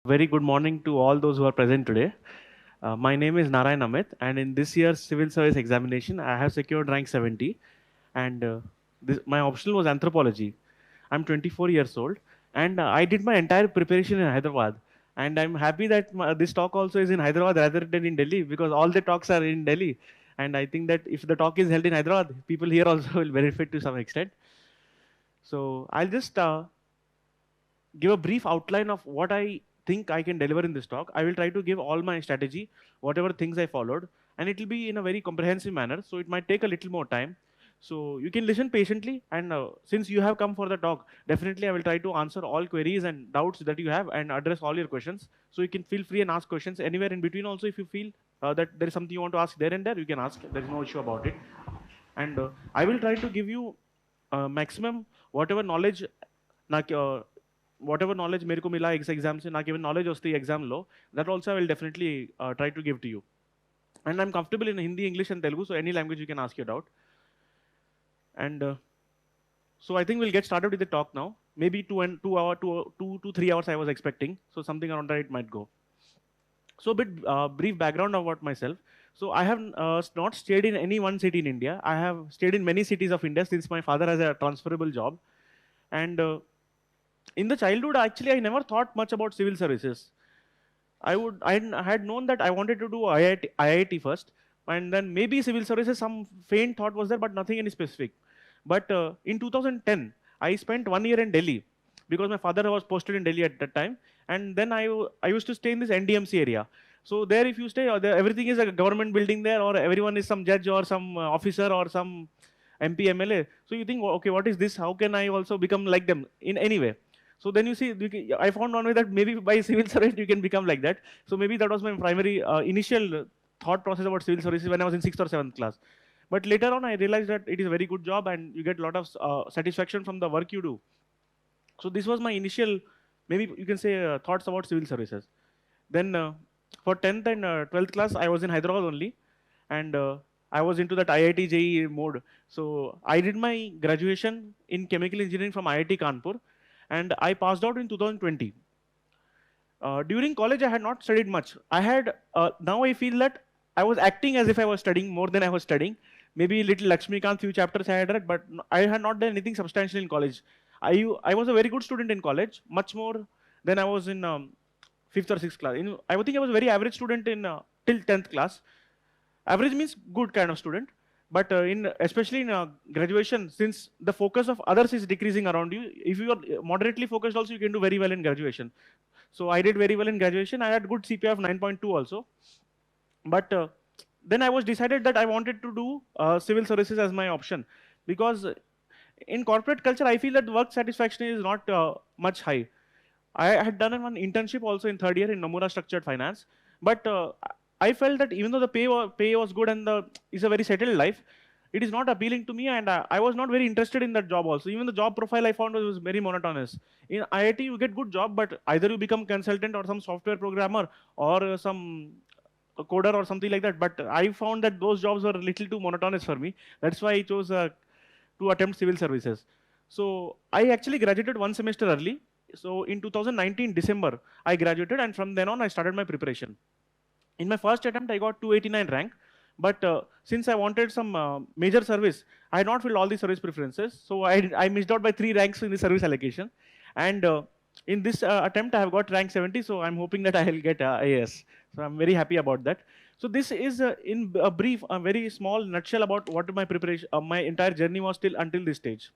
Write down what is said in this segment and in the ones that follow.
Very good morning to all those who are present today. My name is Narayan Amit, and in this year's Civil Service Examination, I have secured rank 70, and my optional was Anthropology. I'm 24 years old, and I did my entire preparation in Hyderabad. And I'm happy that this talk also is in Hyderabad rather than in Delhi because all the talks are in Delhi. And I think that if the talk is held in Hyderabad, people here also will benefit to some extent. So I'll just give a brief outline of what I think I can deliver in this talk. I will try to give all my strategy, whatever things I followed, and it will be in a very comprehensive manner. So it might take a little more time. So you can listen patiently, and since you have come for the talk, definitely I will try to answer all queries and doubts that you have and address all your questions. So you can feel free and ask questions anywhere in between. Also, if you feel that there is something you want to ask there and there, you can ask. There is no issue about it. And I will try to give you maximum whatever knowledge whatever knowledge मेरे को मिला इस exam से ना केवल knowledge होती है exam low that also I will definitely try to give to you. And I'm comfortable in Hindi, English, and Telugu, so any language you can ask your doubt. And so I think we'll get started with the talk now. Maybe 2 to 3 hours I was expecting, so something around that it might go. So a bit brief background about myself. So I have not stayed in any one city in India. I have stayed in many cities of India since my father has a transferable job. And in the childhood, actually, I never thought much about civil services. I had known that I wanted to do IIT first, and then maybe civil services, some faint thought was there, but nothing any specific. But in 2010, I spent 1 year in Delhi because my father was posted in Delhi at that time. And then I used to stay in this NDMC area. So there, if you stay, everything is a government building there, or everyone is some judge or some officer or some MP, MLA. So you think, okay, what is this? How can I also become like them in any way? So then you see, I found one way that maybe by civil service you can become like that. So maybe that was my primary initial thought process about civil services when I was in 6th or 7th class. But later on, I realized that it is a very good job and you get a lot of satisfaction from the work you do. So this was my initial, maybe you can say, thoughts about civil services. Then for 10th and 12th class, I was in Hyderabad only, and I was into that IIT JEE mode. So I did my graduation in chemical engineering from IIT Kanpur, and I passed out in 2020. During college, I had not studied much. Now I feel that I was acting as if I was studying more than I was studying. Maybe little Lakshmikant, few chapters I had read, but I had not done anything substantial in college. I was a very good student in college, much more than I was in 5th or 6th class. I think I was a very average student in till 10th class. Average means good kind of student. But especially in graduation, since the focus of others is decreasing around you, if you are moderately focused also, you can do very well in graduation. So I did very well in graduation. I had good CPI of 9.2 also. But then I was decided that I wanted to do civil services as my option. Because in corporate culture, I feel that work satisfaction is not much high. I had done one internship also in 3rd year in Nomura Structured Finance. But I felt that even though the pay was good and it's a very settled life, it is not appealing to me, and I was not very interested in that job also. Even the job profile I found was very monotonous. In IIT, you get good job, but either you become consultant or some software programmer or some coder or something like that. But I found that those jobs were a little too monotonous for me. That's why I chose to attempt civil services. So I actually graduated 1 semester early. So in 2019 December, I graduated, and from then on I started my preparation. In my first attempt, I got 289 rank. But since I wanted some major service, I had not filled all the service preferences. So I missed out by 3 ranks in the service allocation. And in this attempt, I have got rank 70. So I'm hoping that I will get AS. So I'm very happy about that. So this is in a brief, a very small nutshell about what my preparation, my entire journey was until this stage.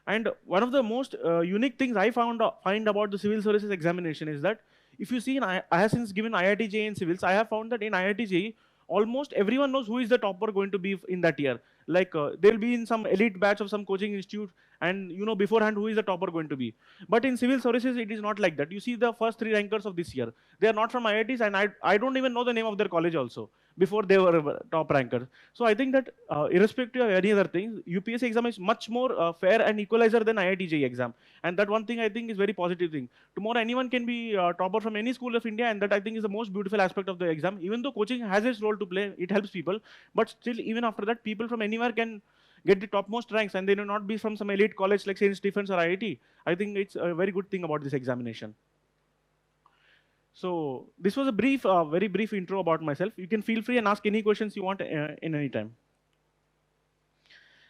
And one of the most unique things I find about the civil services examination is that if you see, I have since given IIT JEE in civils, I have found that in IIT JEE, almost everyone knows who is the topper going to be in that year. Like they'll be in some elite batch of some coaching institute, and you know beforehand who is the topper going to be. But in civil services, it is not like that. You see the first 3 rankers of this year, they are not from IITs, and I don't even know the name of their college also before they were top rankers. So I think that irrespective of any other thing, UPSC exam is much more fair and equalizer than IIT JEE exam. And that one thing I think is very positive thing. Tomorrow anyone can be topper from any school of India, and that I think is the most beautiful aspect of the exam. Even though coaching has its role to play, it helps people, but still even after that, people from anywhere can get the topmost ranks, and they will not be from some elite college like St. Stephen's or IIT. I think it's a very good thing about this examination. So this was a brief, very brief intro about myself. You can feel free and ask any questions you want in any time.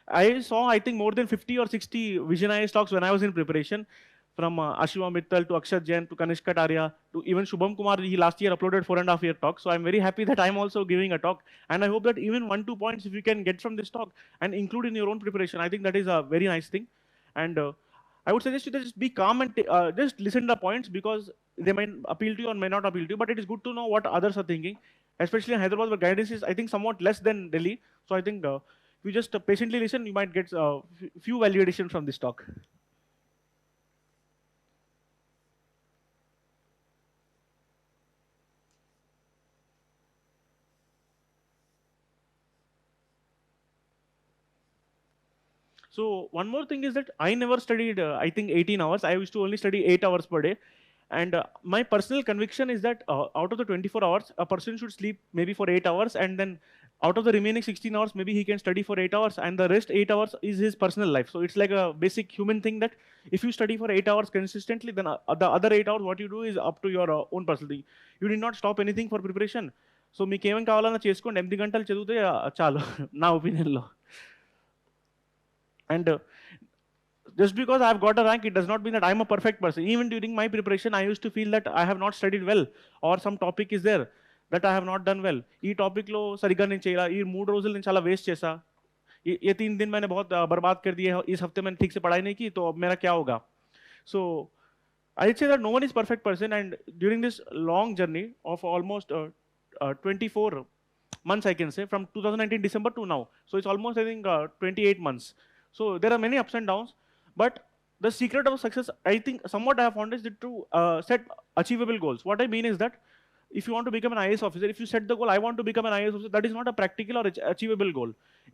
I saw, I think, more than 50 or 60 VisionIAS talks when I was in preparation, from Ashiva Mittal to Akshat Jain to Kanishk Kataria to even Shubham Kumar. He last year uploaded 4.5-year talk. So I'm very happy that I'm also giving a talk. And I hope that even 1-2 points, if you can get from this talk and include in your own preparation, I think that is a very nice thing. And I would suggest you to just be calm and just listen to the points, because they might appeal to you or may not appeal to you, but it is good to know what others are thinking, especially in Hyderabad, where guidance is, I think, somewhat less than Delhi. So I think if you just patiently listen, you might get few value addition from this talk. So one more thing is that I never studied, I think, 18 hours. I used to only study 8 hours per day. And my personal conviction is that out of the 24 hours, a person should sleep maybe for 8 hours, and then out of the remaining 16 hours, maybe he can study for 8 hours, and the rest 8 hours is his personal life. So it's like a basic human thing that if you study for 8 hours consistently, then the other 8 hours, what you do is up to your own personality. You did not stop anything for preparation. So మీకు ఏమేం కావాలన్నా చేసుకోండి, 8 గంటలు చదివితే చాలు నా ఒపీనియన్లో. And just because I've got a rank, it does not mean that I'm a perfect person. Even during my preparation, I used to feel that I have not studied well, or some topic is there that I have not done well. ఈ టాపిక్లో సరిగ్గా నేను చేయాలా, ఈ 3 రోజులు నేను చాలా waste చేశా, ये 3 दिन मैंने बहुत बर्बाद कर दिए, इस हफ्ते मैंने ठीक से पढ़ाई नहीं की, तो अब मेरा क्या होगा? So I'd say that no one is perfect person, and during this long journey of almost 24 months, I can say, from 2019 December to now. So it's almost, I think, 28 months. So there are many ups and downs, but the secret of success, I think, somewhat I have found is to set achievable goals. What I mean is that if you want to become an IAS officer, if you set the goal, I want to become an IAS officer, that is not a practical or achievable goal.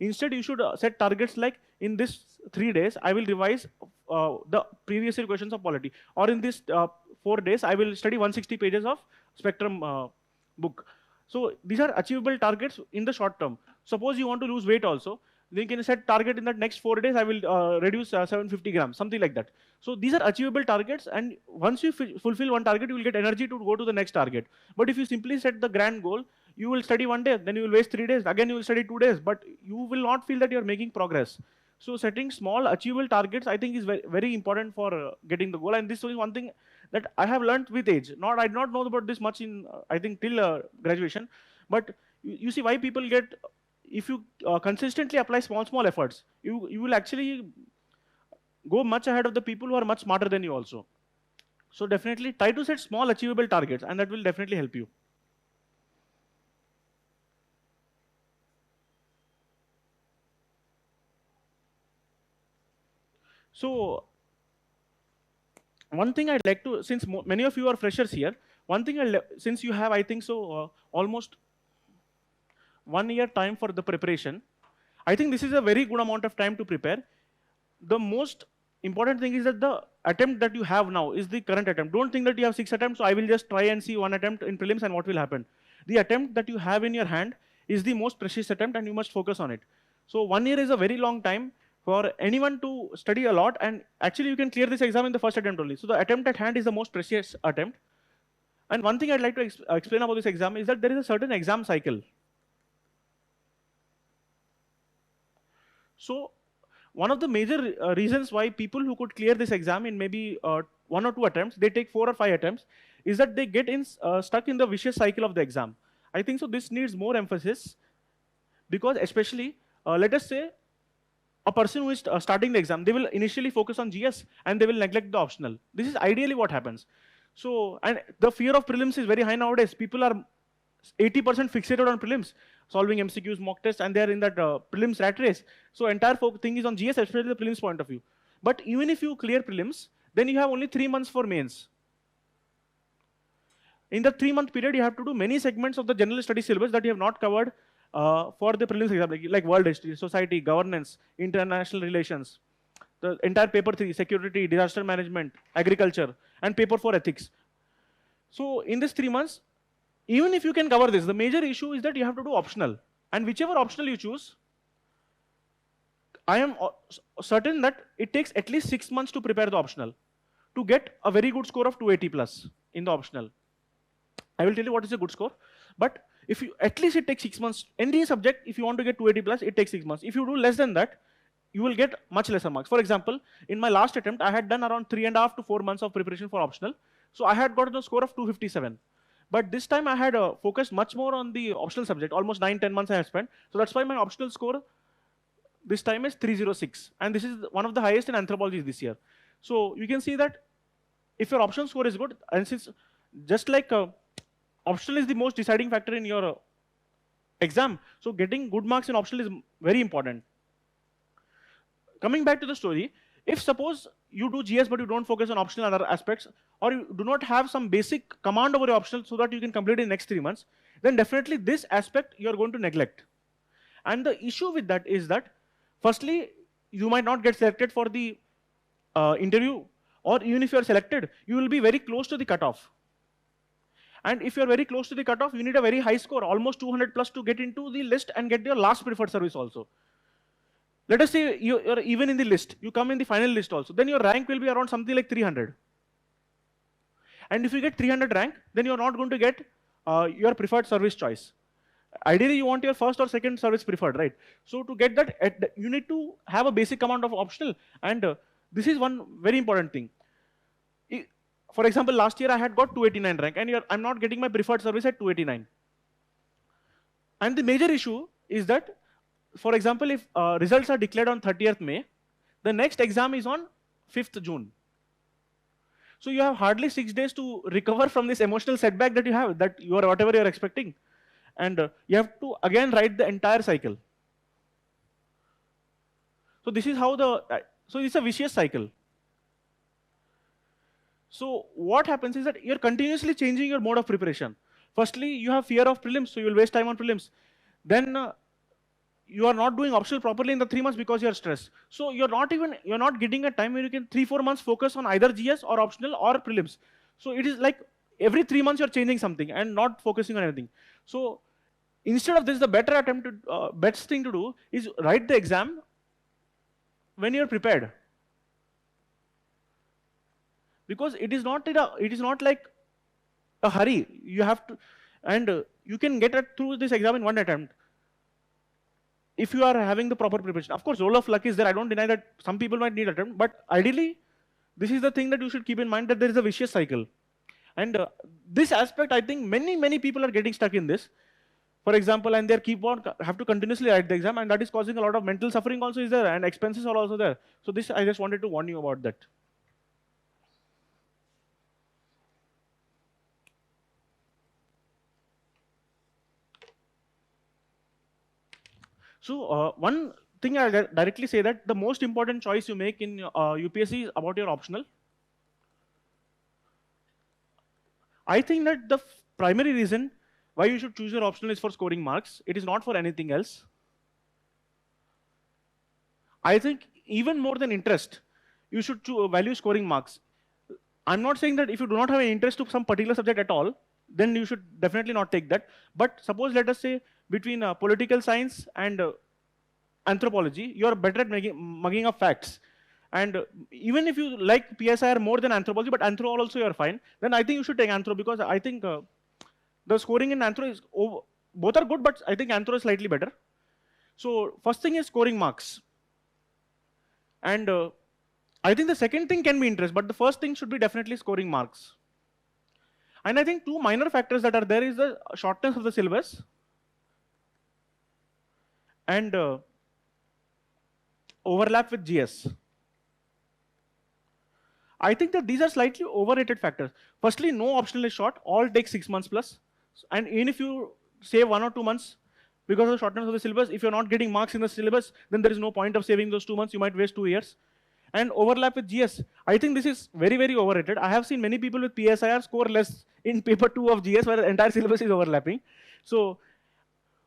Instead, you should set targets like, in this 3 days, I will revise the previous year questions of polity, or in this 4 days, I will study 160 pages of Spectrum book. So these are achievable targets in the short term. Suppose you want to lose weight also, then you can set target in that next 4 days, I will reduce 750 grams, something like that. So these are achievable targets, and once you fulfill one target, you will get energy to go to the next target. But if you simply set the grand goal, you will study 1 day, then you will waste 3 days, again you will study 2 days, but you will not feel that you are making progress. So setting small achievable targets, I think, is very, very important for getting the goal. And this is one thing that I have learned with age. I did not know about this much in, I think, till graduation. But you see why people get, if you consistently apply small efforts, you will actually go much ahead of the people who are much smarter than you also. So definitely try to set small achievable targets, and that will definitely help you. So one thing I'd like to, since many of you are freshers here, one thing since you have, I think so, almost 1 year time for the preparation, I think this is a very good amount of time to prepare. The most important thing is that the attempt that you have now is the current attempt. Don't think that you have 6 attempts, so I will just try and see 1 attempt in prelims and what will happen. The attempt that you have in your hand is the most precious attempt, and you must focus on it. So 1 year is a very long time for anyone to study a lot, and actually you can clear this exam in the first attempt only. So the attempt at hand is the most precious attempt. And one thing I'd like to explain about this exam is that there is a certain exam cycle. So one of the major reasons why people who could clear this exam in maybe 1 or 2 attempts, they take 4 or 5 attempts, is that they get stuck in the vicious cycle of the exam. I think so this needs more emphasis, because especially, let us say, a person who is starting the exam, they will initially focus on GS and they will neglect the optional. This is ideally what happens. So, and the fear of prelims is very high nowadays. People are 80% fixated on prelims, solving MCQs, mock tests, and they are in that prelims rat race. So entire thing is on GS, especially the prelims point of view. But even if you clear prelims, then you have only 3 months for mains. In the 3-month period, you have to do many segments of the general studies syllabus that you have not covered for the prelims exam, like world history, society, governance, international relations, the entire paper 3, security, disaster management, agriculture, and paper 4, ethics. So in this 3 months, even if you can cover this, the major issue is that you have to do optional. And whichever optional you choose, I am certain that it takes at least 6 months to prepare the optional to get a very good score of 280 plus in the optional. I will tell you what is a good score. But if you, at least it takes 6 months. Any subject, if you want to get 280 plus, it takes 6 months. If you do less than that, you will get much lesser marks. For example, in my last attempt, I had done around 3.5 to 4 months of preparation for optional. So I had gotten a score of 257. But this time I had focused much more on the optional subject. Almost 9-10 months I have spent. So that's why my optional score this time is 306. And this is one of the highest in anthropology this year. So you can see that if your optional score is good, and since just like optional is the most deciding factor in your exam, so getting good marks in optional is very important. Coming back to the story, if suppose you do GS but you don't focus on optional and other aspects, or you do not have some basic command over your optional so that you can complete in the next 3 months, then definitely this aspect you are going to neglect. And the issue with that is that, firstly, you might not get selected for the interview, or even if you are selected, you will be very close to the cutoff. And if you are very close to the cutoff, you need a very high score, almost 200 plus, to get into the list and get your last preferred service also. Let us say you're even in the list, you come in the final list also, then your rank will be around something like 300. And if you get 300 rank, then you're not going to get your preferred service choice. Ideally, you want your first or second service preferred, right? So to get that, you need to have a basic amount of optional. And this is one very important thing. For example, last year I had got 289 rank, and I'm not getting my preferred service at 289. And the major issue is that, for example, if results are declared on 30th May, the next exam is on 5th June. So you have hardly 6 days to recover from this emotional setback that you have, that you are whatever you are expecting. And you have to again write the entire cycle. So this is how so it's a vicious cycle. So what happens is that you're continuously changing your mode of preparation. Firstly, you have fear of prelims, so you will waste time on prelims. Then you are not doing optional properly in the 3 months because you are stressed. So you're not getting a time where you can 3-4 months focus on either GS or optional or prelims. So it is like every 3 months you're changing something and not focusing on anything. So instead of this, the best thing to do is write the exam when you're prepared. Because it is not like a hurry. You have to, and you can get through this exam in one attempt if you are having the proper preparation. Of course, role of luck is there. I don't deny that some people might need attempt, but ideally, this is the thing that you should keep in mind, that there is a vicious cycle. And this aspect, I think many people are getting stuck in this. For example, and they have to continuously write the exam, and that is causing a lot of mental suffering also is there, and expenses are also there. So this, I just wanted to warn you about that. So one thing I'll directly say, that the most important choice you make in UPSC is about your optional. I think that the primary reason why you should choose your optional is for scoring marks. It is not for anything else. I think even more than interest, you should value scoring marks. I'm not saying that if you do not have an interest to some particular subject at all, then you should definitely not take that. But suppose, let us say, between political science and anthropology, you are better at mugging up facts. And even if you like PSIR more than anthropology, but anthro also you are fine, then I think you should take anthro, because I think the scoring in anthro is both are good, but I think anthro is slightly better. So first thing is scoring marks. And I think the second thing can be interest, but the first thing should be definitely scoring marks. And I think two minor factors that are there is the shortness of the syllabus and overlap with GS. I think that these are slightly overrated factors. Firstly, no optional is short, all take 6 months plus. And even if you save 1 or 2 months because of the shortness of the syllabus, if you're not getting marks in the syllabus, then there is no point of saving those 2 months, you might waste 2 years. And overlap with GS, I think this is very overrated. I have seen many people with PSIR score less in paper 2 of GS where the entire syllabus is overlapping. So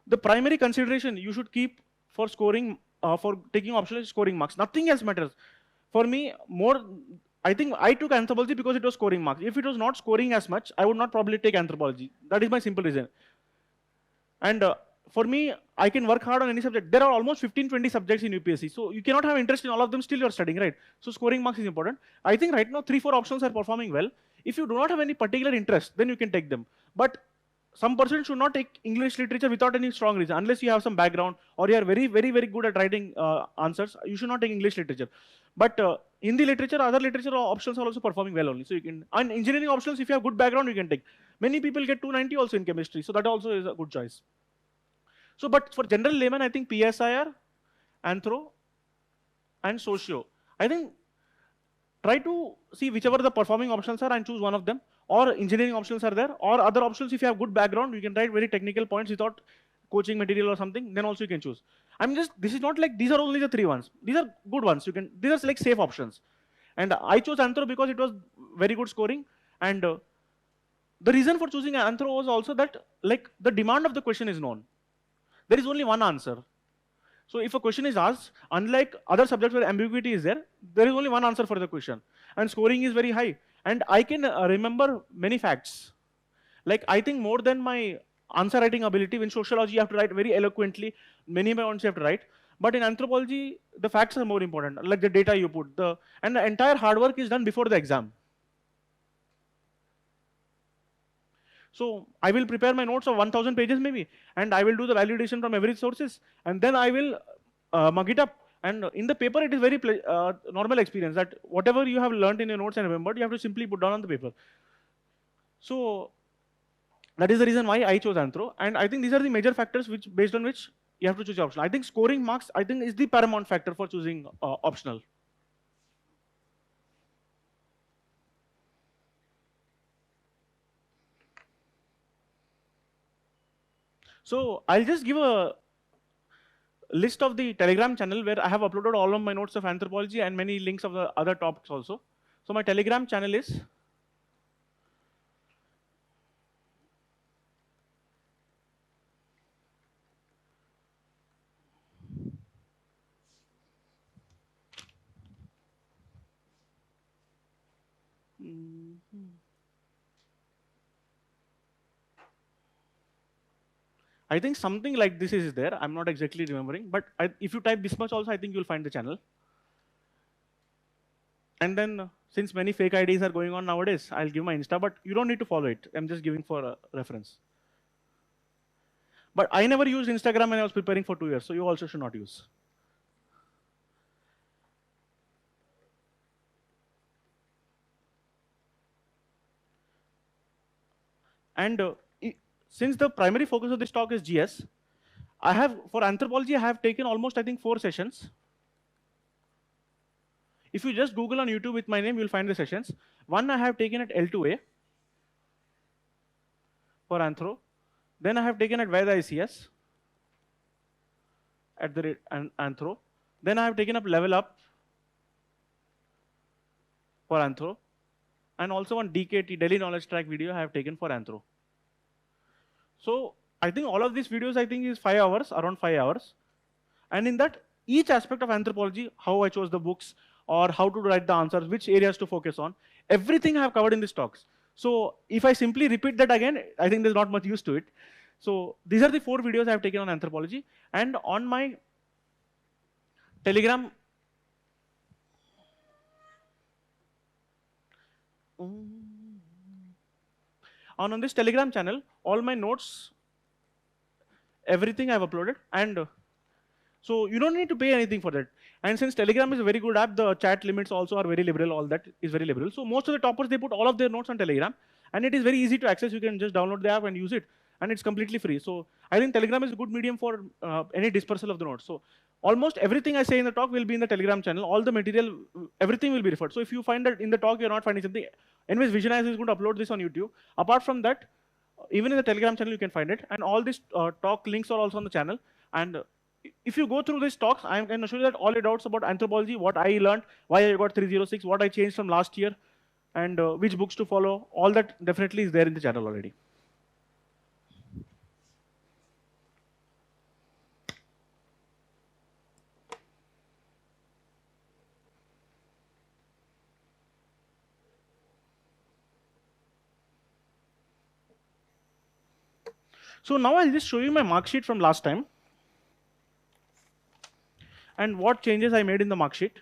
the primary consideration you should keep for scoring, for taking optional is scoring marks. Nothing else matters. For me, I think I took anthropology because it was scoring marks. If it was not scoring as much, I would not probably take anthropology. That is my simple reason. And for me, I can work hard on any subject. There are almost 15-20 subjects in UPSC. So you cannot have interest in all of them, still you're studying, right? So scoring marks is important. I think right now 3-4 options are performing well. If you do not have any particular interest, then you can take them. But some person should not take English literature without any strong reason, unless you have some background or you are very, very, very good at writing answers. You should not take English literature. But Hindi literature, other literature options are also performing well only. So you can, and engineering options, if you have good background, you can take. Many people get 290 also in chemistry, so that also is a good choice. So, but for general layman, I think PSIR, Anthro, and Socio. I think try to see whichever the performing options are and choose one of them. Or engineering options are there, or other options, if you have good background, you can write very technical points without coaching material or something, then also you can choose. This is not like these are only the 3 ones. These are good ones. These are like safe options. And I chose Anthro because it was very good scoring. And the reason for choosing Anthro was also that like the demand of the question is known. There is only one answer. So if a question is asked, unlike other subjects where ambiguity is there is only one answer for the question. And scoring is very high. And I can remember many facts. Like I think more than my answer writing ability. In sociology, you have to write very eloquently, many points you have to write. But in anthropology, the facts are more important, like the data you put. And the entire hard work is done before the exam. So I will prepare my notes of 1000 pages maybe, and I will do the validation from every sources, and then I will mug it up. And in the paper, it is very normal experience that whatever you have learned in your notes and remembered, you have to simply put down on the paper. So that is the reason why I chose Anthro. And I think these are the major factors based on which you have to choose optional. I think scoring marks, I think, is the paramount factor for choosing optional. So I'll just give a list of the Telegram channel where I have uploaded all of my notes of anthropology and many links of the other topics also. So my Telegram channel is I think something like this is there. I'm not exactly remembering, but if you type this much also, I think you'll find the channel. And then since many fake IDs are going on nowadays, I'll give my Insta, but you don't need to follow it. I'm just giving for a reference. But I never used Instagram when I was preparing for 2 years, so you also should not use. And since the primary focus of this talk is GS, for anthropology, I have taken almost, I think, 4 sessions. If you just Google on YouTube with my name, you'll find the sessions. One I have taken at L2A for Anthro. Then I have taken at Veda ICS at the Anthro. Then I have taken up Level Up for Anthro. And also one DKT, Delhi Knowledge Track video I have taken for Anthro. So I think all of these videos, I think, is 5 hours, around 5 hours. And in that, each aspect of anthropology, how I chose the books, or how to write the answers, which areas to focus on, everything I have covered in these talks. So if I simply repeat that again, I think there's not much use to it. So these are the 4 videos I have taken on anthropology. And on my Telegram, on this Telegram channel, all my notes, everything I've uploaded. And so you don't need to pay anything for that. And since Telegram is a very good app, the chat limits also are very liberal, all that is very liberal. So most of the toppers, they put all of their notes on Telegram, and it is very easy to access. You can just download the app and use it, and it's completely free. So I think Telegram is a good medium for any dispersal of the notes. So almost everything I say in the talk will be in the Telegram channel. All the material, everything will be referred. So if you find that in the talk you're not finding something, anyways, VisionIAS is going to upload this on YouTube. Apart from that, even in the Telegram channel you can find it, and all these talk links are also on the channel. And if you go through these talks, I can assure you that all your doubts about anthropology, what I learned, why I got 306, what I changed from last year, and which books to follow, all that definitely is there in the channel already. So now I'll just show you my mark sheet from last time and what changes I made in the mark sheet.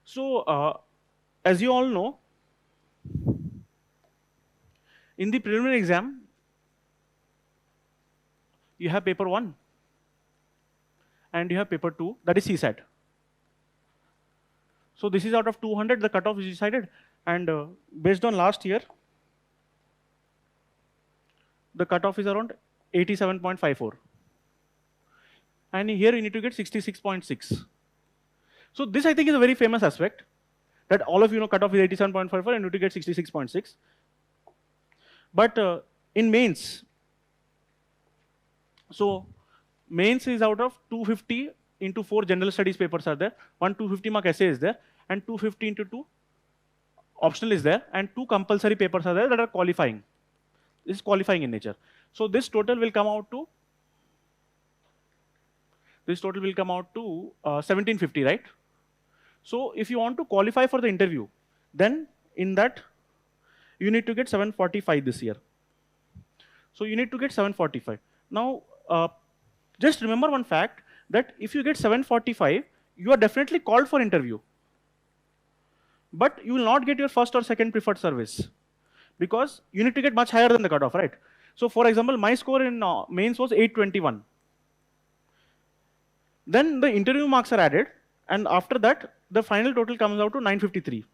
So, as you all know, in the preliminary exam, you have paper 1 and you have paper 2, that is CSAT. So this is out of 200, the cutoff is decided, and based on last year, the cutoff is around 87.54. And here you need to get 66.6. So this, I think, is a very famous aspect, that all of you know cutoff is 87.54 and you need to get 66.6. But in mains, so mains is out of 250 into 4 general studies papers are there, 1 250 mark essay is there, and 250 into 2 optional is there, and 2 compulsory papers are there that are qualifying. This is qualifying in nature. So this total will come out to 1750, right? So if you want to qualify for the interview, then in that you need to get 745 this year. So you need to get 745. Now, just remember one fact, that if you get 745, you are definitely called for interview. But you will not get your first or second preferred service, because you need to get much higher than the cutoff, right? So for example, my score in mains was 821. Then the interview marks are added, and after that, the final total comes out to 953.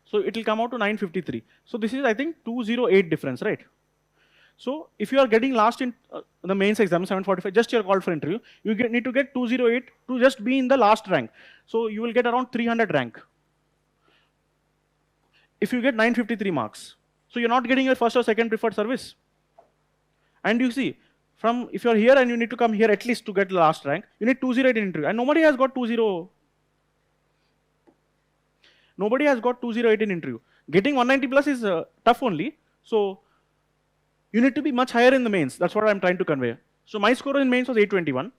So it will come out to 953. So this is, I think, 208 difference, right? So if you are getting last in the mains exam, 745, just you are called for interview, you need to get 208 to just be in the last rank. So you will get around 300 rank. If you get 953 marks, so you're not getting your first or second preferred service. And you see, from if you're here and you need to come here at least to get the last rank, you need 208 in interview, and nobody has got 208 in interview. Getting 190 plus is tough only. So you need to be much higher in the mains. That's what I'm trying to convey. So my score in mains was 821.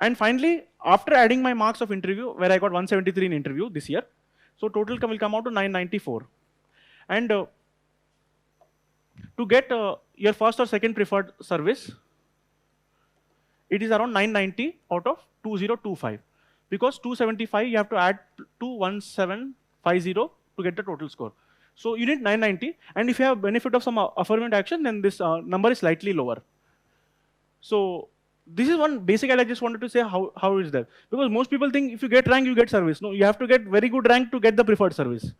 And finally, after adding my marks of interview, where I got 173 in interview this year, so total will come out to 994. And to get your first or second preferred service, it is around 990 out of 2025. Because 275, you have to add 21750 to get the total score. So you need 990, and if you have benefit of some affirmative action, then this number is slightly lower. So this is one basic I just wanted to say how is that. Because most people think if you get rank, you get service. No, you have to get very good rank to get the preferred service.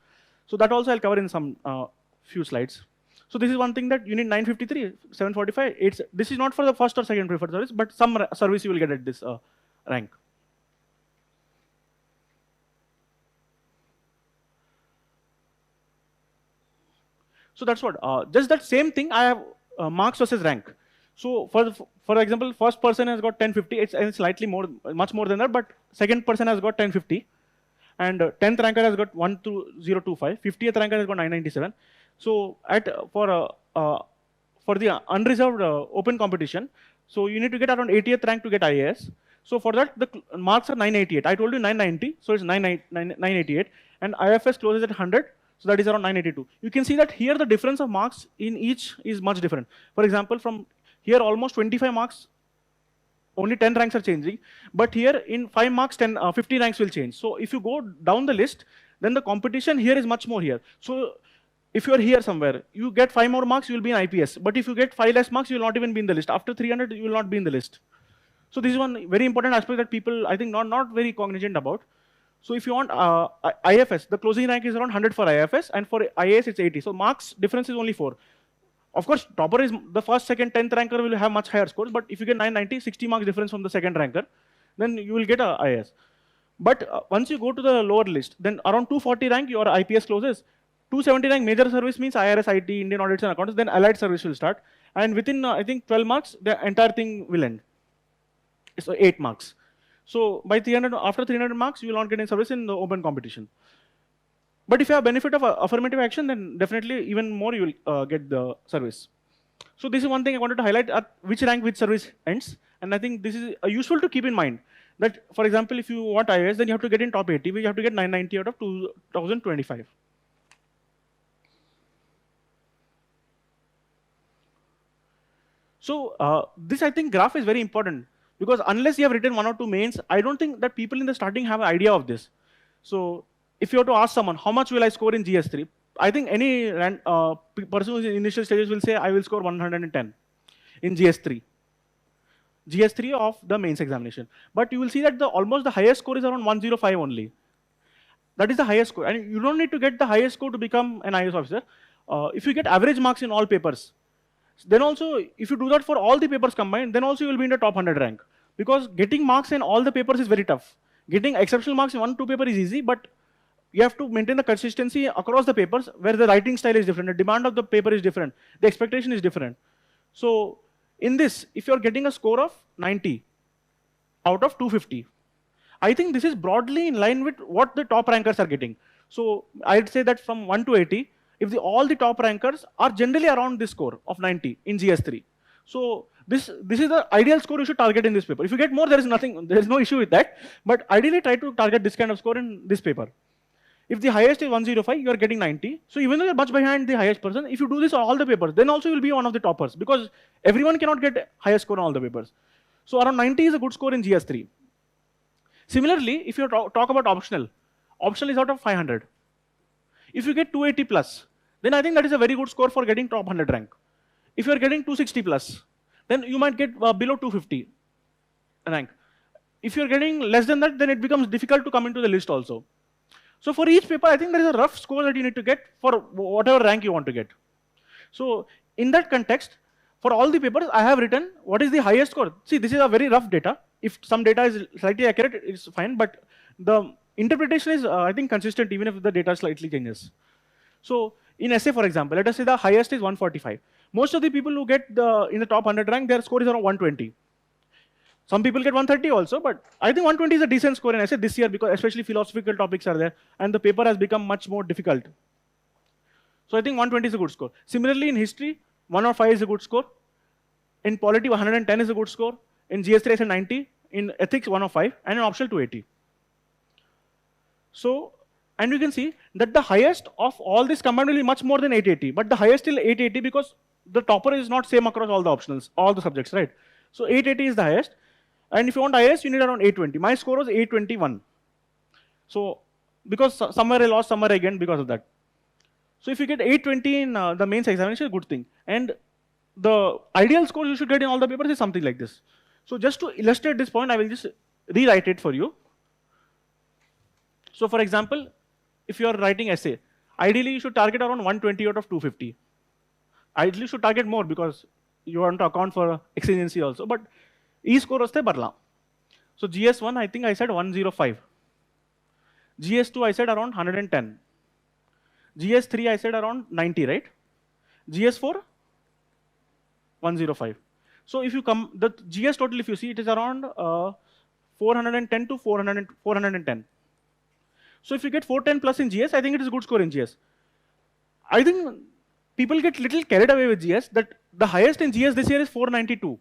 So that also I'll cover in some few slides. So this is one thing, that you need 953, 745. This is not for the first or second preferred service, but some service you will get at this rank. So that's what. Just that same thing, I have marks versus rank. So for example, first person has got 1050. It's slightly more, much more than that. But second person has got 1050, and 10th ranker has got 12025. 50th ranker has got 997. So for the unreserved open competition, so you need to get around 80th rank to get IAS. So for that, the marks are 988. I told you 990, so it's 988, and IFS closes at 100. So that is around 982. You can see that here the difference of marks in each is much different. For example, from here almost 25 marks, only 10 ranks are changing. But here in 5 marks, 50 ranks will change. So if you go down the list, then the competition here is much more here. So if you are here somewhere, you get 5 more marks, you will be in IPS. But if you get 5 less marks, you will not even be in the list. After 300, you will not be in the list. So this is one very important aspect that people, I think, not very cognizant about. So if you want IFS, the closing rank is around 100 for IFS, and for IAS it's 80. So marks difference is only 4. Of course, topper is the first, second, 10th ranker will have much higher scores, but if you get 990, 60 marks difference from the second ranker, then you will get a IAS. But once you go to the lower list, then around 240 rank, your IPS closes. 270 rank major service means IRS, IT, Indian Audits and Accounts, then allied service will start. And within, I think, 12 marks, the entire thing will end. So 8 marks. So by 300, after 300 marks, you will not get any service in the open competition. But if you have benefit of affirmative action, then definitely even more you will get the service. So this is one thing I wanted to highlight, at which rank which service ends. And I think this is useful to keep in mind. That, for example, if you want IAS, then you have to get in top 80, you have to get 990 out of 2025. So this, I think, graph is very important. Because unless you have written 1 or 2 mains, I don't think that people in the starting have an idea of this. So if you were to ask someone, how much will I score in GS3? I think any person who's in initial stages will say, I will score 110 in GS3. GS3 of the mains examination. But you will see that almost the highest score is around 105 only. That is the highest score. And you don't need to get the highest score to become an IAS officer. If you get average marks in all papers, then also, if you do that for all the papers combined, then also you will be in the top 100 rank. Because getting marks in all the papers is very tough. Getting exceptional marks in 1 or 2 papers is easy, but you have to maintain the consistency across the papers where the writing style is different, the demand of the paper is different, the expectation is different. So in this, if you're getting a score of 90 out of 250, I think this is broadly in line with what the top rankers are getting. So I'd say that from 1 to 80, if all the top rankers are generally around this score of 90 in GS3. So this is the ideal score you should target in this paper. If you get more, there is no issue with that. But ideally try to target this kind of score in this paper. If the highest is 105, you are getting 90. So even though you're much behind the highest person, if you do this on all the papers, then also you'll be one of the toppers, because everyone cannot get highest score on all the papers. So around 90 is a good score in GS3. Similarly, if you talk about optional is out of 500. If you get 280 plus, then I think that is a very good score for getting top 100 rank. If you are getting 260 plus, then you might get below 250 rank. If you are getting less than that, then it becomes difficult to come into the list also. So for each paper, I think there is a rough score that you need to get for whatever rank you want to get. So in that context, for all the papers, I have written what is the highest score. See, this is a very rough data. If some data is slightly accurate, it's fine, but the interpretation is, I think, consistent even if the data slightly changes. So in essay, for example, let us say the highest is 145. Most of the people who get in the top 100 rank, their score is around 120. Some people get 130 also, but I think 120 is a decent score in essay this year, because especially philosophical topics are there, and the paper has become much more difficult. So I think 120 is a good score. Similarly, in history, 105 is a good score. In polity, 110 is a good score. In GS3, I said 90. In ethics, 105. And in optional, 280. So, and you can see that the highest of all this combined will be much more than 880. But the highest still 880 because the topper is not same across all the optionals, all the subjects, right? So 880 is the highest. And if you want IAS, you need around 820. My score was 821. So, because somewhere I lost, somewhere I gained because of that. So if you get 820 in the mains examination, a good thing. And the ideal score you should get in all the papers is something like this. So just to illustrate this point, I will just rewrite it for you. So for example, if you are writing essay, ideally you should target around 120 out of 250. Ideally you should target more because you want to account for exigency also. But E score vaste barla. So GS1, I think I said 105. GS2, I said around 110. GS3, I said around 90, right? GS4, 105. So if you come, the GS total, if you see, it is around 410 to 410. So if you get 410 plus in GS, I think it is a good score in GS. I think people get little carried away with GS, that the highest in GS this year is 492.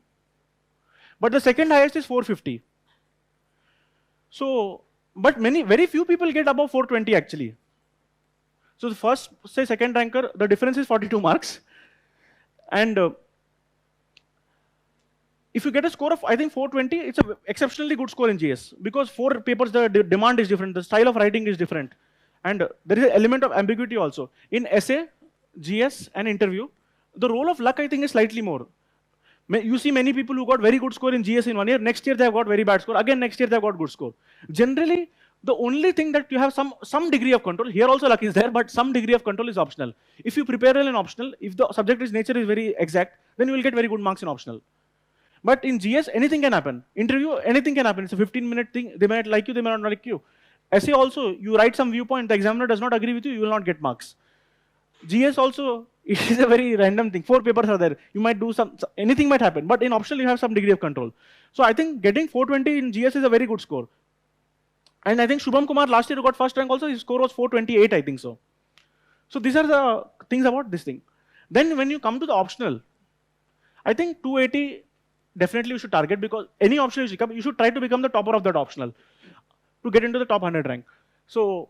But the second highest is 450. So, but very few people get above 420 actually. So the first, say second ranker, the difference is 42 marks. And if you get a score of, I think 420, it's an exceptionally good score in GS. Because 4 papers, the demand is different, the style of writing is different. And there is an element of ambiguity also. In essay, GS and interview, the role of luck, I think, is slightly more. You see many people who got very good score in GS in 1 year, next year they have got very bad score, again next year they have got good score. Generally, the only thing that you have some degree of control, here also luck is there, but some degree of control is optional. If you prepare well in optional, if the subject nature is very exact, then you will get very good marks in optional. But in GS, anything can happen. Interview, anything can happen. It's a 15-minute thing. They might like you, they may not like you. Essay also, you write some viewpoint, the examiner does not agree with you, you will not get marks. GS also, it is a very random thing. 4 papers are there. You might do anything might happen. But in optional, you have some degree of control. So I think getting 420 in GS is a very good score. And I think Shubham Kumar last year got first rank also, his score was 428, I think so. So these are the things about this thing. Then when you come to the optional, I think 280 definitely you should target, because any optional you become, you should try to become the topper of that optional to get into the top 100 rank. So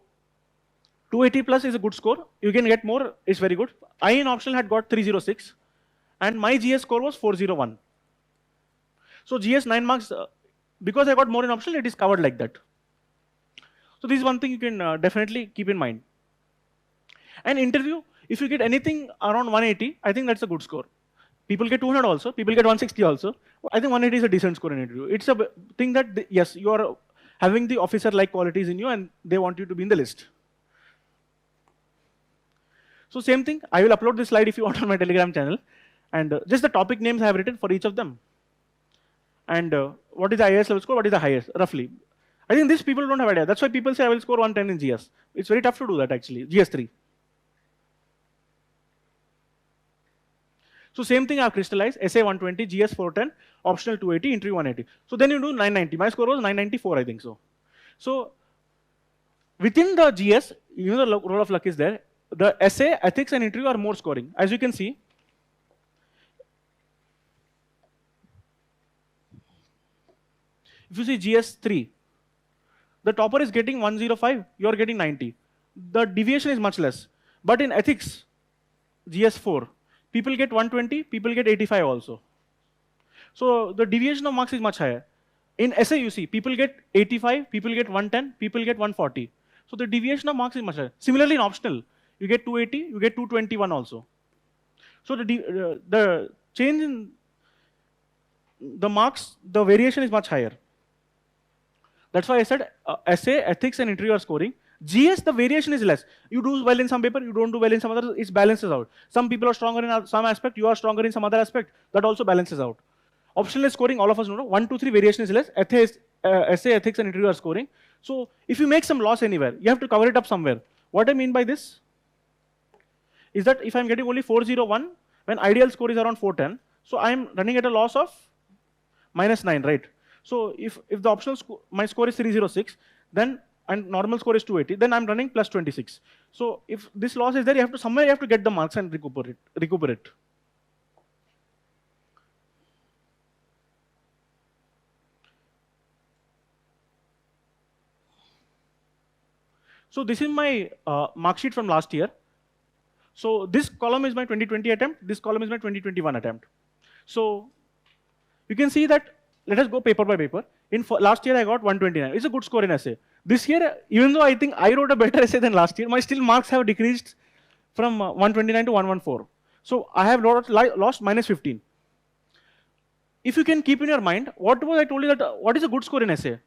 280 plus is a good score. You can get more, it's very good. I in optional had got 306 and my GS score was 401. So GS 9 marks, because I got more in optional, it is covered like that. So this is one thing you can definitely keep in mind. And interview, if you get anything around 180, I think that's a good score. People get 200 also, people get 160 also. I think 180 is a decent score in interview. It's a thing that, yes, you are having the officer-like qualities in you and they want you to be in the list. So same thing, I will upload this slide if you want on my Telegram channel. And just the topic names I have written for each of them. And what is the IAS level score, what is the highest, roughly. I think these people don't have idea. That's why people say I will score 110 in GS. It's very tough to do that actually, GS3. So same thing I have crystallized, essay 120, GS 410, optional 280, interview 180. So then you do 990. My score was 994, I think so. So within the GS, you know the role of luck is there. The essay, ethics, and interview are more scoring. As you can see, if you see GS3, the topper is getting 105, you are getting 90. The deviation is much less. But in ethics, GS4, people get 120, people get 85 also. So the deviation of marks is much higher. In essay, you see, people get 85, people get 110, people get 140. So the deviation of marks is much higher. Similarly, in optional, you get 280, you get 221 also. So the change in the marks, the variation is much higher. That's why I said essay, ethics, and interview are scoring. GS, the variation is less. You do well in some paper, you don't do well in some other, it balances out. Some people are stronger in some aspect, you are stronger in some other aspect, that also balances out. Optional is scoring, all of us know, 1, 2, 3 variation is less, essay, ethics, and interview are scoring. So if you make some loss anywhere, you have to cover it up somewhere. What I mean by this is that if I'm getting only 401, when ideal score is around 410, so I'm running at a loss of -9, right? So if the optional score, my score is 306, then and normal score is 280, then I'm running plus 26. So if this loss is there, you have to somewhere you have to get the marks and recuperate. So this is my mark sheet from last year. So this column is my 2020 attempt, this column is my 2021 attempt. So you can see that, let us go paper by paper. In last year I got 129, it's a good score in essay. This year, even though I think I wrote a better essay than last year, my still marks have decreased from 129 to 114. So I have lost -15. If you can keep in your mind, what was I told you that, what is a good score in essay?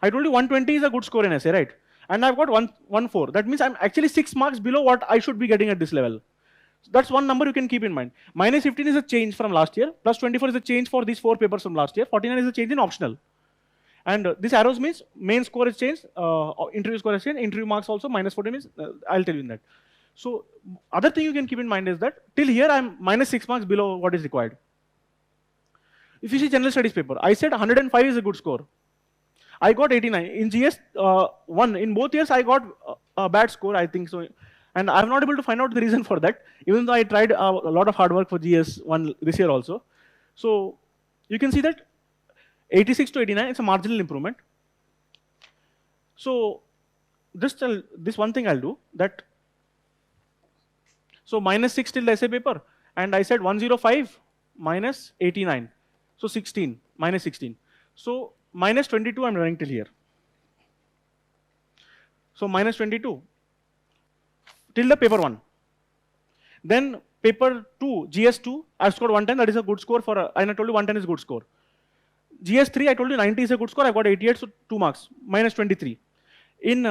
I told you 120 is a good score in essay, right? And I've got 114. That means I'm actually 6 marks below what I should be getting at this level. So that's one number you can keep in mind. -15 is a change from last year, plus 24 is a change for these 4 papers from last year, 49 is a change in optional. And this arrows means main score is changed, interview score is changed, interview marks also, -14 means, I'll tell you in that. So other thing you can keep in mind is that till here I'm -6 marks below what is required. If you see general studies paper, I said 105 is a good score. I got 89. In GS1, in both years I got a bad score, I think so. And I'm not able to find out the reason for that, even though I tried a lot of hard work for GS1 this year also. So you can see that 86 to 89, it's a marginal improvement. So this one thing I'll do, that, so -6 till the essay paper, and I said 105 minus 89, so 16, -16. So -22 I'm running till here. So -22 till the paper 1. Then paper 2, GS2, I've scored 110, that is a good score for, and I told you 110 is a good score. GS3, I told you 90 is a good score, I got 88, so 2 marks, -23. In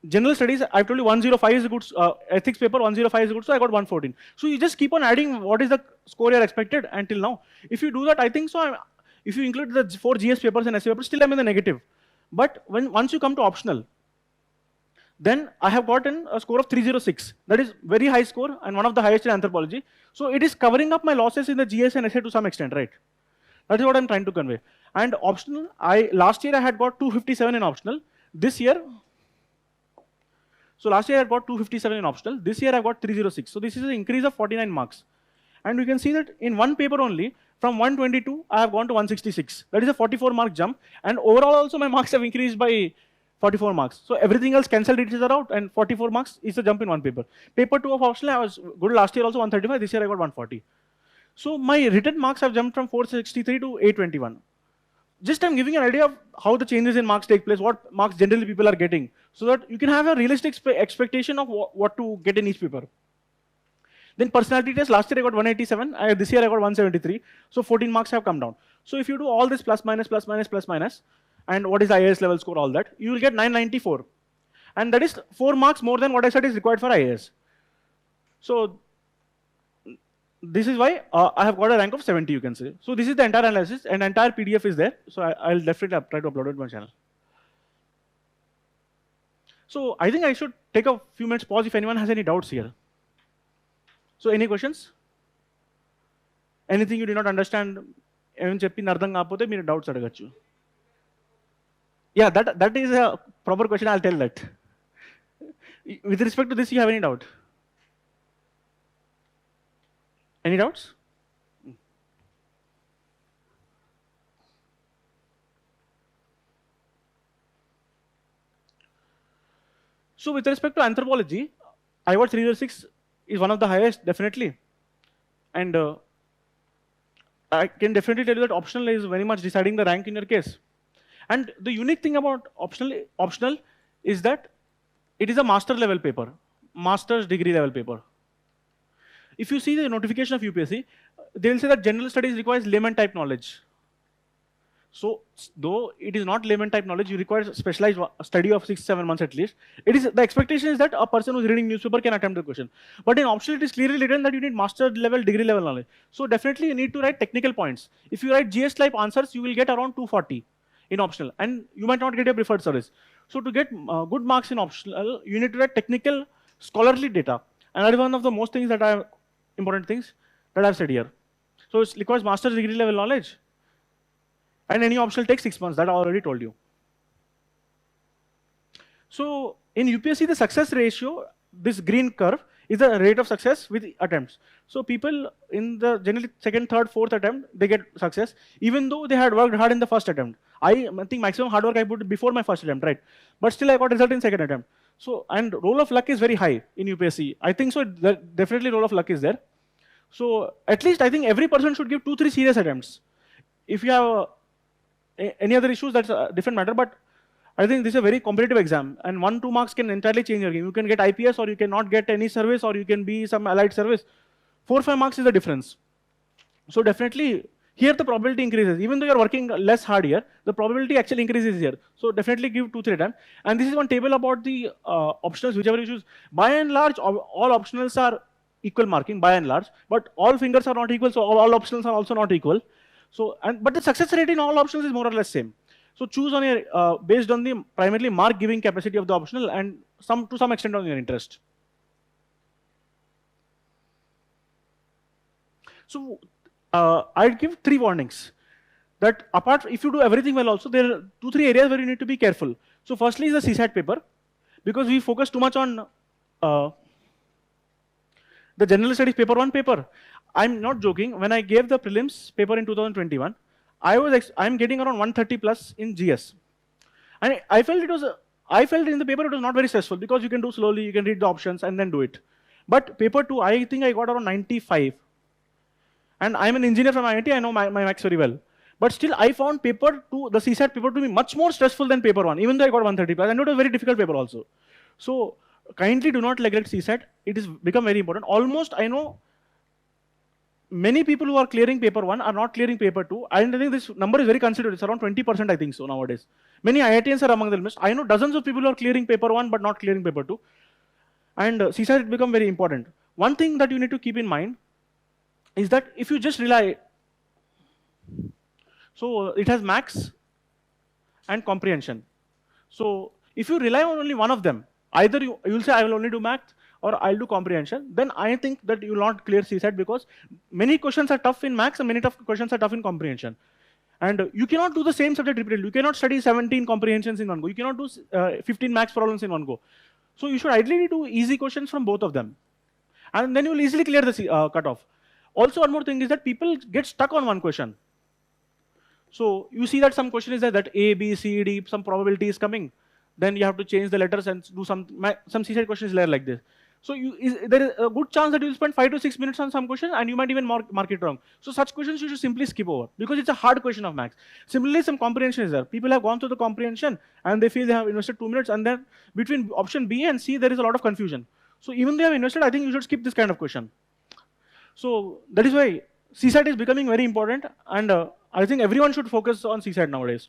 general studies, I told you 105 is a good, ethics paper 105 is a good, so I got 114. So you just keep on adding what is the score you're expected until now. If you do that, I think so, if you include the 4 GS papers and essay papers, still I'm in the negative. But once you come to optional, then I have gotten a score of 306. That is very high score and one of the highest in anthropology. So it is covering up my losses in the GS and essay to some extent, right? That is what I'm trying to convey. And optional, last year I had got 257 in optional. This year, so last year I got 257 in optional. This year I got 306. So this is an increase of 49 marks. And you can see that in one paper only, from 122, I have gone to 166. That is a 44 mark jump. And overall also my marks have increased by 44 marks. So everything else cancelled each other out, and 44 marks is a jump in one paper. Paper 2 of optional, I was good last year also 135, this year I got 140. So my written marks have jumped from 463 to 821. Just I'm giving an idea of how the changes in marks take place, what marks generally people are getting, so that you can have a realistic expectation of what to get in each paper. Then personality test, last year I got 187, this year I got 173, so 14 marks have come down. So if you do all this plus minus, plus minus, plus minus, and what is IAS level score, all that, you will get 994. And that is 4 marks more than what I said is required for IAS. So this is why I have got a rank of 70, you can say. So this is the entire analysis, and entire PDF is there. So I'll definitely try to upload it on my channel. So I think I should take a few minutes pause if anyone has any doubts here. So any questions? Anything you did not understand? Doubts. Yeah, that is a proper question. I'll tell that. With respect to this, you have any doubt? Any doubts? So with respect to anthropology, I got 306 is one of the highest, definitely. And I can definitely tell you that optional is very much deciding the rank in your case. And the unique thing about optional is that it is a master level paper, master's degree level paper. If you see the notification of UPSC, they will say that general studies requires layman type knowledge. So though it is not layman type knowledge, you require specialized study of 6-7 months at least. It is the expectation is that a person who is reading newspaper can attempt the question. But in optional, it is clearly written that you need master level, degree level knowledge. So definitely you need to write technical points. If you write GS type answers, you will get around 240 in optional, and you might not get your preferred service. So to get good marks in optional, you need to write technical, scholarly data, and that is one of the most things that important things that I've said here. So it requires master's degree level knowledge. And any optional takes 6 months, that I already told you. So in UPSC, the success ratio, this green curve, is the rate of success with attempts. So people in the generally second, third, fourth attempt, they get success, even though they had worked hard in the first attempt. I think maximum hard work I put before my first attempt, right? But still I got result in second attempt. So, and role of luck is very high in UPSC. I think so, definitely role of luck is there. So at least I think every person should give 2-3 serious attempts. If you have any other issues, that's a different matter, but I think this is a very competitive exam, and 1-2 marks can entirely change your game. You can get IPS, or you cannot get any service, or you can be some allied service. 4-5 marks is the difference. So definitely, here the probability increases. Even though you're working less hard here, the probability actually increases here. So definitely give 2-3 attempts. And this is one table about the optionals, whichever you choose. By and large, all optionals are equal marking, by and large, but all fingers are not equal, so all optionals are also not equal. So, but the success rate in all options is more or less same. So choose on your based on the primarily mark giving capacity of the optional, and to some extent on your interest. So I'd give 3 warnings. That apart, if you do everything well also, there are 2-3 areas where you need to be careful. So firstly is the CSAT paper, because we focus too much on the general studies paper 1 paper. I'm not joking. When I gave the prelims paper in 2021, I'm getting around 130 plus in GS, and I felt in the paper it was not very stressful, because you can do slowly, you can read the options and then do it. But paper 2, I think I got around 95, and I'm an engineer from IIT. I know my maths very well, but still I found paper 2, the CSAT paper, to be much more stressful than paper 1, even though I got 130 plus, and it was a very difficult paper also. So kindly do not neglect CSAT. It has become very important. Almost, I know, many people who are clearing paper 1 are not clearing paper 2. I think this number is very considerable. It's around 20%, I think so, nowadays. Many IITians are among the list. I know dozens of people who are clearing paper 1 but not clearing paper 2. And CSAT has become very important. One thing that you need to keep in mind is that if you just rely, so it has maths and comprehension. So if you rely on only one of them, either you'll say I will only do maths, or I'll do comprehension, then I think that you will not clear CSAT, because many questions are tough in maths and many questions are tough in comprehension. And you cannot do the same subject repeatedly. You cannot study 17 comprehensions in one go. You cannot do 15 maths problems in one go. So you should ideally do easy questions from both of them. And then you will easily clear the cutoff. Also, one more thing is that people get stuck on one question. So you see that some question is that A, B, C, D, some probability is coming. Then you have to change the letters and do some CSAT questions like this. So there is a good chance that you'll spend 5 to 6 minutes on some question and you might even mark it wrong. So such questions you should simply skip over because it's a hard question of maths. Similarly, some comprehension is there. People have gone through the comprehension and they feel they have invested 2 minutes, and then between option B and C, there is a lot of confusion. So even they have invested, I think you should skip this kind of question. So that is why CSAT is becoming very important, and I think everyone should focus on CSAT nowadays.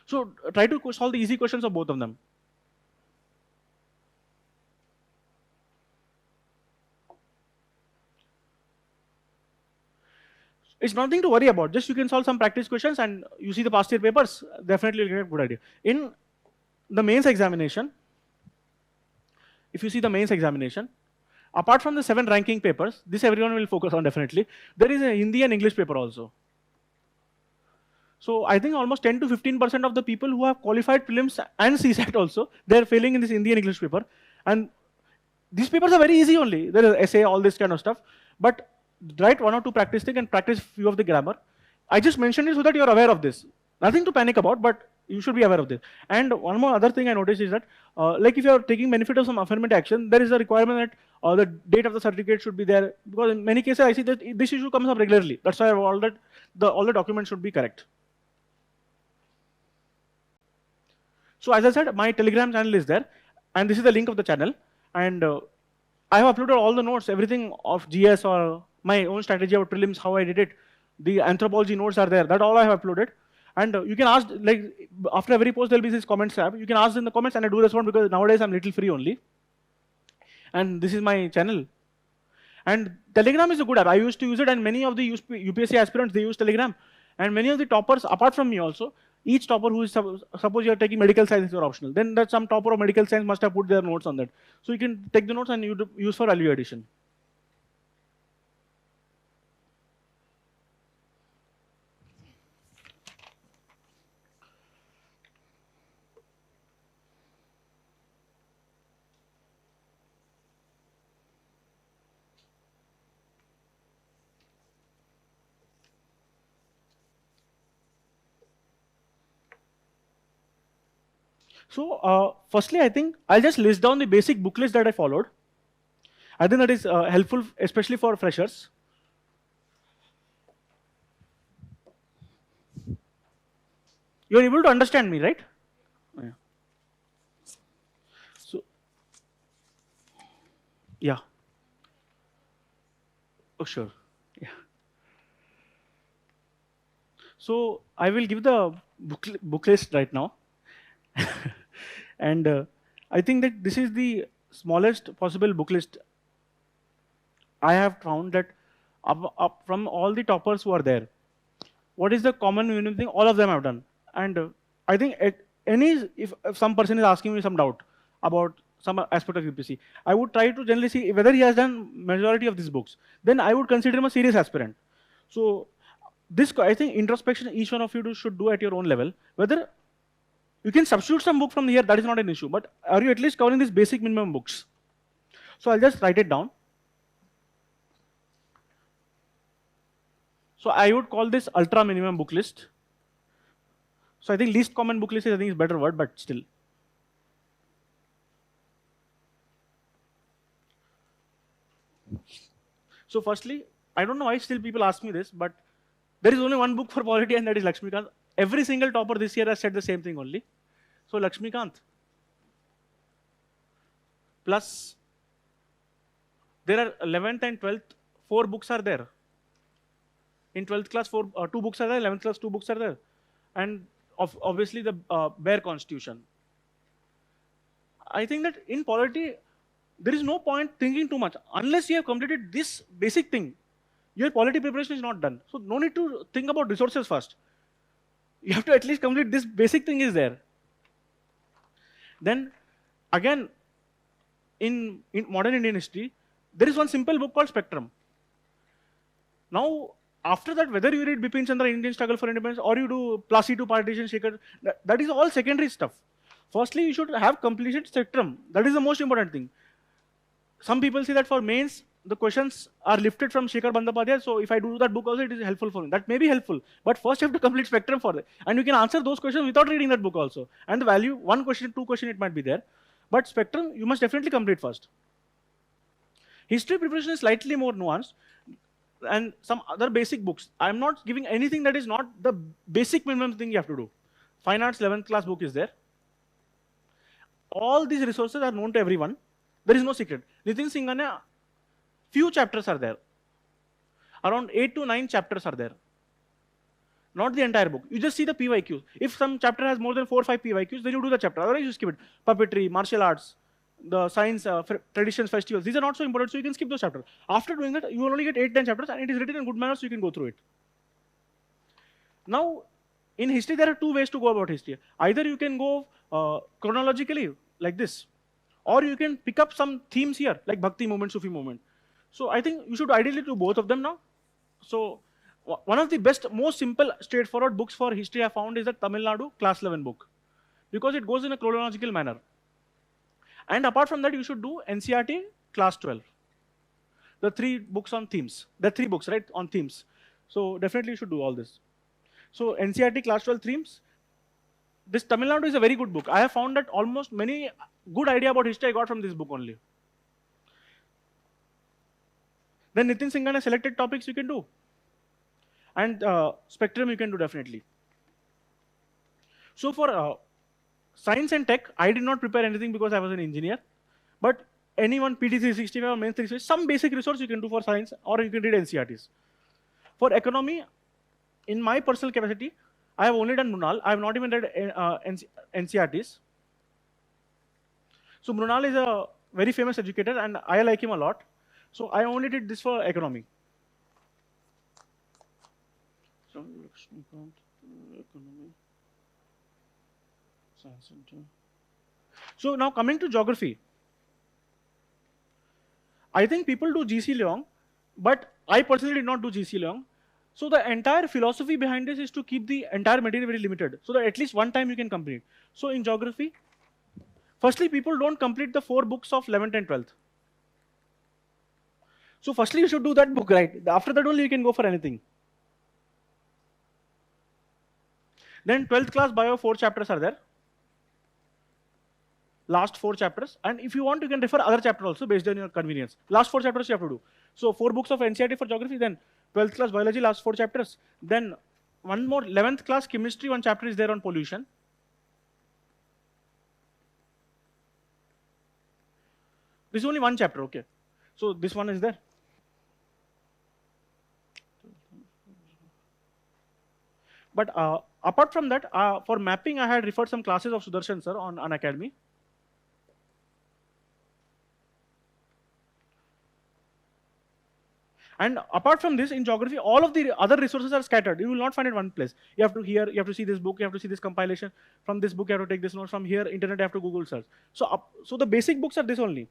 So try to solve the easy questions of both of them. It's nothing to worry about. Just you can solve some practice questions and you see the past year papers, definitely you'll get a good idea. In the mains examination, if you see the mains examination, apart from the 7 ranking papers, this everyone will focus on definitely, there is a Hindi and English paper also. So I think almost 10 to 15% of the people who have qualified prelims and CSAT also, they're failing in this Hindi and English paper. And these papers are very easy only. There is essay, all this kind of stuff. But write 1 or 2 practice things and practice few of the grammar. I just mentioned it so that you're aware of this. Nothing to panic about, but you should be aware of this. And one more other thing I noticed is that, like if you're taking benefit of some affirmative action, there is a requirement that the date of the certificate should be there. Because in many cases, I see that this issue comes up regularly. That's why all the documents should be correct. So as I said, my Telegram channel is there, and this is the link of the channel. And I have uploaded all the notes, everything of GS or my own strategy about prelims, how I did it. The anthropology notes are there. That all I have uploaded. And you can ask, like, after every post, there'll be this comments tab. You can ask in the comments, and I do respond because nowadays I'm little free only. And this is my channel. And Telegram is a good app. I used to use it, and many of the UPSC aspirants, they use Telegram. And many of the toppers, apart from me also, each topper who is, suppose you are taking medical science, you're optional. Then that some topper of medical science must have put their notes on that. So you can take the notes and you use for value addition. So firstly, I think I'll just list down the basic book list that I followed. I think that is helpful, especially for freshers. You're able to understand me, right? Yeah. So, yeah. Oh, sure. Yeah. So I will give the book list right now. And I think that this is the smallest possible book list. I have found that up from all the toppers who are there, what is the common minimum thing? All of them have done. And I think if some person is asking me some doubt about some aspect of UPSC, I would try to generally see whether he has done majority of these books. Then I would consider him a serious aspirant. So this, I think, introspection each one of you should do at your own level. Whether you can substitute some book from here, that is not an issue. But are you at least covering these basic minimum books? So I'll just write it down. So I would call this ultra minimum book list. So I think least common book list is, I think, is a better word, but still. So firstly, I don't know why still people ask me this, but there is only one book for polity, and that is Lakshmikant. Every single topper this year has said the same thing only. So Lakshmikant. Plus, there are 11th and 12th, 4 books are there. In 12th class, 2 books are there, 11th class, 2 books are there. And obviously the bare constitution. I think that in polity, there is no point thinking too much. Unless you have completed this basic thing, your polity preparation is not done. So no need to think about resources first. You have to at least complete this basic thing is there. Then again, in modern Indian history, there is one simple book called Spectrum. Now, after that, whether you read Bipin Chandra, Indian Struggle for Independence, or you do Placido Partition, Shaker, that is all secondary stuff. Firstly, you should have completed Spectrum. That is the most important thing. Some people say that for mains, the questions are lifted from Shekhar Bandyopadhyay, so if I do that book also, it is helpful for me. That may be helpful, but first you have to complete Spectrum for it. And you can answer those questions without reading that book also. And the value, 1 question, 2 question, it might be there. But Spectrum, you must definitely complete first. History preparation is slightly more nuanced, and some other basic books. I'm not giving anything that is not the basic minimum thing you have to do. Fine Arts 11th class book is there. All these resources are known to everyone. There is no secret. Nitin Singhane, few chapters are there. Around 8 to 9 chapters are there. Not the entire book. You just see the PYQs. If some chapter has more than 4 or 5 PYQs, then you do the chapter. Otherwise, you skip it. Puppetry, martial arts, the science, traditions, festivals. These are not so important, so you can skip those chapters. After doing that, you will only get 8-10 chapters, and it is written in good manner, so you can go through it. Now, in history, there are two ways to go about history. Either you can go chronologically, like this, or you can pick up some themes here, like Bhakti movement, Sufi movement. So I think you should ideally do both of them now. So one of the best, most simple, straightforward books for history I found is the Tamil Nadu Class 11 book, because it goes in a chronological manner. And apart from that, you should do NCERT Class 12. The 3 books on themes. There are 3 books, right, on themes. So definitely you should do all this. So NCERT Class 12 themes. This Tamil Nadu is a very good book. I have found that almost many good idea about history I got from this book only. Then Nitin Singhane selected topics you can do. And spectrum you can do definitely. So for science and tech, I did not prepare anything because I was an engineer. But anyone, PT 365 or Mains 365, some basic resource you can do for science, or you can read NCERTs. For economy, in my personal capacity, I have only done Mrunal. I have not even read NCERTs. So Mrunal is a very famous educator, and I like him a lot. So I only did this for economy. So economy, science center. So now coming to geography. I think people do GC Leong, but I personally did not do GC Leong. So the entire philosophy behind this is to keep the entire material very limited, so that at least one time you can complete. So in geography, firstly, people don't complete the 4 books of 11th and 12th. So firstly, you should do that book, right? After that only you can go for anything. Then 12th class bio 4 chapters are there. Last 4 chapters. And if you want, you can refer other chapter also based on your convenience. Last 4 chapters you have to do. So 4 books of NCERT for geography, then 12th class biology, last 4 chapters. Then one more 11th class chemistry, 1 chapter is there on pollution. This is only 1 chapter, okay. So this one is there. But apart from that, for mapping, I had referred some classes of Sudarshan sir on Unacademy. And apart from this, in geography, all of the other resources are scattered. You will not find it one place. You have to hear, you have to see this book, you have to see this compilation. From this book, you have to take this note. From here, internet, you have to Google search. So, so the basic books are this only.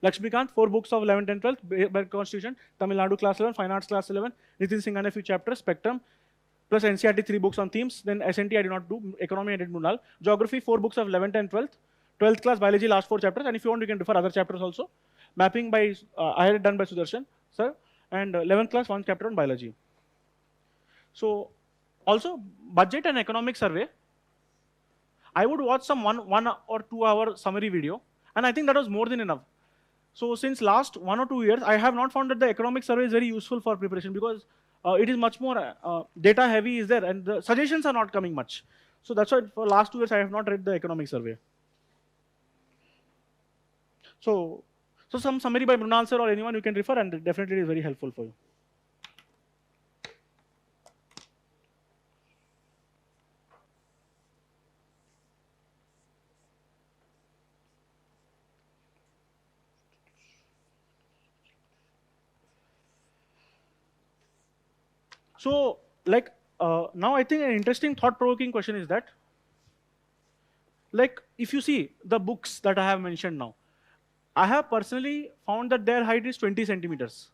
Lakshmikant, 4 books of 11th and 12th, by Constitution, Tamil Nadu Class 11, Fine Arts Class 11, Nitin Singhane, a few chapters, Spectrum, plus NCERT 3 books on themes. Then SNT I did not do, Economy I did Mrunal. Geography, 4 books of 11th and 12th, 12th class Biology, last 4 chapters. And if you want, you can refer other chapters also. Mapping by, I had it done by Sudarshan sir, and 11th class 1 chapter on biology. So also budget and economic survey, I would watch some one or 2 hour summary video, and I think that was more than enough. So since last 1 or 2 years, I have not found that the economic survey is very useful for preparation, because it is much more data heavy is there, and the suggestions are not coming much. So that's why for last 2 years I have not read the economic survey. So some summary by Mrunal sir or anyone you can refer, and definitely it is very helpful for you. So like now I think an interesting thought-provoking question is that, like if you see the books that I have mentioned now, I have personally found that their height is 20 centimeters.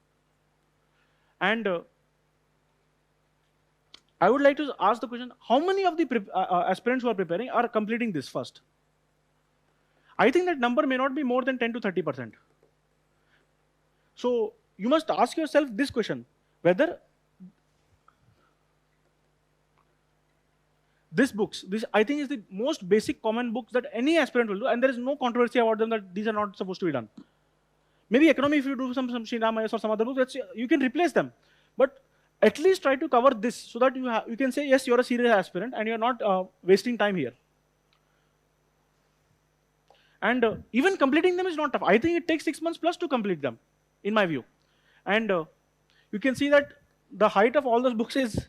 And I would like to ask the question, how many of the aspirants who are preparing are completing this first? I think that number may not be more than 10 to 30%. So you must ask yourself this question, whether these books, this I think is the most basic common books that any aspirant will do, and there is no controversy about them that these are not supposed to be done. Maybe economy, if you do some Shinramayas or some other books, you can replace them. But at least try to cover this so that you can say, yes, you're a serious aspirant and you're not wasting time here. And even completing them is not tough. I think it takes 6 months plus to complete them, in my view. And you can see that the height of all those books is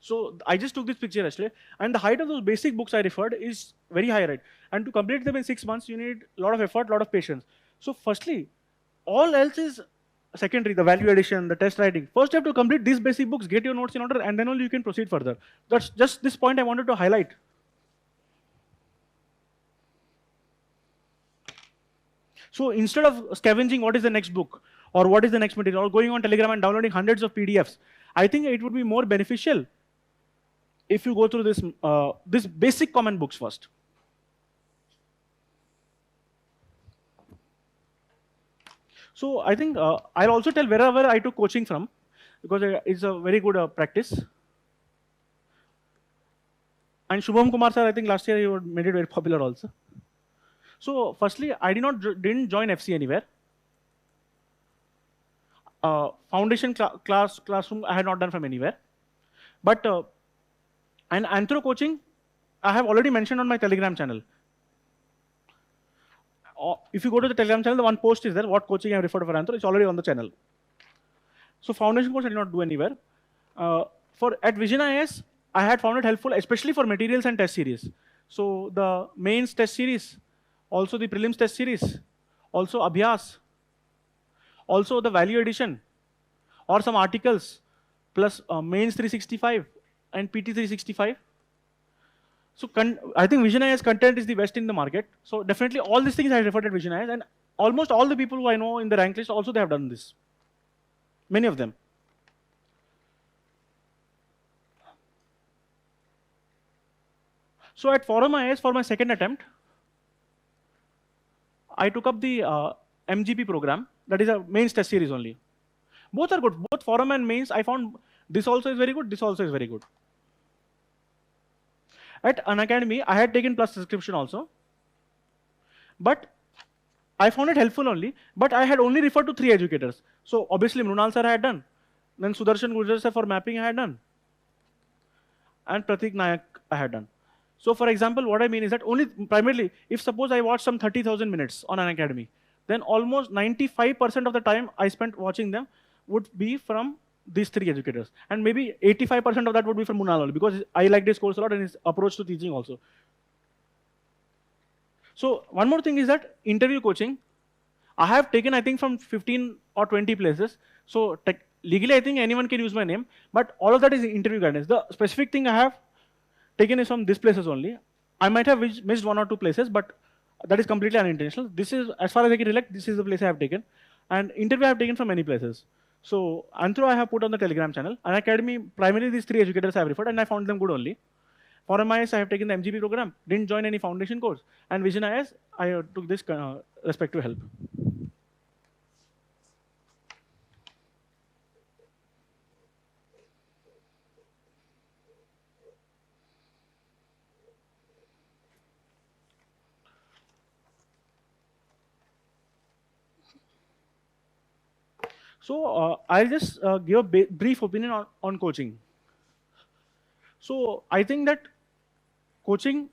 so I just took this picture yesterday, and the height of those basic books I referred is very high, right? And to complete them in 6 months, you need a lot of effort, a lot of patience. So firstly, all else is secondary, the value addition, the test writing. First, you have to complete these basic books, get your notes in order, and then only you can proceed further. That's just this point I wanted to highlight. So instead of scavenging what is the next book, or what is the next material, or going on Telegram and downloading hundreds of PDFs, I think it would be more beneficial if you go through this basic common books first. So I think I'll also tell wherever I took coaching from, because it's a very good practice. And Shubham Kumar sir, I think last year he made it very popular also. So firstly, I didn't join FC anywhere. Foundation classroom I had not done from anywhere. But and Anthro coaching, I have already mentioned on my Telegram channel. If you go to the Telegram channel, the one post is there, what coaching I have referred for Anthro, it's already on the channel. So foundation course I did not do anywhere. At VisionIAS, I had found it helpful, especially for materials and test series. So the mains test series, also the prelims test series, also Abhyaas, also the value addition, or some articles, plus mains 365 and PT 365. So I think VisionIAS content is the best in the market. So definitely all these things I referred at VisionIAS, and almost all the people who I know in the rank list also they have done this. Many of them. So at Forum IAS, for my second attempt, I took up the MGP program. That is a mains test series only. Both are good. Both Forum and mains, I found this also is very good, this also is very good. At Unacademy, I had taken plus subscription also. But I found it helpful only. But I had only referred to 3 educators. So obviously Mrunal sir I had done. Then Sudarshan Gurjar sir for mapping I had done. And Pratik Nayak I had done. So for example, what I mean is that only primarily, if suppose I watch some 30,000 minutes on Unacademy, then almost 95% of the time I spent watching them would be from these 3 educators. And maybe 85% of that would be from Munal only, because I like this course a lot and his approach to teaching also. So one more thing is that interview coaching, I have taken I think from 15 or 20 places. So legally I think anyone can use my name, but all of that is interview guidance. The specific thing I have taken is from these places only. I might have missed 1 or 2 places, but that is completely unintentional. This is, as far as I can recollect, this is the place I have taken. And interview I have taken from many places. So Anthro I have put on the Telegram channel. Unacademy, primarily these 3 educators I have referred, and I found them good only. For MIS, I have taken the MGP program, didn't join any foundation course. And VisionIAS, I took this respective help. So I'll just give a brief opinion on coaching. So I think that coaching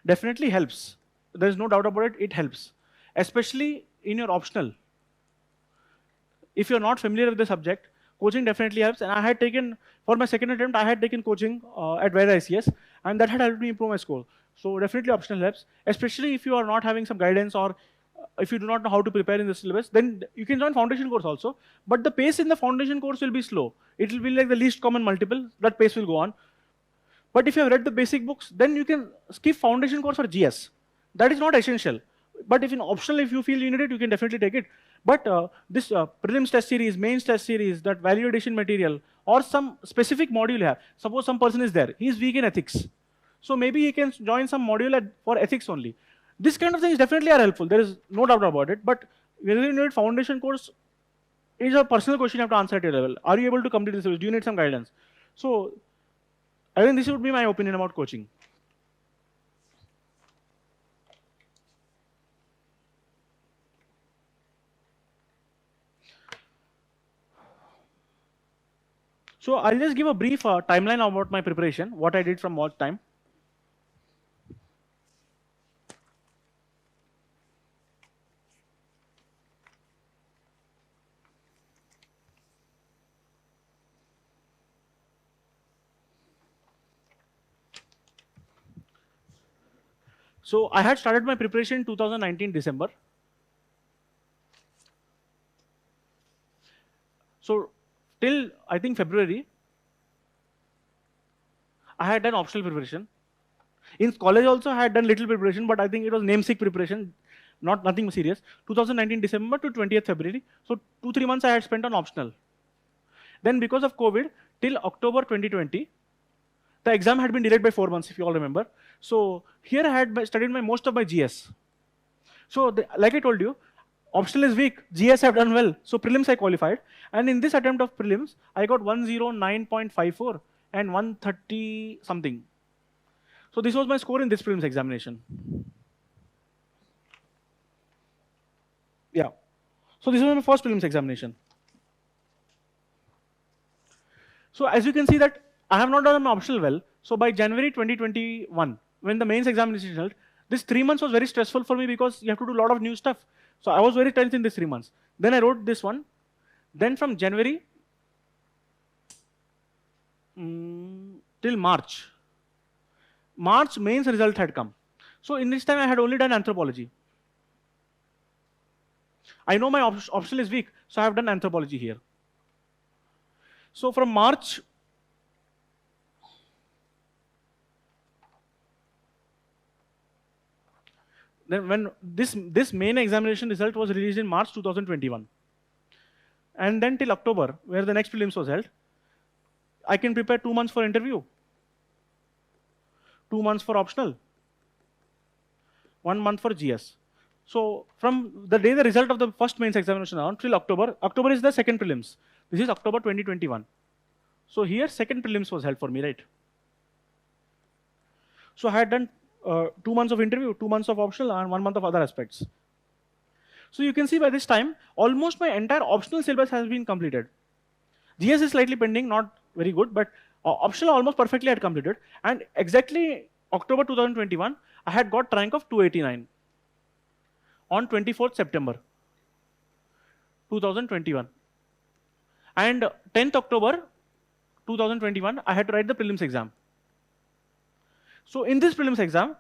definitely helps. There's no doubt about it, it helps. Especially in your optional. If you're not familiar with the subject, coaching definitely helps. And I had taken, for my second attempt, I had taken coaching at VisionIAS, and that had helped me improve my score. So definitely optional helps, especially if you are not having some guidance, or if you do not know how to prepare in the syllabus, then you can join foundation course also. But the pace in the foundation course will be slow. It will be like the least common multiple, that pace will go on. But if you have read the basic books, then you can skip foundation course for GS. That is not essential. But if in optional, if you feel you need it, you can definitely take it. But this prelims test series, mains test series, that value addition material, or some specific module you have. Suppose some person is there, he is weak in ethics. So maybe he can join some module for ethics only. This kind of things definitely are helpful. There is no doubt about it. But whether you need foundation course it's a personal question you have to answer at your level. Are you able to complete this? Do you need some guidance? So I think this would be my opinion about coaching. So I'll just give a brief timeline about my preparation, what I did from what time. So I had started my preparation in 2019 December. So till I think February, I had done optional preparation. In college also I had done little preparation, but I think it was namesake preparation, nothing serious. 2019 December to 20th February. So 2-3 months I had spent on optional. Then because of COVID, till October 2020, the exam had been delayed by 4 months, if you all remember. So here I had studied most of my GS. So like I told you, optional is weak, GS have done well. So prelims I qualified. And in this attempt of prelims, I got 109.54 and 130 something. So this was my score in this prelims examination. Yeah. So this was my first prelims examination. So as you can see that I have not done my optional well. So by January 2021, when the mains examination is held, this 3 months was very stressful for me because you have to do a lot of new stuff. So I was very tense in this 3 months. Then I wrote this one. Then from January till March mains result had come. So in this time I had only done anthropology. I know my optional is weak, so I have done anthropology here. So from March, then when this main examination result was released in March 2021, and then till October, where the next prelims was held, I can prepare 2 months for interview, 2 months for optional, 1 month for GS. So from the day the result of the first mains examination on till October is the second prelims. This is October 2021. So here second prelims was held for me, right? So I had done 2 months of interview, 2 months of optional, and 1 month of other aspects. So you can see by this time, almost my entire optional syllabus has been completed. GS is slightly pending, not very good, but optional almost perfectly I had completed. And exactly October 2021, I had got rank of 289 on 24th September 2021. And 10th October 2021, I had to write the prelims exam. So in this prelims exam,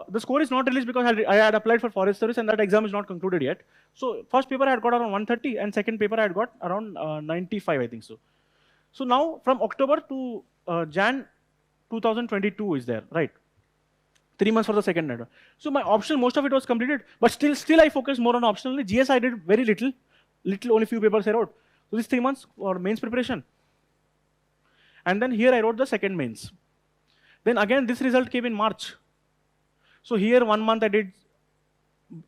the score is not released because I had applied for forest service and that exam is not concluded yet. So first paper I had got around 130 and second paper I had got around 95, I think so. So now from October to Jan 2022 is there, right? 3 months for the second network. So my optional, most of it was completed, but still I focused more on optional. GS I did very little, only few papers I wrote. So these 3 months for mains preparation. And then here I wrote the second mains. Then again this result came in March. So here 1 month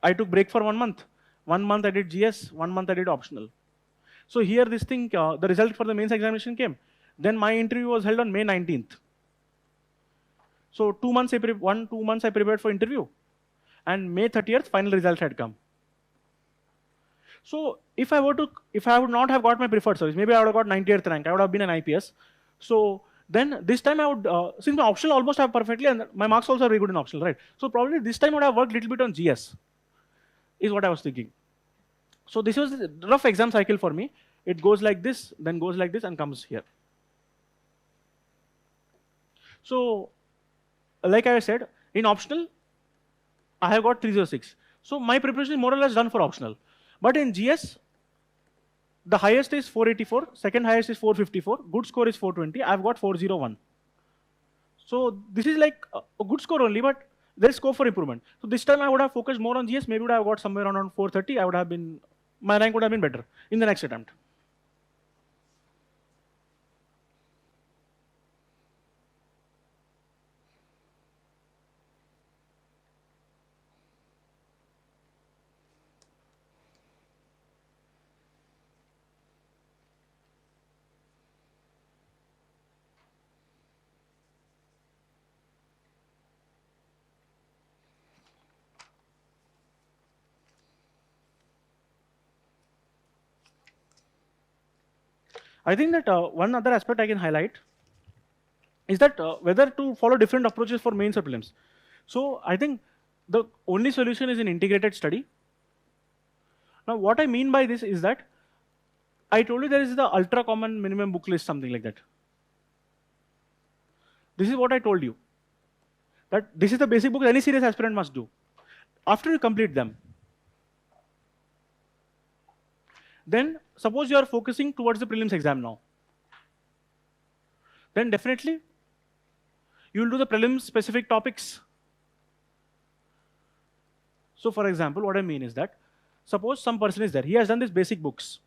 I took break for 1 month. 1 month I did GS, 1 month I did optional. So here this thing, the result for the mains examination came. Then my interview was held on May 19th. So 2 months, 2 months I prepared for interview. And May 30th, final result had come. So if I would not have got my preferred service, maybe I would have got 90th rank, I would have been an IPS. So then this time I would, since my optional almost have perfectly, and my marks also are very good in optional, right? So probably this time I would have worked a little bit on GS, is what I was thinking. So this was a rough exam cycle for me. It goes like this, then goes like this, and comes here. So like I said, in optional, I have got 306. So my preparation is more or less done for optional. But in GS, the highest is 484, second highest is 454, good score is 420, I've got 401. So this is like a good score only, but there is scope for improvement. So this time I would have focused more on GS, maybe would have got somewhere around 430, I would have been, my rank would have been better in the next attempt. I think that one other aspect I can highlight is that whether to follow different approaches for mains or prelims. So I think the only solution is an integrated study. Now what I mean by this is that I told you there is the ultra common minimum book list, something like that. This is what I told you, that this is the basic book any serious aspirant must do. After you complete them, then suppose you are focusing towards the prelims exam now, then definitely you will do the prelims specific topics. So for example, what I mean is that suppose some person is there, he has done these basic books.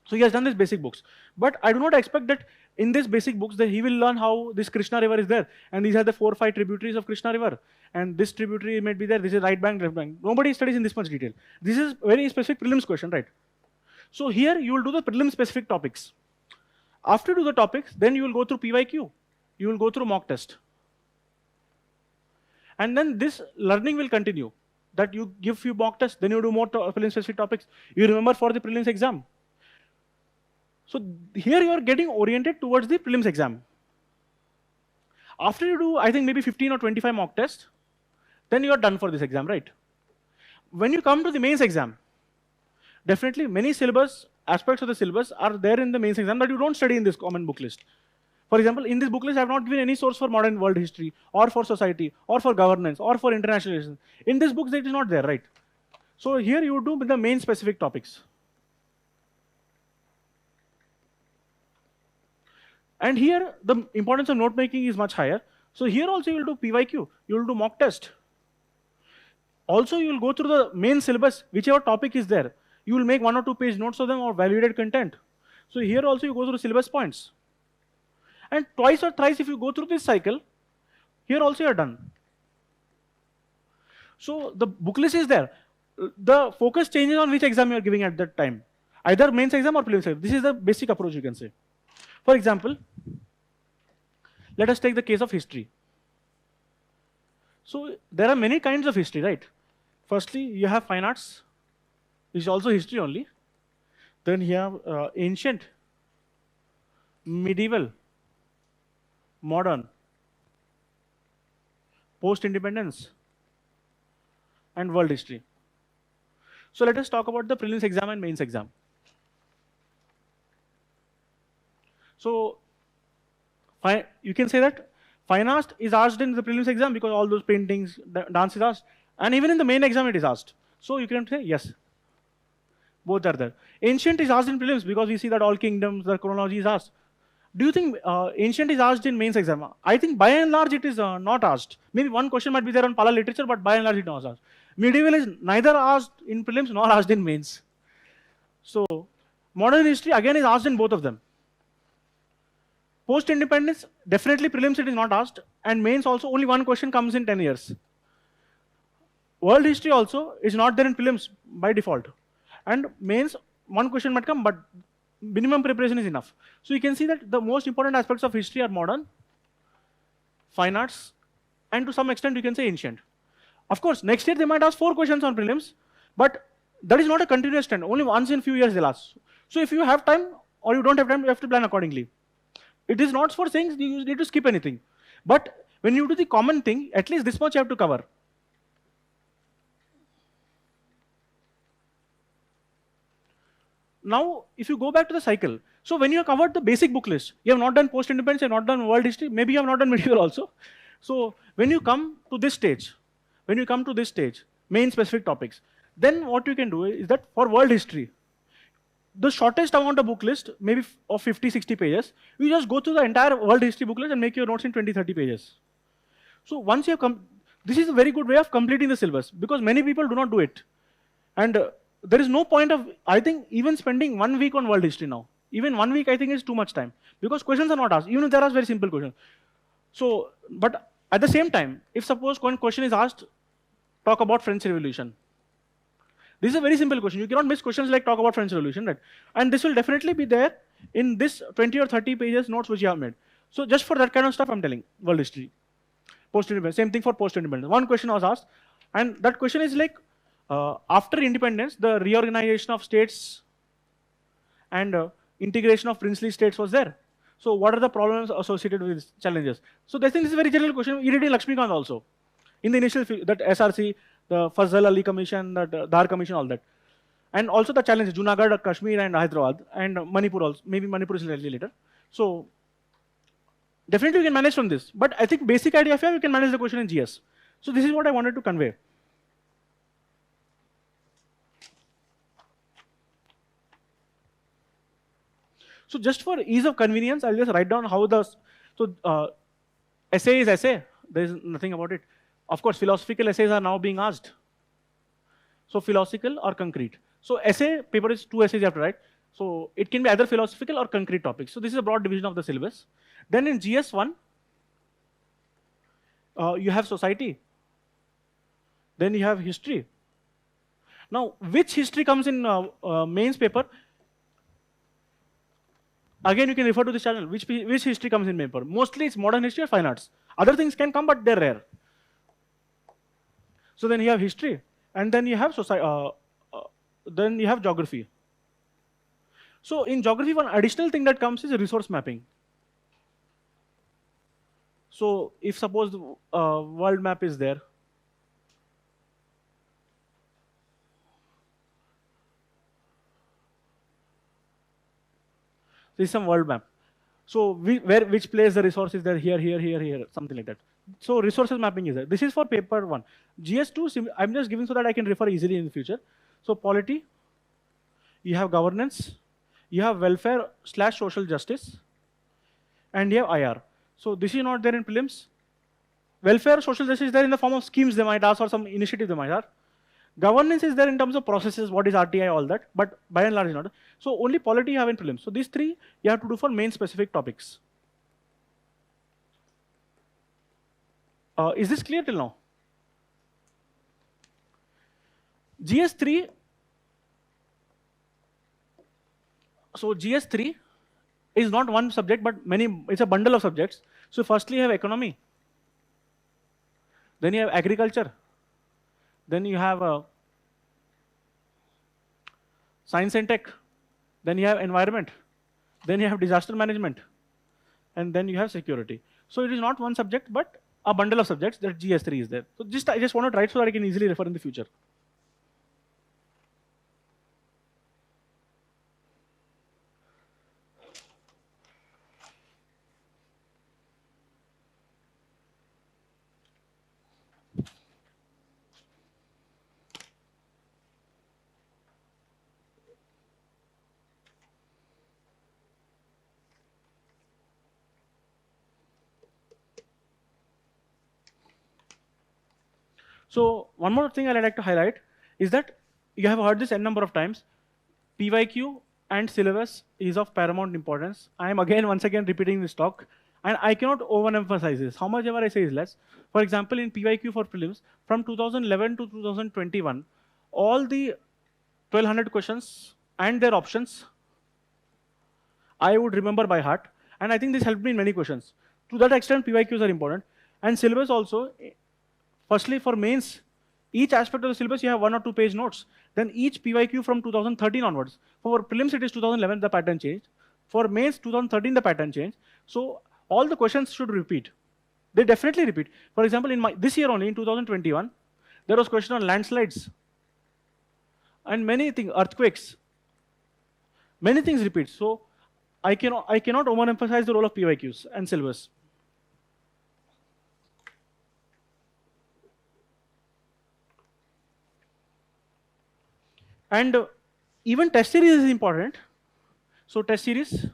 So he has done these basic books, but I do not expect that in these basic books that he will learn how this Krishna river is there, and these are the 4 or 5 tributaries of Krishna river, and this tributary may be there, this is right bank, left bank. Nobody studies in this much detail. This is very specific prelims question, right? So here you will do the prelim specific topics. After you do the topics, then you will go through PYQ, you will go through mock test. And then this learning will continue, that you give few mock tests, then you do more prelim specific topics. You remember for the prelims exam. So here you are getting oriented towards the prelims exam. After you do, I think maybe 15 or 25 mock tests, then you are done for this exam, right? When you come to the mains exam, definitely many syllabus, aspects of the syllabus are there in the mains exam that you don't study in this common book list. For example, in this book list, I have not given any source for modern world history, or for society, or for governance, or for international relations. In this book, it is not there, right? So here you do the main specific topics. And here, the importance of note making is much higher. So here also you will do PYQ, you will do mock test. Also you will go through the main syllabus, whichever topic is there. You will make 1 or 2 page notes of them or validated content. So here also you go through syllabus points. And twice or thrice if you go through this cycle, here also you are done. So the book list is there. The focus changes on which exam you are giving at that time. Either mains exam or prelims exam. This is the basic approach you can say. For example, let us take the case of history. So there are many kinds of history, right? Firstly, you have fine arts, which is also history only. Then you have ancient, medieval, modern, post-independence, and world history. So let us talk about the prelims exam and mains exam. So you can say that fine art is asked in the prelims exam because all those paintings, dance is asked, and even in the main exam it is asked. So you can say yes, both are there. Ancient is asked in prelims because we see that all kingdoms, the chronology is asked. Do you think ancient is asked in mains exam? I think by and large it is not asked. Maybe one question might be there on Pala literature, but by and large it is not asked. Medieval is neither asked in prelims nor asked in mains. So modern history again is asked in both of them. Post-independence, definitely prelims it is not asked, and mains also only one question comes in 10 years. World history also is not there in prelims by default. And mains, one question might come, but minimum preparation is enough. So you can see that the most important aspects of history are modern, fine arts, and to some extent you can say ancient. Of course, next year they might ask 4 questions on prelims, but that is not a continuous trend. Only once in few years they'll ask. So if you have time or you don't have time, you have to plan accordingly. It is not for saying you need to skip anything. But when you do the common thing, at least this much you have to cover. Now, if you go back to the cycle, so when you have covered the basic book list, you have not done post-independence, you have not done world history, maybe you have not done medieval also. So when you come to this stage, main specific topics, then what you can do is that for world history, the shortest amount of book list, maybe of 50, 60 pages, you just go through the entire world history book list and make your notes in 20, 30 pages. So once you have come, this is a very good way of completing the syllabus because many people do not do it. And there is no point of, I think, even spending 1 week on world history now. Even 1 week, I think, is too much time because questions are not asked, even if there are very simple questions. So, but at the same time, if suppose one question is asked, talk about French Revolution. This is a very simple question. You cannot miss questions like talk about French Revolution, right? And this will definitely be there in this 20 or 30 pages notes which you have made. So just for that kind of stuff, I'm telling world history, post-independence. Same thing for post-independence. One question was asked, and that question is like, After independence, the reorganization of states and integration of princely states was there. So what are the problems associated with these challenges? So I think this is a very general question. You read in Lakshmikant also. In the initial, that SRC, the Fazal Ali Commission, the Dhar Commission, all that. And also the challenges, Junagadh, Kashmir, and Hyderabad, and Manipur also. Maybe Manipur is slightly later. So definitely you can manage from this. But I think basic idea of you can manage the question in GS. So this is what I wanted to convey. So just for ease of convenience, I'll just write down how the, so essay is essay. There is nothing about it. Of course, philosophical essays are now being asked. So philosophical or concrete. So essay paper is 2 essays you have to write. So it can be either philosophical or concrete topics. So this is a broad division of the syllabus. Then in GS1, you have society. Then you have history. Now, which history comes in mains paper? Again, you can refer to this channel. Which history comes in paper? Mostly it's modern history or fine arts. Other things can come, but they're rare. So then you have history, and then you have society. Then you have geography. So in geography, one additional thing that comes is resource mapping. So if suppose the world map is there, this is some world map. So which place the resource is there, here, something like that. So resources mapping is there. This is for paper 1. GS2, I'm just giving so that I can refer easily in the future. So polity, you have governance, you have welfare/social justice, and you have IR. So this is not there in prelims. Welfare, social justice is there in the form of schemes they might ask or some initiative they might ask. Governance is there in terms of processes, what is RTI, all that, but by and large not. So only polity you have in prelims. So these 3 you have to do for main specific topics. Is this clear till now? GS3. So GS3 is not one subject, but it's a bundle of subjects. So firstly you have economy. Then you have agriculture. Then you have science and tech. Then you have environment. Then you have disaster management. And then you have security. So it is not one subject, but a bundle of subjects that GS3 is there. So I just want to write so that I can easily refer in the future. So one more thing I'd like to highlight is that you have heard this n number of times. PYQ and syllabus is of paramount importance. I am once again repeating this talk, and I cannot overemphasize this. How much ever I say is less. For example, in PYQ for prelims, from 2011 to 2021, all the 1200 questions and their options, I would remember by heart. And I think this helped me in many questions. To that extent, PYQs are important. And syllabus also, firstly for mains, each aspect of the syllabus you have 1 or 2 page notes. Then each PYQ from 2013 onwards. For prelims it is 2011, the pattern changed. For mains 2013, the pattern changed. So all the questions should repeat. They definitely repeat. For example, in this year only, in 2021, there was question on landslides. And many things, earthquakes. Many things repeat. So I cannot overemphasize the role of PYQs and syllabus. And even test series is important. So test series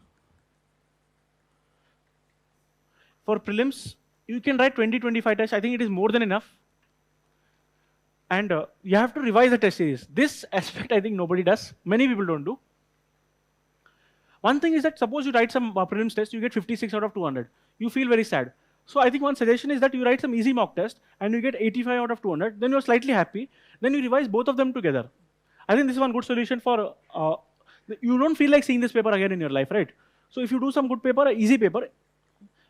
for prelims, you can write 20-25 tests. I think it is more than enough. And you have to revise the test series. This aspect I think nobody does. Many people don't do. One thing is that suppose you write some prelims test, you get 56 out of 200. You feel very sad. So I think one suggestion is that you write some easy mock test and you get 85 out of 200. Then you're slightly happy. Then you revise both of them together. I think this is one good solution for, you don't feel like seeing this paper again in your life, right? So if you do some good paper, easy paper,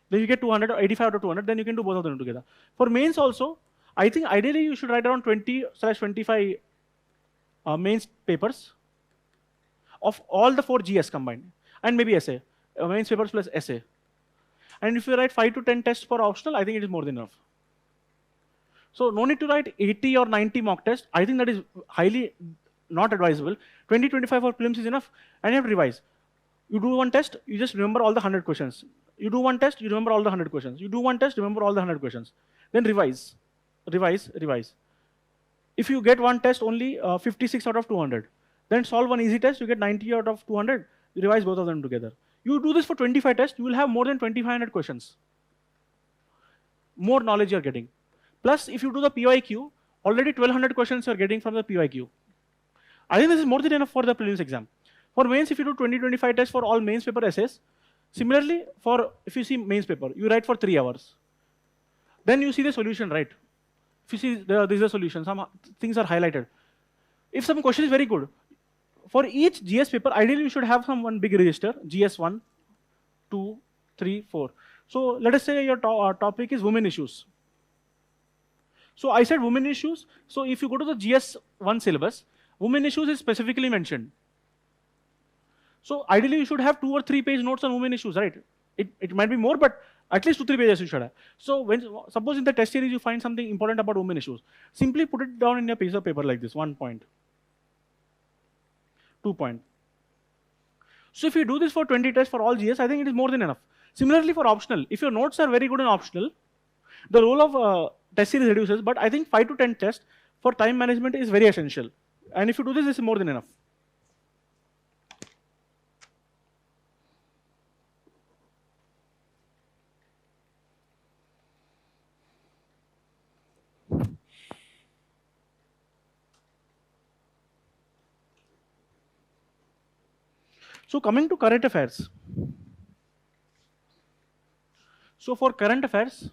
then you get 200 or 85 out of 200, then you can do both of them together. For mains also, I think ideally you should write around 20/25 mains papers of all the 4 GS combined, and maybe essay, mains papers plus essay. And if you write 5 to 10 tests for optional, I think it is more than enough. So no need to write 80 or 90 mock tests. I think that is highly not advisable. 20-25 for prelims is enough, and you have to revise. You do one test, you just remember all the 100 questions. You do one test, you remember all the 100 questions. You do one test, remember all the 100 questions. Then revise, revise, revise. If you get one test only 56 out of 200, then solve one easy test, you get 90 out of 200, you revise both of them together. You do this for 25 tests, you will have more than 2500 questions. More knowledge you are getting. Plus, if you do the PYQ, already 1200 questions you are getting from the PYQ. I think this is more than enough for the prelims exam. For mains, if you do 20-25 tests for all mains paper essays, similarly, if you see mains paper, you write for 3 hours. Then you see the solution, right? If you see this is the solution, some things are highlighted. If some question is very good, for each GS paper, ideally you should have one big register, GS 1, 2, 3, 4. So let us say your topic is women issues. So I said women issues. So if you go to the GS 1 syllabus, women issues is specifically mentioned. So ideally you should have 2 or 3 page notes on women issues, right? It might be more, but at least 2-3 pages you should have. So suppose in the test series you find something important about women issues, simply put it down in a piece of paper like this, 1 point, 2 point. So if you do this for 20 tests for all GS, I think it is more than enough. Similarly for optional, if your notes are very good in optional, the role of test series reduces, but I think 5 to 10 tests for time management is very essential. And if you do this, this is more than enough. So coming to current affairs. So for current affairs,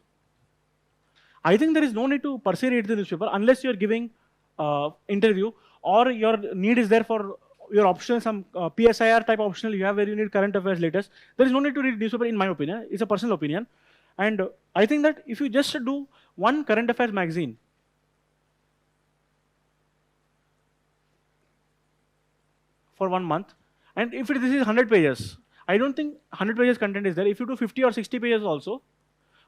I think there is no need to per se read the newspaper unless you are giving interview or your need is there for your optional, some PSIR type optional you have where you need current affairs latest. There is no need to read newspaper in my opinion. It's a personal opinion. And I think that if you just do one current affairs magazine, for 1 month, and if this is 100 pages, I don't think 100 pages content is there. If you do 50 or 60 pages also,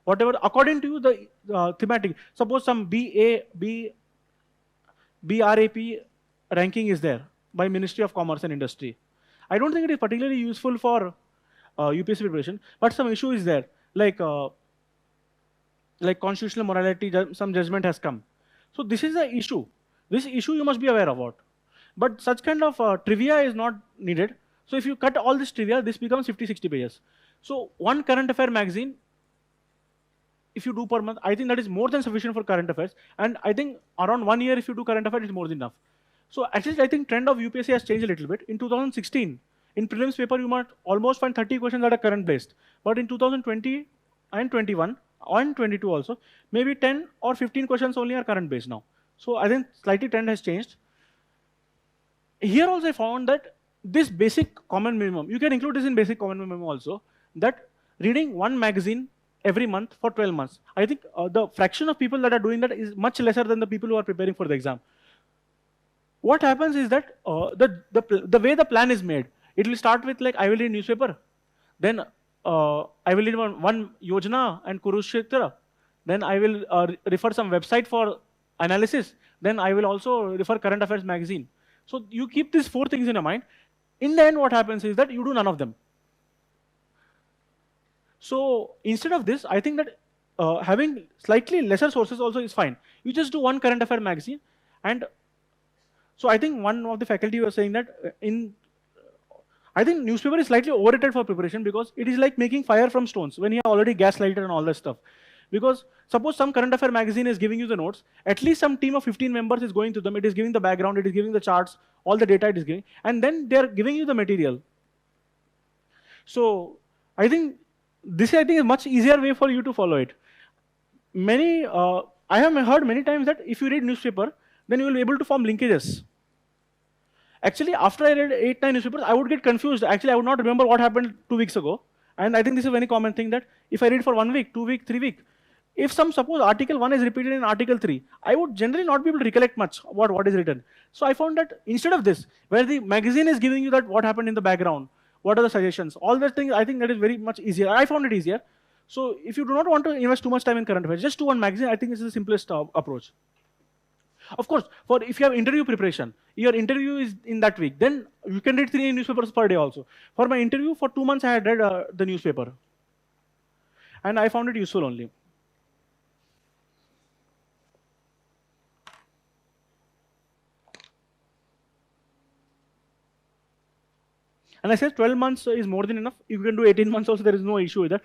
whatever, according to you, the thematic, suppose some BRAP ranking is there by Ministry of Commerce and Industry. I don't think it is particularly useful for UPSC preparation, but some issue is there, like constitutional morality, some judgment has come. So this is the issue. This issue you must be aware about. But such kind of trivia is not needed. So if you cut all this trivia, this becomes 50-60 pages. So one current affair magazine, if you do per month, I think that is more than sufficient for current affairs. And I think around 1 year, if you do current affairs, it's more than enough. So at least I think trend of UPSC has changed a little bit. In 2016, in prelims paper, you might almost find 30 questions that are current based. But in 2020 and 21 and 22 also, maybe 10 or 15 questions only are current based now. So I think slightly trend has changed. Here also I found that this basic common minimum, you can include this in basic common minimum also, that reading one magazine every month for 12 months. I think the fraction of people that are doing that is much lesser than the people who are preparing for the exam. What happens is that the way the plan is made, it will start with like, I will read newspaper, then I will read one Yojana and Kurukshetra, then I will refer some website for analysis, then I will also refer current affairs magazine. So you keep these 4 things in your mind. In the end, what happens is that you do none of them. So instead of this, I think that having slightly lesser sources also is fine. You just do one current affair magazine. And so I think one of the faculty was saying that I think newspaper is slightly overrated for preparation because it is like making fire from stones when you have already gaslighted and all that stuff. Because suppose some current affair magazine is giving you the notes, at least some team of 15 members is going through them, it is giving the background, it is giving the charts, all the data it is giving, and then they are giving you the material. So I think this is a much easier way for you to follow it. I have heard many times that if you read newspaper, then you will be able to form linkages. Actually, after I read 8-9 newspapers, I would get confused. Actually, I would not remember what happened 2 weeks ago. And I think this is a very common thing that if I read for 1 week, 2 weeks, 3 weeks, If suppose article 1 is repeated in article 3, I would generally not be able to recollect much about what is written. So I found that instead of this, where the magazine is giving you that what happened in the background, what are the suggestions, all those things, I think that is very much easier. I found it easier. So if you do not want to invest too much time in current affairs, just do one magazine. I think this is the simplest approach. Of course, for if you have interview preparation, your interview is in that week, then you can read 3 newspapers per day also. For my interview, for 2 months I had read the newspaper. And I found it useful only. And I said 12 months is more than enough. You can do 18 months also, there is no issue with that.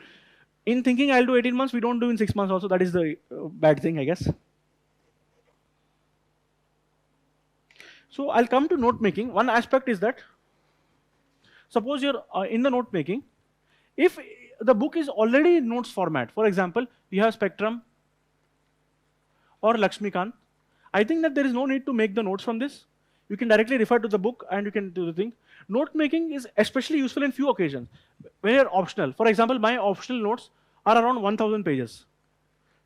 In thinking I'll do 18 months, we don't do in 6 months also. That is the bad thing, I guess. So I'll come to note making. One aspect is that, suppose you're in the note making, if the book is already in notes format, for example, you have Spectrum or Lakshmikant, I think that there is no need to make the notes from this. You can directly refer to the book and you can do the thing. Note making is especially useful in few occasions. When you're optional, for example, my optional notes are around 1000 pages.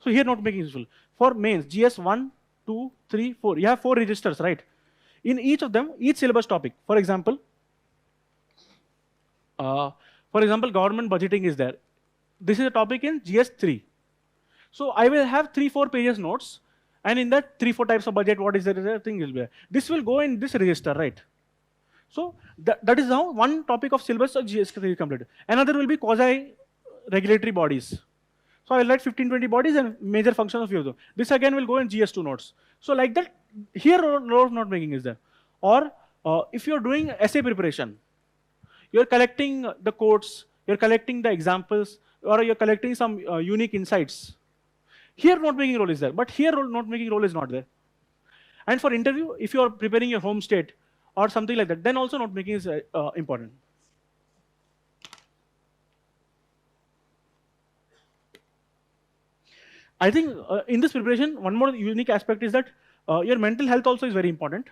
So here note making is useful. For mains, GS 1, 2, 3, 4, you have 4 registers, right? In each of them, each syllabus topic, for example, government budgeting is there. This is a topic in GS 3. So I will have 3-4 pages notes, and in that 3-4 types of budget, what is the thing will be there. This will go in this register, right? So that is how one topic of syllabus of GS 3 is completed. Another will be quasi-regulatory bodies. So I will write 15-20 bodies and major functions of few of them. This again will go in GS2 notes. So like that, here a lot of note making is there. Or if you're doing essay preparation, you're collecting the quotes, you're collecting the examples, or you're collecting some unique insights. Here note making role is there, but here note making role is not there. And for interview, if you're preparing your home state or something like that, then also note making is important. I think in this preparation, one more unique aspect is that your mental health also is very important.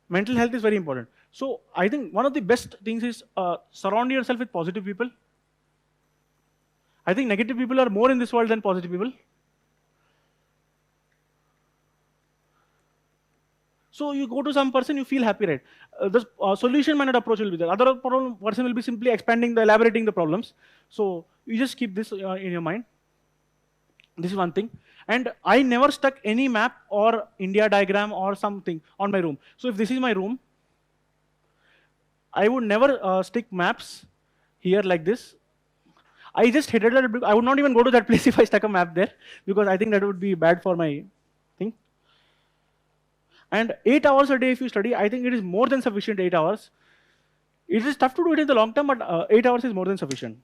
Mental health is very important. So I think one of the best things is surround yourself with positive people. I think negative people are more in this world than positive people. So you go to some person, you feel happy, right? The solution-minded approach will be there. Other person will be simply expanding, elaborating the problems. So you just keep this in your mind. This is one thing. And I never stuck any map or India diagram or something on my room. So if this is my room, I would never stick maps here like this. I just hated that. I would not even go to that place if I stuck a map there, because I think that would be bad for my thing. And 8 hours a day if you study, I think it is more than sufficient, 8 hours. It is tough to do it in the long term, but 8 hours is more than sufficient.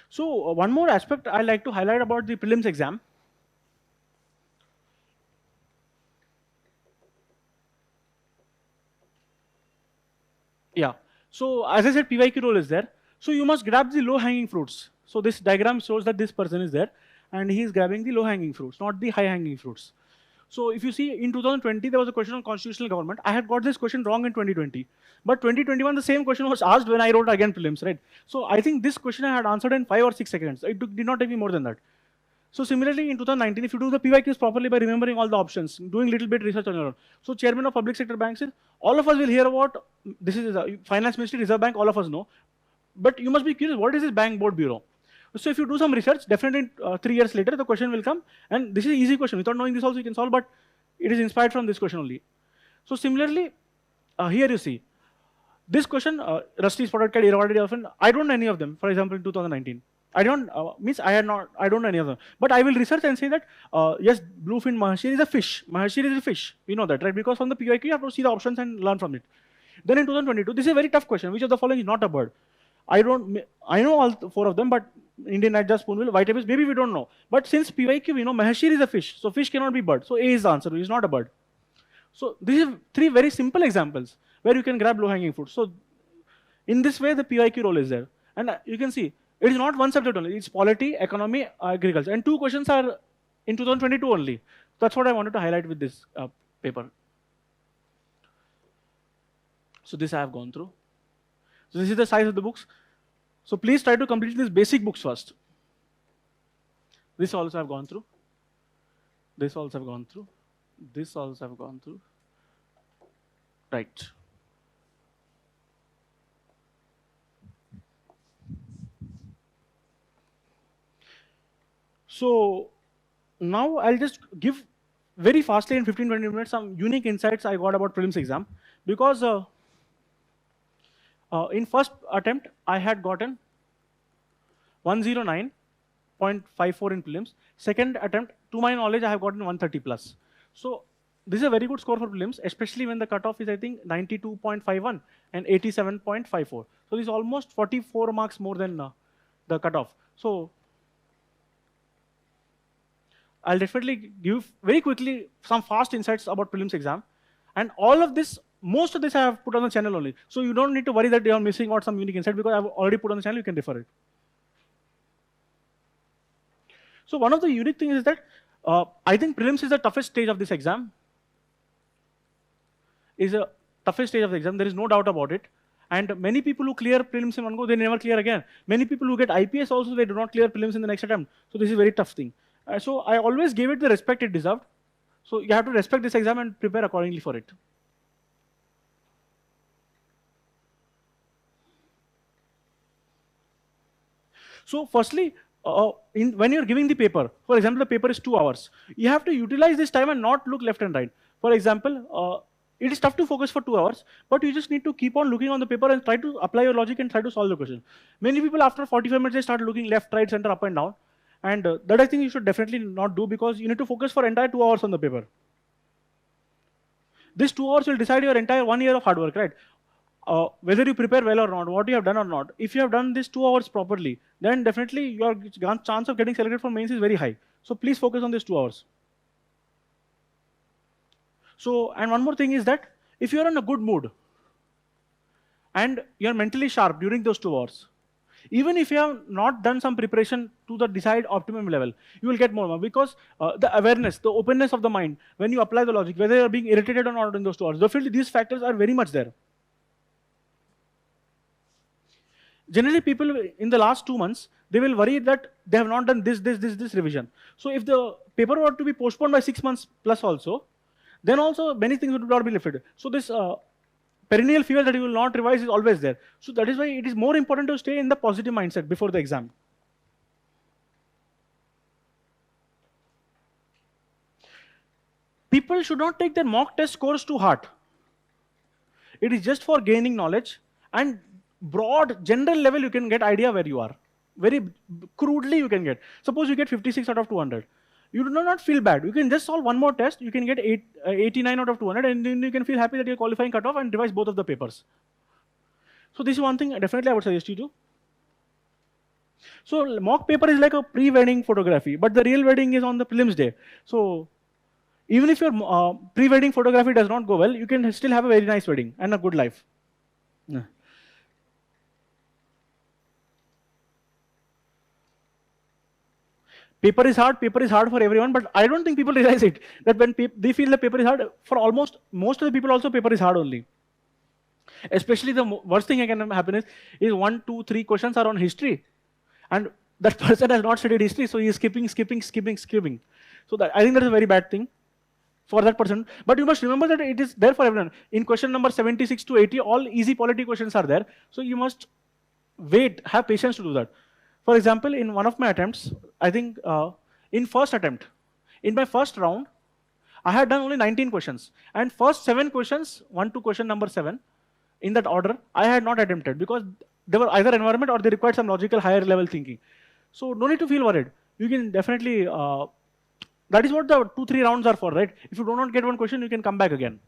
So one more aspect I like to highlight about the prelims exam. Yeah. So as I said, PYQ role is there. So you must grab the low-hanging fruits. So this diagram shows that this person is there, and he is grabbing the low-hanging fruits, not the high-hanging fruits. So if you see, in 2020, there was a question on constitutional government. I had got this question wrong in 2020. But 2021, the same question was asked when I wrote again prelims, right? So I think this question I had answered in 5 or 6 seconds. It did not take me more than that. So similarly, in 2019, if you do the PYQs properly by remembering all the options, doing little bit research on your own. So chairman of public sector banks, all of us will hear about, this is Finance Ministry, Reserve Bank, all of us know. But you must be curious, what is this Bank Board Bureau? So if you do some research, definitely 3 years later, the question will come. And this is an easy question. Without knowing this also, you can solve, but it is inspired from this question only. So similarly, here you see, this question, Rusty Spotted Cat, eroded often, I don't know any of them, for example, in 2019. I don't know any of them. But I will research and say that, yes, bluefin mahashir is a fish. Mahashir is a fish. We know that, right? Because from the PYQ, you have to see the options and learn from it. Then in 2022, this is a very tough question. Which of the following is not a bird? I know all four of them, but Indian Night Jar, Spoonbill, White Ibis, maybe we don't know. But since PYQ, we know Mahashir is a fish, so fish cannot be bird. So A is the answer, it's not a bird. So these are three very simple examples where you can grab low-hanging fruit. So in this way, the PYQ role is there. And you can see, it is not one subject only, it's polity, economy, agriculture. And 2 questions are in 2022 only. That's what I wanted to highlight with this paper. So this I have gone through. So this is the size of the books. So please try to complete these basic books first. This also I've gone through. This also I've gone through. This also I've gone through. Right. So now I'll just give very fastly in 15-20 minutes some unique insights I got about prelims exam, because in first attempt I had gotten 109.54 in prelims. Second attempt, to my knowledge, I have gotten 130 plus. So this is a very good score for prelims, especially when the cutoff is, I think, 92.51 and 87.54. So this is almost 44 marks more than the cutoff. So I'll definitely give very quickly some fast insights about prelims exam. And all of this, most of this I have put on the channel only. So you don't need to worry that you are missing out some unique insight, because I've already put on the channel, you can refer it. So one of the unique things is that I think prelims is the toughest stage of this exam. Is a toughest stage of the exam, there is no doubt about it. And many people who clear prelims in one go, they never clear again. Many people who get IPS also, they do not clear prelims in the next attempt. So this is a very tough thing. So I always gave it the respect it deserved. So you have to respect this exam and prepare accordingly for it. So firstly, when you're giving the paper, for example, the paper is 2 hours, you have to utilize this time and not look left and right. For example, it is tough to focus for 2 hours, but you just need to keep on looking on the paper and try to apply your logic and try to solve the question. Many people after 45 minutes, they start looking left, right, center, up and down. And that I think you should definitely not do, because you need to focus for entire 2 hours on the paper. This 2 hours will decide your entire 1 year of hard work, right? Whether you prepare well or not, what you have done or not. If you have done this 2 hours properly, then definitely your chance of getting selected for mains is very high. So please focus on these 2 hours. So, and one more thing is that if you are in a good mood and you are mentally sharp during those 2 hours, even if you have not done some preparation to the desired optimum level, you will get more, because the awareness, the openness of the mind, when you apply the logic, whether you are being irritated or not in those 2 hours, definitely these factors are very much there. Generally, people in the last 2 months, they will worry that they have not done this revision. So if the paper were to be postponed by 6 months plus also, then also many things would not be lifted. So this perennial fear that you will not revise is always there. So that is why it is more important to stay in the positive mindset before the exam. People should not take their mock test scores to heart. It is just for gaining knowledge, and broad, general level, you can get idea where you are. Very crudely you can get. Suppose you get 56 out of 200. You do not feel bad. You can just solve one more test. You can get 89 out of 200, and then you can feel happy that you're qualifying cutoff and revise both of the papers. So this is one thing definitely I would suggest you to. So mock paper is like a pre-wedding photography, but the real wedding is on the prelims day. So even if your pre-wedding photography does not go well, you can still have a very nice wedding and a good life. Yeah. Paper is hard for everyone, but I don't think people realize it, that when they feel the paper is hard, for almost most of the people also paper is hard only. Especially the worst thing that can happen is 1, 2, 3 questions are on history, and that person has not studied history, so he is skipping. So that, I think that is a very bad thing for that person. But you must remember that it is there for everyone. In question number 76 to 80, all easy polity questions are there. So you must wait, have patience to do that. For example, in one of my attempts, I think in first attempt, in my first round, I had done only 19 questions. And first 7 questions, 1 to question number 7, in that order, I had not attempted, because they were either environment or they required some logical higher level thinking. So no need to feel worried. You can definitely, that is what the 2-3 rounds are for, right? If you do not get one question, you can come back again.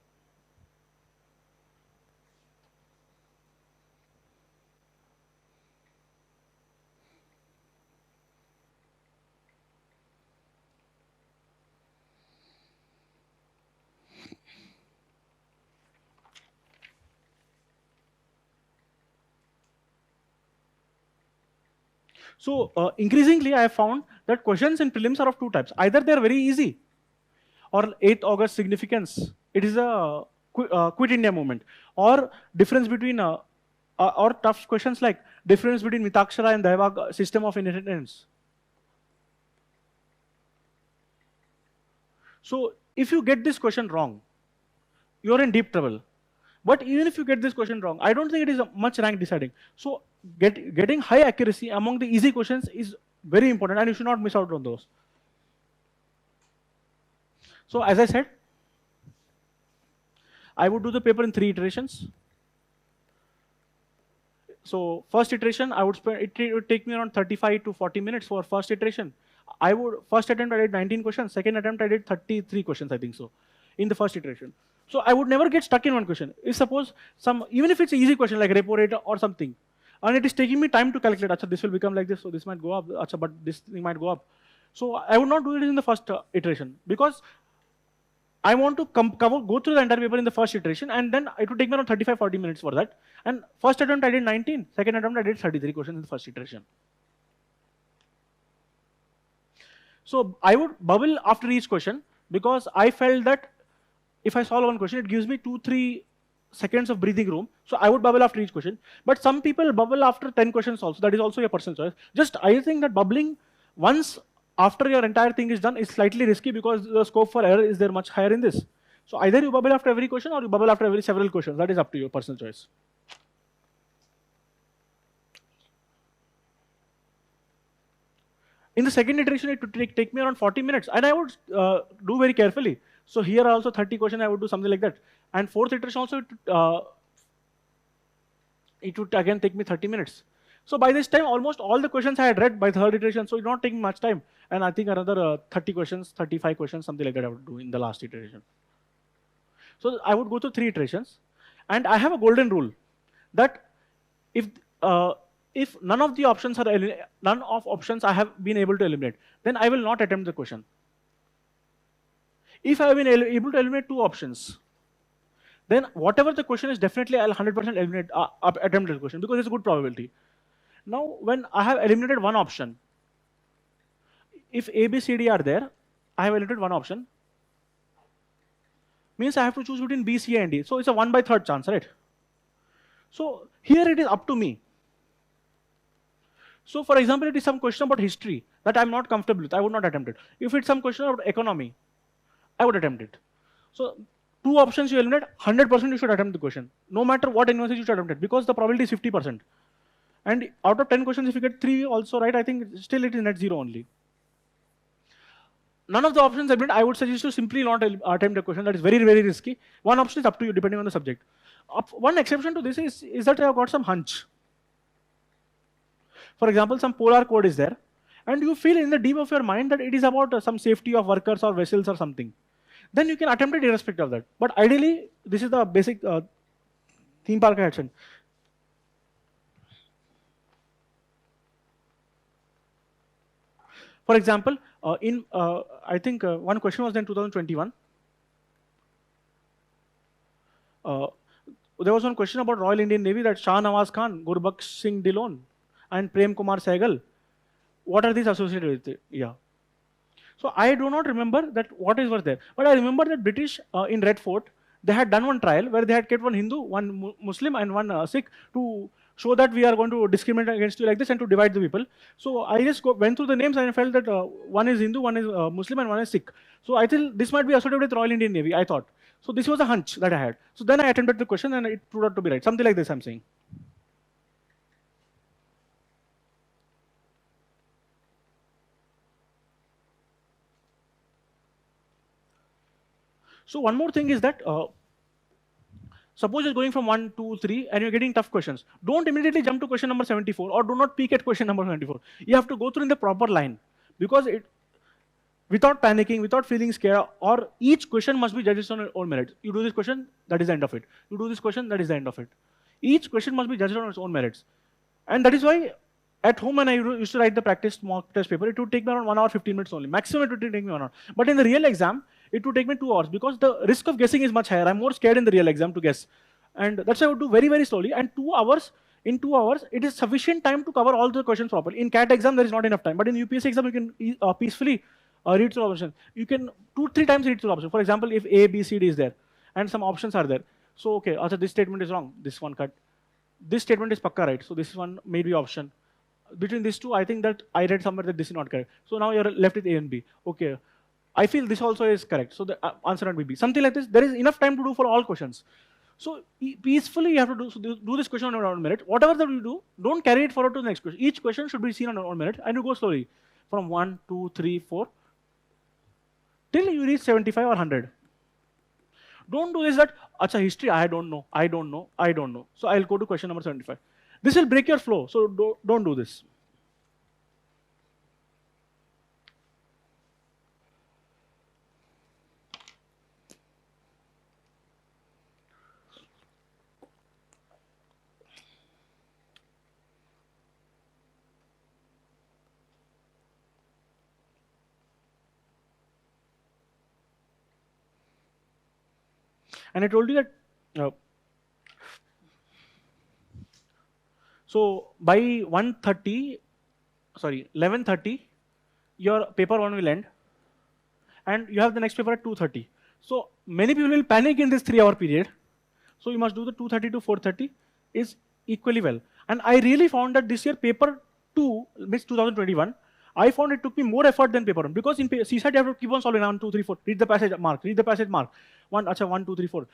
So increasingly, I have found that questions in prelims are of two types. Either they are very easy, or 8th August significance. It is a quit India movement, or difference between or tough questions like difference between Mitakshara and Daivag system of inheritance. So if you get this question wrong, you're in deep trouble. But even if you get this question wrong, I don't think it is much rank deciding. So getting high accuracy among the easy questions is very important, and you should not miss out on those. So as I said, I would do the paper in 3 iterations. So first iteration, I would spend, it would take me around 35 to 40 minutes for first iteration. First attempt I did 19 questions, second attempt I did 33 questions, I think so, in the first iteration. So I would never get stuck in one question. If suppose even if it's an easy question like repo rate or something, and it is taking me time to calculate, Achha, this will become like this, so this might go up, Achha, but this thing might go up. So I would not do it in the first iteration, because I want to go through the entire paper in the first iteration, and then it would take me around 35-40 minutes for that. And first attempt I did 19, second attempt I did 33 questions in the first iteration. So I would bubble after each question, because I felt that if I solve one question, it gives me 2-3 seconds of breathing room. So I would bubble after each question. But some people bubble after 10 questions also. That is also your personal choice. Just I think that bubbling once after your entire thing is done is slightly risky, because the scope for error is there much higher in this. So either you bubble after every question or you bubble after every several questions. That is up to your personal choice. In the second iteration, it would take me around 40 minutes, and I would do very carefully. So here also 30 questions, I would do something like that. And fourth iteration also, it would again take me 30 minutes. So by this time, almost all the questions I had read by third iteration, so it not taking much time. And I think another 30 questions, 35 questions, something like that I would do in the last iteration. So I would go through 3 iterations. And I have a golden rule that if none of the options are none of options I have been able to eliminate, then I will not attempt the question. If I have been able to eliminate 2 options, then whatever the question is, definitely I'll 100% eliminate attempt the question, because it's a good probability. Now, when I have eliminated one option, if A, B, C, D are there, I have eliminated one option, means I have to choose between B, C, and D. So it's a 1/3 chance, right? So here it is up to me. So for example, it is some question about history that I'm not comfortable with, I would not attempt it. If it's some question about economy, I would attempt it. So 2 options you eliminate, 100% you should attempt the question. No matter what university you should attempt it, because the probability is 50%. And out of 10 questions, if you get 3 also right, I think still it is net 0 only. None of the options eliminated, I would suggest to simply not attempt a question. That is very, very risky. One option is up to you, depending on the subject. One exception to this is that I have got some hunch. For example, some polar code is there, and you feel in the deep of your mind that it is about some safety of workers or vessels or something. Then you can attempt it irrespective of that. But ideally, this is the basic theme park action. For example, I think one question was in 2021. There was one question about Royal Indian Navy, that Shah Nawaz Khan, Gurbaksh Singh Dillon, and Prem Kumar Sehgal, what are these associated with it? Yeah. So I do not remember that what was there, but I remember that British in Red Fort, they had done one trial where they had kept one Hindu, one Muslim, and one Sikh to show that we are going to discriminate against you like this and to divide the people. So I just went through the names and I felt that one is Hindu, one is Muslim, and one is Sikh. So I think this might be associated with Royal Indian Navy, I thought. So this was a hunch that I had. So then I attempted the question and it proved out to be right. Something like this I'm saying. So one more thing is that, suppose you're going from 1, 2, 3, and you're getting tough questions. Don't immediately jump to question number 74, or do not peek at question number 74. You have to go through in the proper line, because without panicking, without feeling scared, or each question must be judged on its own merit. You do this question, that is the end of it. You do this question, that is the end of it. Each question must be judged on its own merits. And that is why at home, when I used to write the practice mock test paper, it would take me around 1 hour 15 minutes only. Maximum it would take me 1 hour. But in the real exam, it would take me 2 hours, because the risk of guessing is much higher. I'm more scared in the real exam to guess. And that's why I would do very, very slowly. And 2 hours In 2 hours, it is sufficient time to cover all the questions properly. In CAT exam, there is not enough time. But in UPSC exam, you can peacefully read through options. You can 2-3 times read through options. For example, if A, B, C, D is there, and some options are there. So, okay, also this statement is wrong. This one cut. This statement is pakka right. So this one may be option. Between these two, I think that I read somewhere that this is not correct. So now you're left with A and B. Okay. I feel this also is correct. So the answer might be B. Something like this. There is enough time to do for all questions. So peacefully you have to do this question on 1 minute. Whatever that you do, don't carry it forward to the next question. Each question should be seen on 1 minute, and you go slowly from 1, 2, 3, 4 till you reach 75 or 100. Don't do this that, acha, history, I don't know. So I'll go to question number 75. This will break your flow, so don't do this. And I told you that, so by 11:30, your paper 1 will end, and you have the next paper at 2:30. So many people will panic in this 3-hour period. So you must do the 2:30 to 4:30 is equally well. And I really found that this year paper 2, means 2021, I found it took me more effort than paper 1, because in CSAT you have to keep on solving 1, 2, 3, 4, read the passage mark, 1, 2, 3, 4.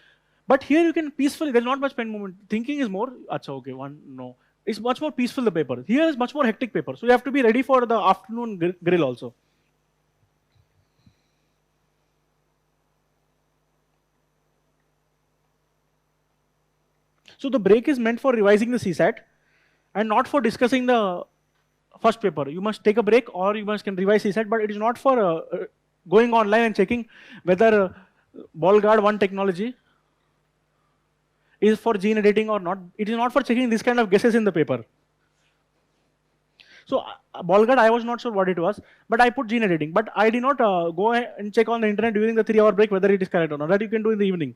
But here you can peacefully, there's not much pen movement. Thinking is more, okay, 1, no. It's much more peaceful, the paper. Here is much more hectic paper. So you have to be ready for the afternoon grill also. So the break is meant for revising the CSAT and not for discussing the first paper. You must take a break, or you can revise CSAT, but it is not for going online and checking whether ball guard 1 technology is for gene editing or not. It is not for checking this kind of guesses in the paper. So ball guard, I was not sure what it was, but I put gene editing. But I did not go and check on the internet during the 3-hour break whether it is correct or not. That you can do in the evening.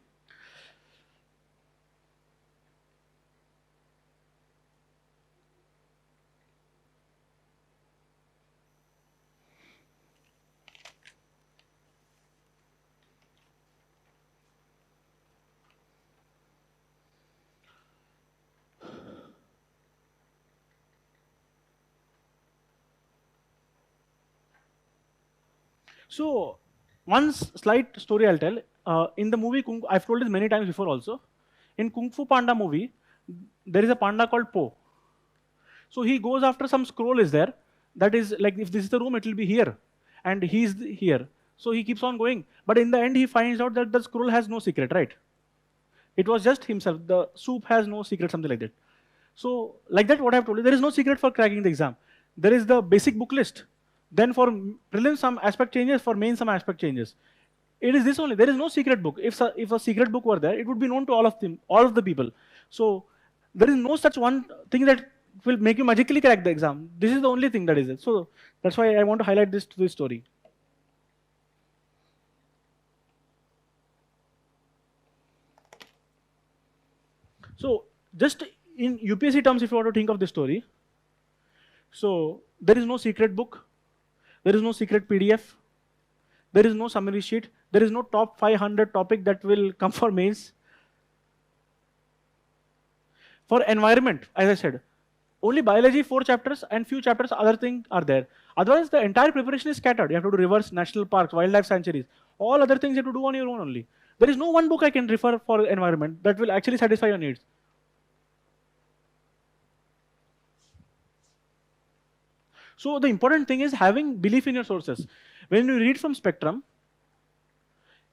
So one slight story I'll tell. In the movie, I've told this many times before also. In Kung Fu Panda movie, there is a panda called Po. So he goes after some scroll is there. That is like, if this is the room, it will be here. And he's here. So he keeps on going. But in the end, he finds out that the scroll has no secret, right? It was just himself. The soup has no secret, something like that. So like that, what I've told you, there is no secret for cracking the exam. There is the basic book list. Then for prelims, some aspect changes. For main, some aspect changes. It is this only. There is no secret book. If a secret book were there, it would be known to all of the people. So there is no such one thing that will make you magically crack the exam. This is the only thing that is it. So that's why I want to highlight this story. So just in UPSC terms, if you want to think of this story, so there is no secret book. There is no secret PDF. There is no summary sheet. There is no top 500 topic that will come for mains. For environment, as I said, only biology 4 chapters and few chapters other things are there. Otherwise, the entire preparation is scattered. You have to do rivers, national parks, wildlife sanctuaries. All other things you have to do on your own only. There is no one book I can refer for environment that will actually satisfy your needs. So the important thing is having belief in your sources. When you read from Spectrum,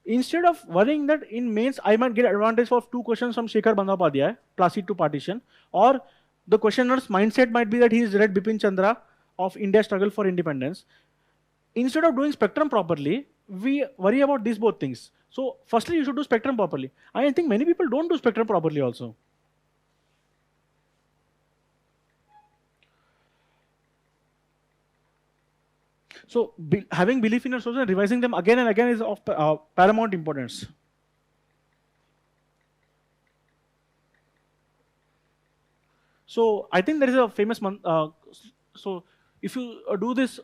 instead of worrying that in mains I might get advantage of 2 questions from Shekhar Bandyopadhyay, Placid to Partition, or the questioner's mindset might be that he's read Bipin Chandra of India's Struggle for Independence. Instead of doing Spectrum properly, we worry about these both things. So firstly, you should do Spectrum properly. I think many people don't do Spectrum properly also. So having belief in your sources and revising them again and again is of paramount importance. So I think there is a famous so if you do this,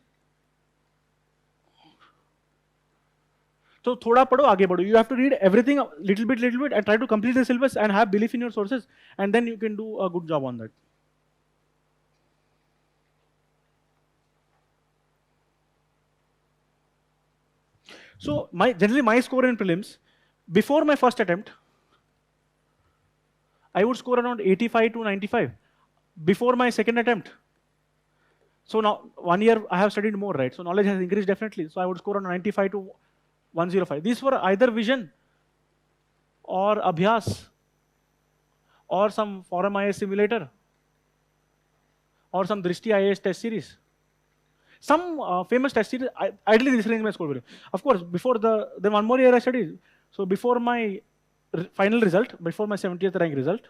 so thoda padho, aage badho. You have to read everything little bit, and try to complete the syllabus and have belief in your sources, and then you can do a good job on that. So generally my score in prelims, before my first attempt, I would score around 85 to 95. Before my second attempt, so now 1 year I have studied more, right? So knowledge has increased definitely. So I would score around 95 to 105. These were either Vision or Abhyaas or some Forum IAS simulator or some Drishti IAS test series. Some famous test series, ideally this range my score value. Of course, then 1 more year I studied. So before my final result, before my 70th rank result,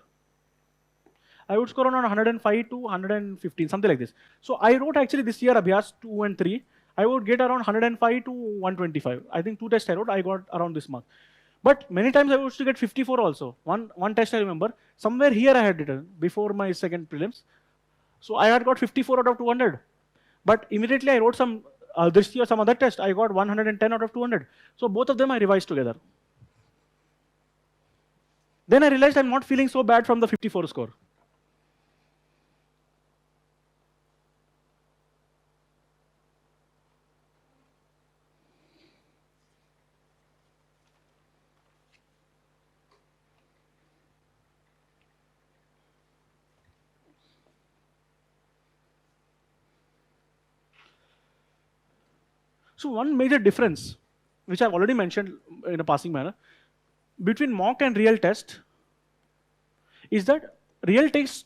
I would score around 105 to 115, something like this. So I wrote actually this year Abhyaas 2 and 3. I would get around 105 to 125. I think 2 tests I wrote, I got around this mark. But many times I used to get 54 also. One test I remember, somewhere here I had written before my second prelims. So I had got 54 out of 200. But immediately I wrote some Drishti or some other test, I got 110 out of 200. So both of them I revised together. Then I realized I'm not feeling so bad from the 54 score. So one major difference, which I've already mentioned in a passing manner, between mock and real test is that real test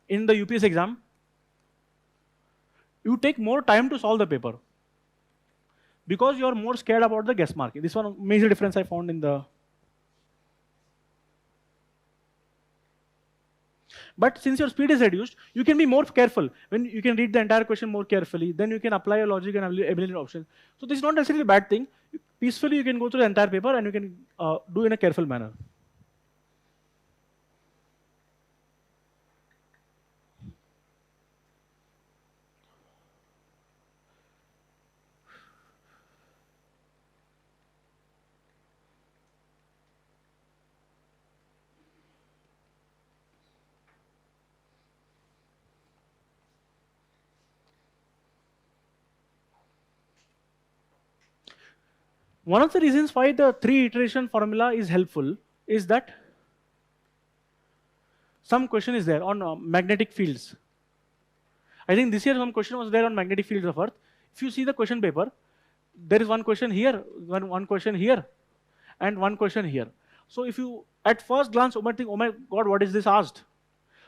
in the UPSC exam, you take more time to solve the paper because you are more scared about the guess marking. This is one major difference I found in the. But since your speed is reduced, you can be more careful. When you can read the entire question more carefully, then you can apply your logic and ability options. So this is not necessarily a bad thing. Peacefully, you can go through the entire paper and you can do in a careful manner. One of the reasons why the 3 iteration formula is helpful is that some question is there on magnetic fields. I think this year some question was there on magnetic fields of Earth. If you see the question paper, there is one question here, one question here, and one question here. So if you at first glance you might think, oh my God, what is this asked?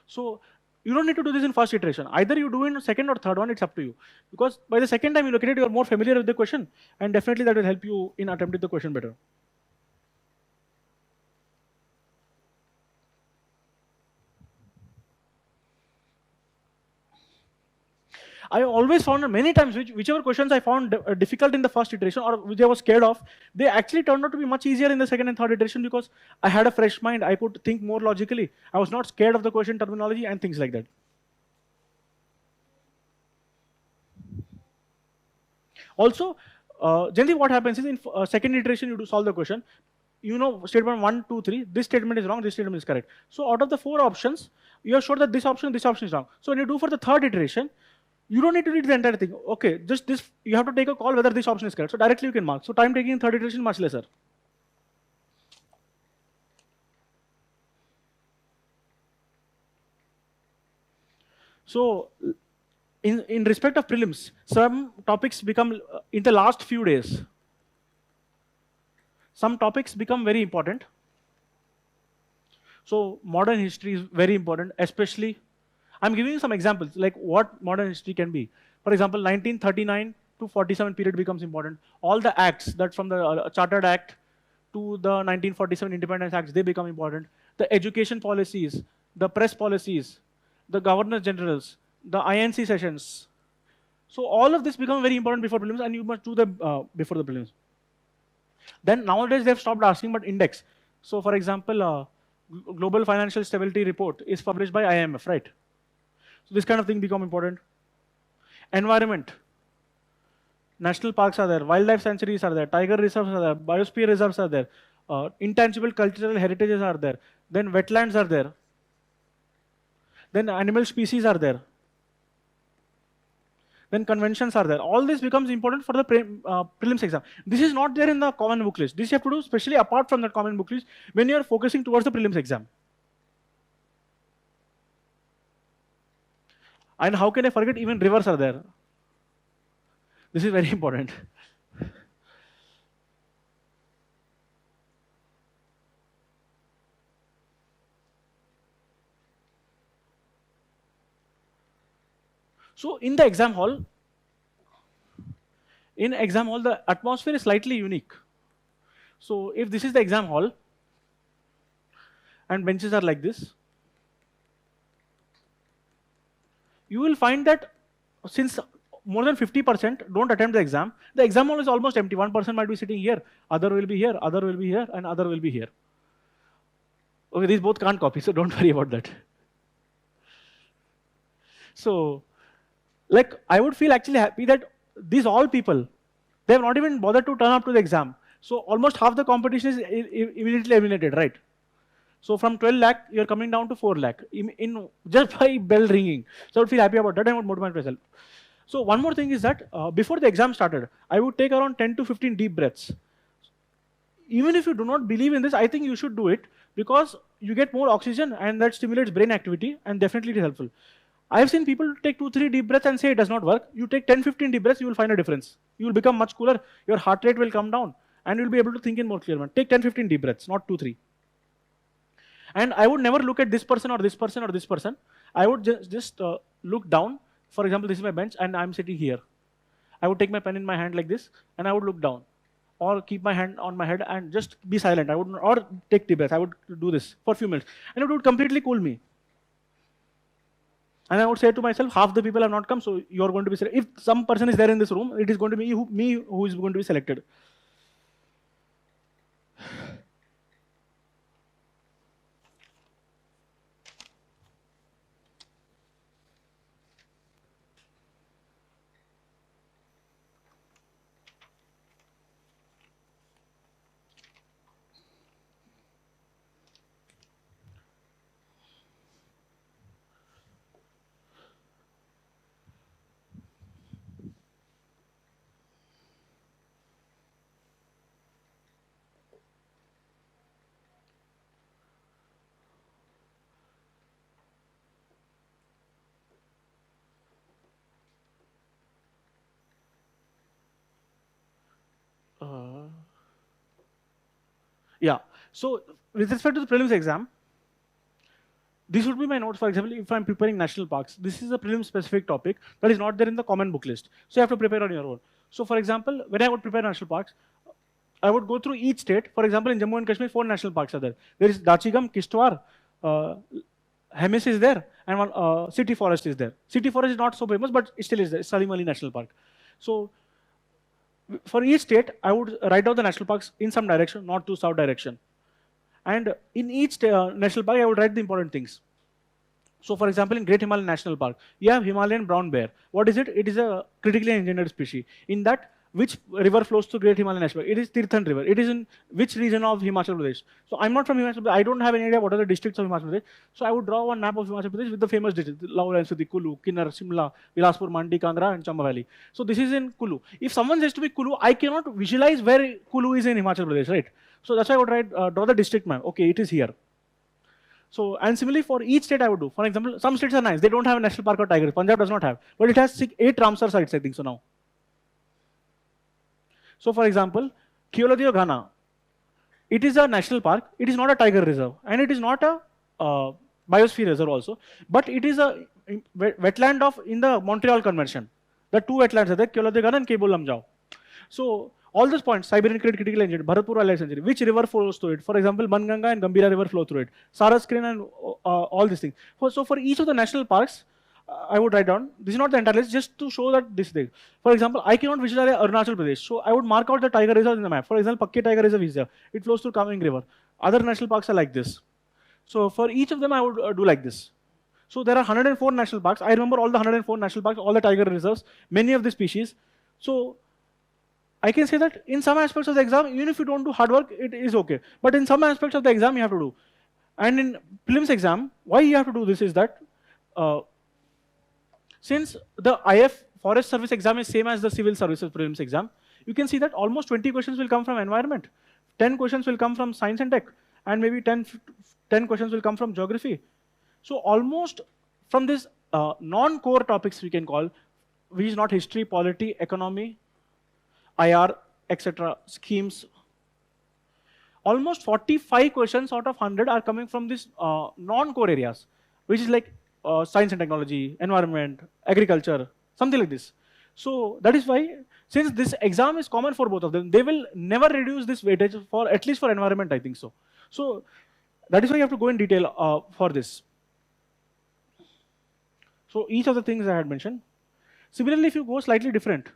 So you don't need to do this in first iteration. Either you do in second or third one, it's up to you. Because by the second time you look at it, you're more familiar with the question, and definitely that will help you in attempting the question better. I always found many times whichever questions I found difficult in the first iteration or which I was scared of, they actually turned out to be much easier in the second and third iteration because I had a fresh mind. I could think more logically. I was not scared of the question terminology and things like that. Also, generally what happens is in second iteration you do solve the question. You know statement 1, 2, 3, this statement is wrong, this statement is correct. So out of the 4 options, you are sure that this option is wrong. So when you do for the third iteration, you don't need to read the entire thing. Okay, just this, you have to take a call whether this option is correct. So directly you can mark. So time taking in third iteration much lesser. So in respect of prelims, some topics become, in the last few days, some topics become very important. So modern history is very important, especially, I'm giving you some examples, like what modern history can be. For example, 1939 to 47 period becomes important. All the acts that from the Chartered Act to the 1947 Independence Acts, they become important. The education policies, the press policies, the governors generals, the INC sessions. So all of this become very important before prelims, and you must do them before the prelims. Then nowadays they've stopped asking, but index. So for example, Global Financial Stability Report is published by IMF, right? So this kind of thing become important. Environment. National parks are there, wildlife sanctuaries are there, tiger reserves are there, biosphere reserves are there, intangible cultural heritages are there, then wetlands are there, then animal species are there, then conventions are there. All this becomes important for the prelims exam. This is not there in the common book list. This you have to do especially apart from that common book list when you are focusing towards the prelims exam. And how can I forget, even rivers are there. This is very important. So in the exam hall, the atmosphere is slightly unique. So if this is the exam hall, and benches are like this, you will find that since more than 50% don't attempt the exam hall is almost empty. 1% might be sitting here, other will be here, other will be here, and other will be here. Okay, these both can't copy, so don't worry about that. So, like, I would feel actually happy that these all people, they have not even bothered to turn up to the exam. So almost half the competition is immediately eliminated, right? So from 12 lakh, you're coming down to 4 lakh in just by bell ringing. So I would feel happy about that. I would motivate myself. So one more thing is that before the exam started, I would take around 10 to 15 deep breaths. Even if you do not believe in this, I think you should do it because you get more oxygen and that stimulates brain activity and definitely it is helpful. I have seen people take 2-3 deep breaths and say it does not work. You take 10-15 deep breaths, you will find a difference. You will become much cooler, your heart rate will come down, and you will be able to think in more clear manner. Take 10-15 deep breaths, not 2-3. And I would never look at this person or this person or this person. I would just look down. For example, this is my bench, and I'm sitting here. I would take my pen in my hand like this, and I would look down, or keep my hand on my head and just be silent. I would, or take deep breath. I would do this for a few minutes, and it would completely cool me. And I would say to myself, half the people have not come, so you're going to be selected. If some person is there in this room, it is going to be me who is going to be selected. Yeah. So with respect to the prelims exam, this would be my notes. For example, if I'm preparing national parks, this is a prelim specific topic that is not there in the common book list. So you have to prepare on your own. So for example, when I would prepare national parks, I would go through each state. For example, in Jammu and Kashmir, 4 national parks are there. There is Dachigam, Kishtwar, Hemis is there, and one City Forest is there. City Forest is not so famous, but it still is there. It's Salim Ali National Park. So for each state, I would write down the national parks in some direction, north to south direction. And in each national park, I would write the important things. So for example, in Great Himalayan National Park, you have Himalayan brown bear. What is it? It is a critically endangered species. In that, which river flows through Great Himalayan National Park? It is Tirthan River. It is in which region of Himachal Pradesh? So I'm not from Himachal Pradesh. I don't have any idea what are the districts of Himachal Pradesh. So I would draw one map of Himachal Pradesh with the famous districts: Laur and Spiti, Kulu, Kinnar, Shimla, Bilaspur, Mandi, Kangra, and Chamba Valley. So this is in Kulu. If someone says to me Kulu, I cannot visualize where Kulu is in Himachal Pradesh, right? So that's why I would draw the district map. Okay, it is here. So, and similarly for each state I would do. For example, some states are nice. They don't have a national park or tigers. Punjab does not have. But it has 8 Ramsar sites, I think so now. So for example, Keoladeo Ghana, it is a national park. It is not a tiger reserve. And it is not a biosphere reserve also. But it is a wetland in the Montreal Convention. The 2 wetlands are there, Keoladeo Ghana and Kebo Lamjao. So all those points, Siberian critical endangered, Bharatpur Wildlife Sanctuary, which river flows through it? For example, Banganga and Gambhira river flow through it. Saraskrin and all these things. So for each of the national parks, I would write down, this is not the entire list, just to show that this thing. For example, I cannot visualize Arunachal Pradesh. So I would mark out the tiger reserve in the map. For example, Pakke Tiger Reserve is there. It flows through Kameng River. Other national parks are like this. So for each of them, I would do like this. So there are 104 national parks. I remember all the 104 national parks, all the tiger reserves, many of the species. So I can say that in some aspects of the exam, even if you don't do hard work, it is okay. But in some aspects of the exam, you have to do. And in prelims exam, why you have to do this is that uh, since the IF Forest Service exam is same as the Civil Services Prelims exam, you can see that almost 20 questions will come from environment, 10 questions will come from science and tech, and maybe 10 questions will come from geography. So almost from this non-core topics we can call, which is not history, polity, economy, IR, etc. schemes, almost 45 questions out of 100 are coming from these non-core areas, which is like science and technology, environment, agriculture, something like this. So that is why, since this exam is common for both of them, they will never reduce this weightage for, at least for environment, I think so. So that is why you have to go in detail for this. So each of the things I had mentioned. Similarly, if you go slightly different,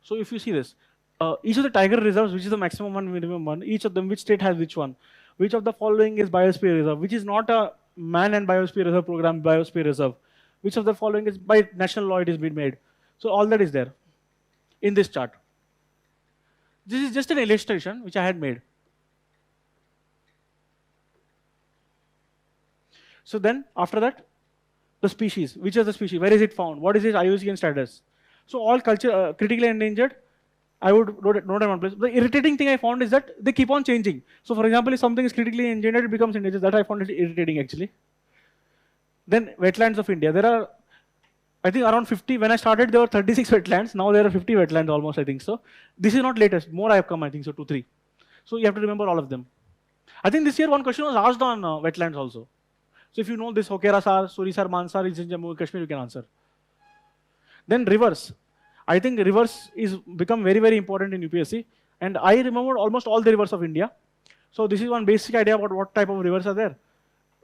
so if you see this, each of the tiger reserves, which is the maximum one, minimum one, each of them, which state has which one, which of the following is biosphere reserve, which is not a man and biosphere reserve program, biosphere reserve, which of the following is by national law it is being made. So all that is there in this chart. This is just an illustration which I had made. So then after that, the species, which is the species, where is it found, what is its IUCN status. So all culture, critically endangered, I would note it in one place. The irritating thing I found is that they keep on changing. So for example, if something is critically endangered, it becomes endangered. That I found it irritating actually. Then wetlands of India. There are, I think around 50. When I started, there were 36 wetlands. Now there are 50 wetlands almost, I think so. This is not latest. More I have come, I think so, 2, 3. So you have to remember all of them. I think this year one question was asked on wetlands also. So if you know this Hokera Sar, Surisar, Mansar is in Jammu and Kashmir, you can answer. Then rivers. I think rivers is become very, very important in UPSC. And I remembered almost all the rivers of India. So this is one basic idea about what type of rivers are there.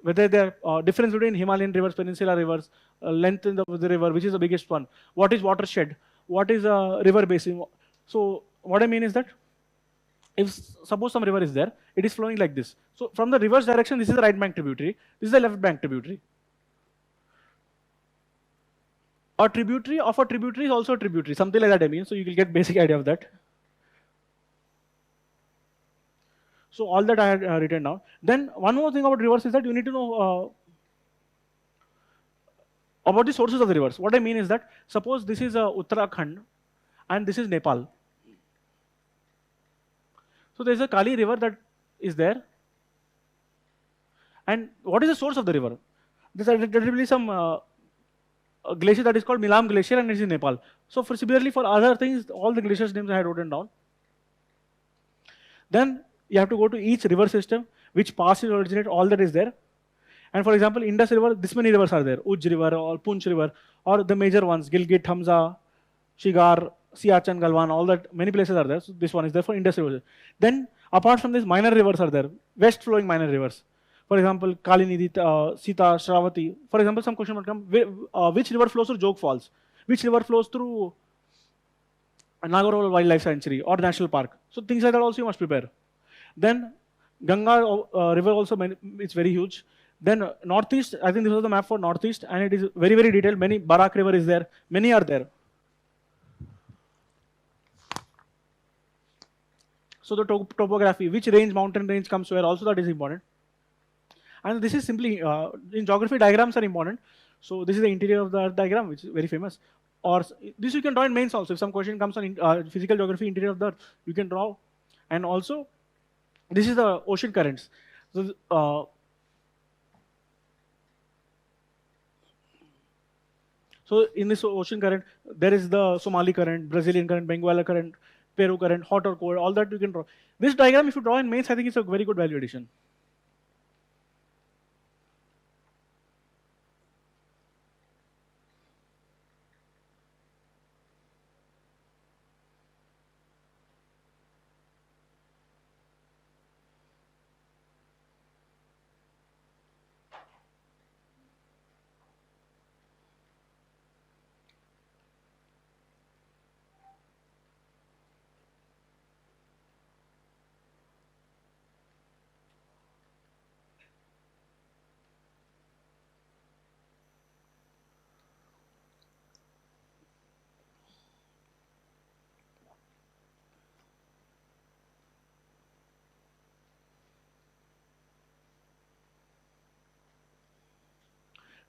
Whether there are difference between Himalayan rivers, peninsular rivers, length in the river, which is the biggest one. What is watershed? What is a river basin? So what I mean is that if suppose some river is there, it is flowing like this. So from the reverse direction, this is the right bank tributary. This is the left bank tributary. A tributary of a tributary is also a tributary, something like that I mean. So you will get basic idea of that. So all that I had written down. Then one more thing about rivers is that you need to know about the sources of the rivers. What I mean is that suppose this is Uttarakhand and this is Nepal. So there is a Kali river that is there. And what is the source of the river? There will be some a glacier that is called Milam Glacier and it is in Nepal. So similarly for other things, all the glaciers names I had written down. Then you have to go to each river system, which passes originate, all that is there. And for example, Indus River, this many rivers are there, Uj River or Punch River, or the major ones, Gilgit, Hamza, Shigar, Siachen, Galwan, all that, many places are there. So this one is there for Indus River. Then apart from this, minor rivers are there, west flowing minor rivers. For example, Kalinidhi, Sita, Shravati. For example, some question might come, which river flows through Jog Falls? Which river flows through Nagarhole Wildlife Sanctuary or National Park? So things like that also you must prepare. Then Ganga river also, it's very huge. Then Northeast, I think this was the map for Northeast and it is very, very detailed. Many, Barak river is there, many are there. So the topography, which range, mountain range comes where, also that is important. And this is simply, in geography, diagrams are important. So this is the interior of the Earth diagram, which is very famous. Or this you can draw in mains also. If some question comes on physical geography, interior of the Earth, you can draw. And also, this is the ocean currents. So in this ocean current, there is the Somali current, Brazilian current, Benguela current, Peru current, hot or cold, all that you can draw. This diagram, if you draw in mains, I think it's a very good value addition.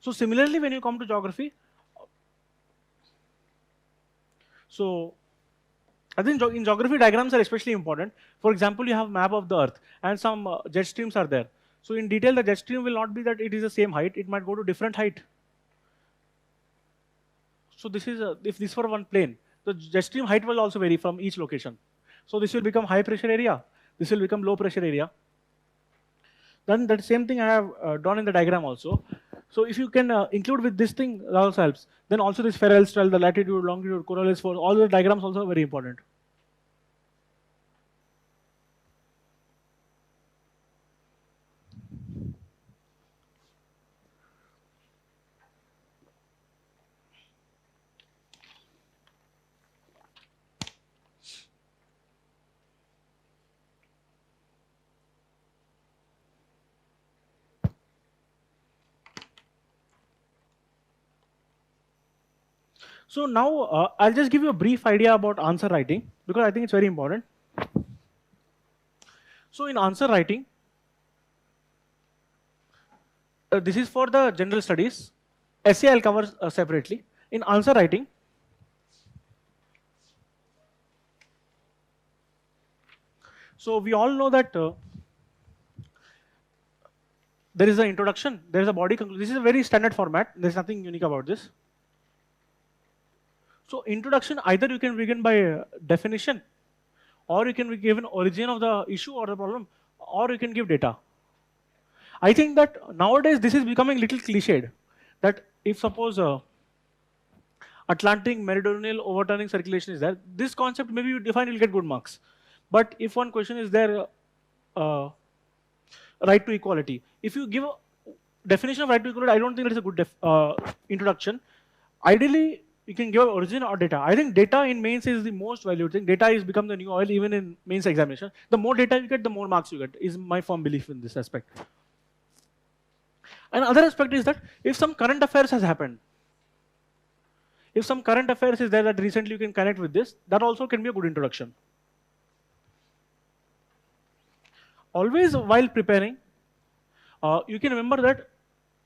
So similarly, when you come to geography, so I think in geography, diagrams are especially important. For example, you have map of the Earth and some jet streams are there. So in detail, the jet stream will not be that it is the same height. It might go to different height. So this is if this were one plane, the jet stream height will also vary from each location. So this will become high pressure area. This will become low pressure area. Then that same thing I have done in the diagram also. So if you can include with this thing, that also helps. Then also this Ferrell style, the latitude, longitude, correlates for all the diagrams also very important. So now I'll just give you a brief idea about answer writing because I think it's very important. So in answer writing, this is for the general studies. Essay I'll cover separately. In answer writing, so we all know that there is an introduction, there is a body conclusion. This is a very standard format. There's nothing unique about this. So introduction, either you can begin by definition, or you can give an origin of the issue or the problem, or you can give data. I think that nowadays this is becoming little cliched. That if suppose Atlantic meridional overturning circulation is there, this concept maybe you define, you'll get good marks. But if one question is there, right to equality. If you give a definition of right to equality, I don't think that is a good introduction. Ideally, you can give origin or data. I think data in mains is the most valued thing. Data has become the new oil even in mains examination. The more data you get, the more marks you get, is my firm belief in this aspect. Another aspect is that if some current affairs has happened, if some current affairs is there that recently you can connect with this, that also can be a good introduction. Always while preparing, you can remember that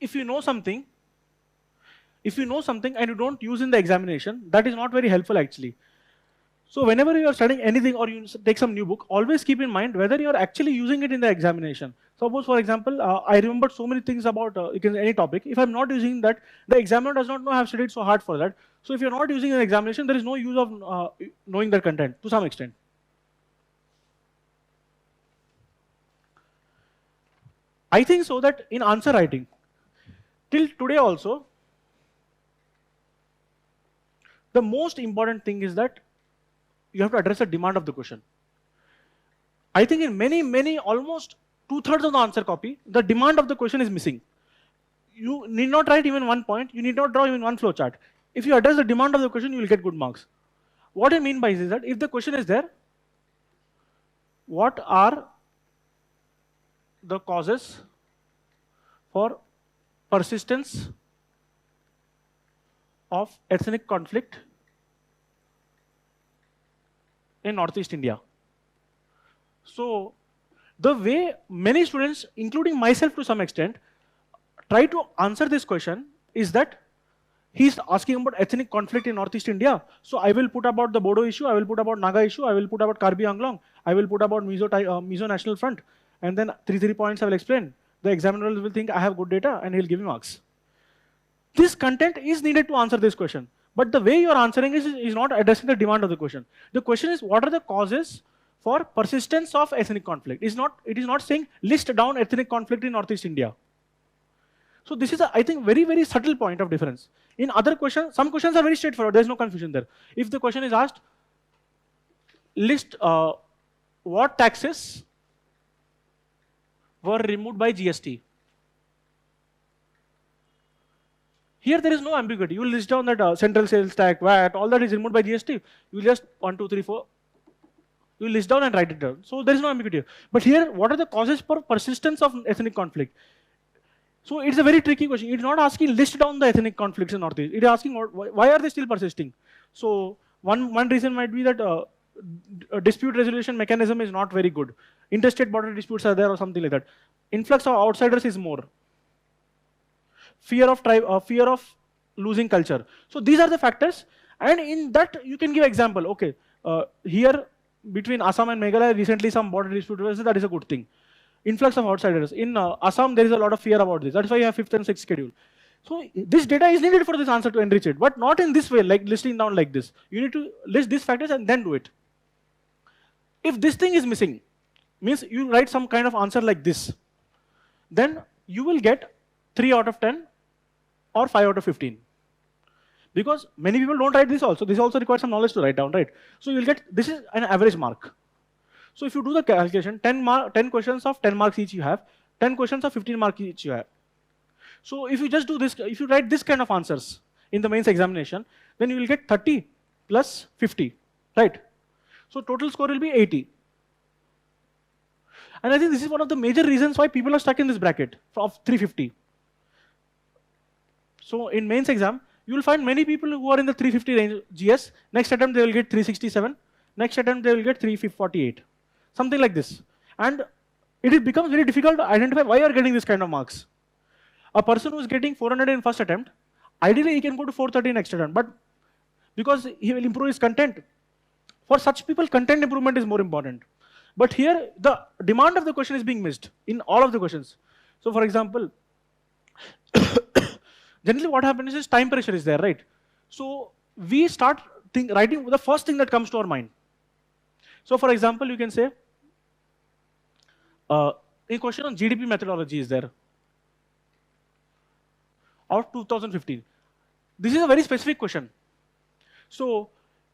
if you know something and you don't use in the examination, that is not very helpful actually. So whenever you are studying anything or you take some new book, always keep in mind whether you are actually using it in the examination. Suppose, for example, I remember so many things about any topic. If I'm not using that, the examiner does not know I have studied so hard for that. So if you're not using an examination, there is no use of knowing that content to some extent. I think so that in answer writing, till today also, the most important thing is that you have to address the demand of the question. I think in many, almost 2/3 of the answer copy, the demand of the question is missing. You need not write even one point, you need not draw even one flow chart. If you address the demand of the question, you will get good marks. What I mean by this is that if the question is there, what are the causes for persistence of ethnic conflict in Northeast India? So the way many students, including myself to some extent, try to answer this question is that he's asking about ethnic conflict in Northeast India. So I will put about the Bodo issue, I will put about Naga issue, I will put about Karbi Anglong, I will put about Mizo National Front, and then 3 points I will explain. The examiner will think I have good data and he'll give me marks. This content is needed to answer this question. But the way you are answering is not addressing the demand of the question. The question is, what are the causes for persistence of ethnic conflict? It is not saying list down ethnic conflict in Northeast India. So this is, I think, very subtle point of difference. In other questions, some questions are very straightforward. There is no confusion there. If the question is asked, list what taxes were removed by GST. Here there is no ambiguity. You will list down that central sales tax, VAT, all that is removed by GST. You will just 1, 2, 3, 4. You will list down and write it down. So there is no ambiguity. But here, what are the causes for persistence of ethnic conflict? So it's a very tricky question. It's not asking list down the ethnic conflicts in Northeast. It is asking why are they still persisting? So one reason might be that dispute resolution mechanism is not very good. Interstate border disputes are there or something like that. Influx of outsiders is more. fear of losing culture. So these are the factors, and in that you can give example. Okay, here between Assam and Meghalaya recently some border dispute was, that is a good thing. Influx of outsiders. In Assam there is a lot of fear about this. That's why you have 5th and 6th schedule. So this data is needed for this answer to enrich it, but not in this way, like listing down like this. You need to list these factors and then do it. If this thing is missing, means you write some kind of answer like this, then you will get 3 out of 10 or 5 out of 15. Because many people don't write this also. This also requires some knowledge to write down, right? So you'll get, this is an average mark. So if you do the calculation, 10 questions of 10 marks each you have, 10 questions of 15 marks each you have. So if you just do this, if you write this kind of answers in the mains examination, then you will get 30 plus 50, right? So total score will be 80. And I think this is one of the major reasons why people are stuck in this bracket of 350. So in mains exam, you will find many people who are in the 350 range GS. Next attempt they will get 367. Next attempt they will get 348. Something like this. And it becomes very difficult to identify why you are getting this kind of marks. A person who is getting 400 in first attempt, ideally he can go to 430 next attempt, but because he will improve his content. For such people, content improvement is more important. But here, the demand of the question is being missed in all of the questions. So for example, generally what happens is time pressure is there, right? So we start writing the first thing that comes to our mind. So for example, you can say, a question on GDP methodology is there, of 2015. This is a very specific question. So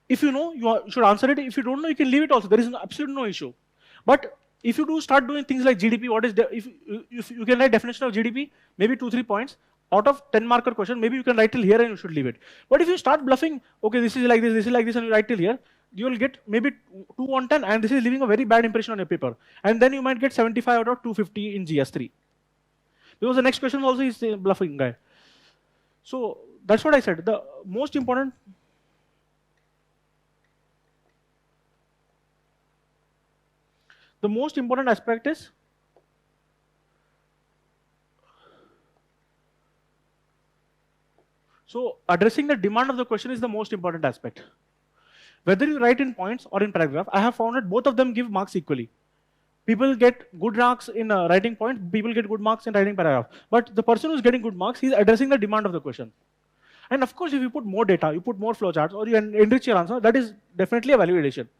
if you know, you should answer it. If you don't know, you can leave it also. There is absolutely no issue. But if you do start doing things like GDP, what is if you can write definition of GDP, maybe 2-3 points. Out of 10 marker question, maybe you can write till here and you should leave it. But if you start bluffing, okay, this is like this is like this, and you write till here, you will get maybe 2 on 10, and this is leaving a very bad impression on your paper. And then you might get 75 out of 250 in GS3. Because the next question also is a bluffing guy. So that's what I said. The most important aspect is so addressing the demand of the question is the most important aspect. Whether you write in points or in paragraph, I have found that both of them give marks equally. People get good marks in writing points, people get good marks in writing paragraph. But the person who's getting good marks, he's addressing the demand of the question. And of course, if you put more data, you put more flowcharts, or you enrich your answer, that is definitely a value addition.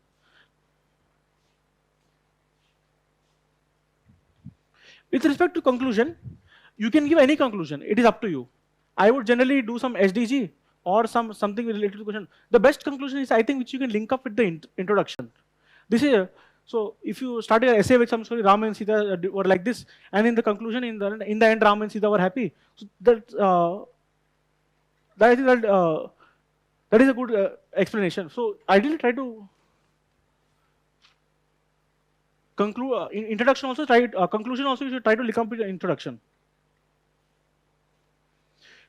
With respect to conclusion, you can give any conclusion. It is up to you. I would generally do some SDG or something related to the question. The best conclusion is, I think, which you can link up with the introduction. This is so if you start your essay with some story, Ram and Sita were like this, and in the conclusion, in the end, Ram and Sita were happy. So I think that is a good explanation. So ideally, try to conclude introduction also. Conclusion also, you should try to link up with the introduction.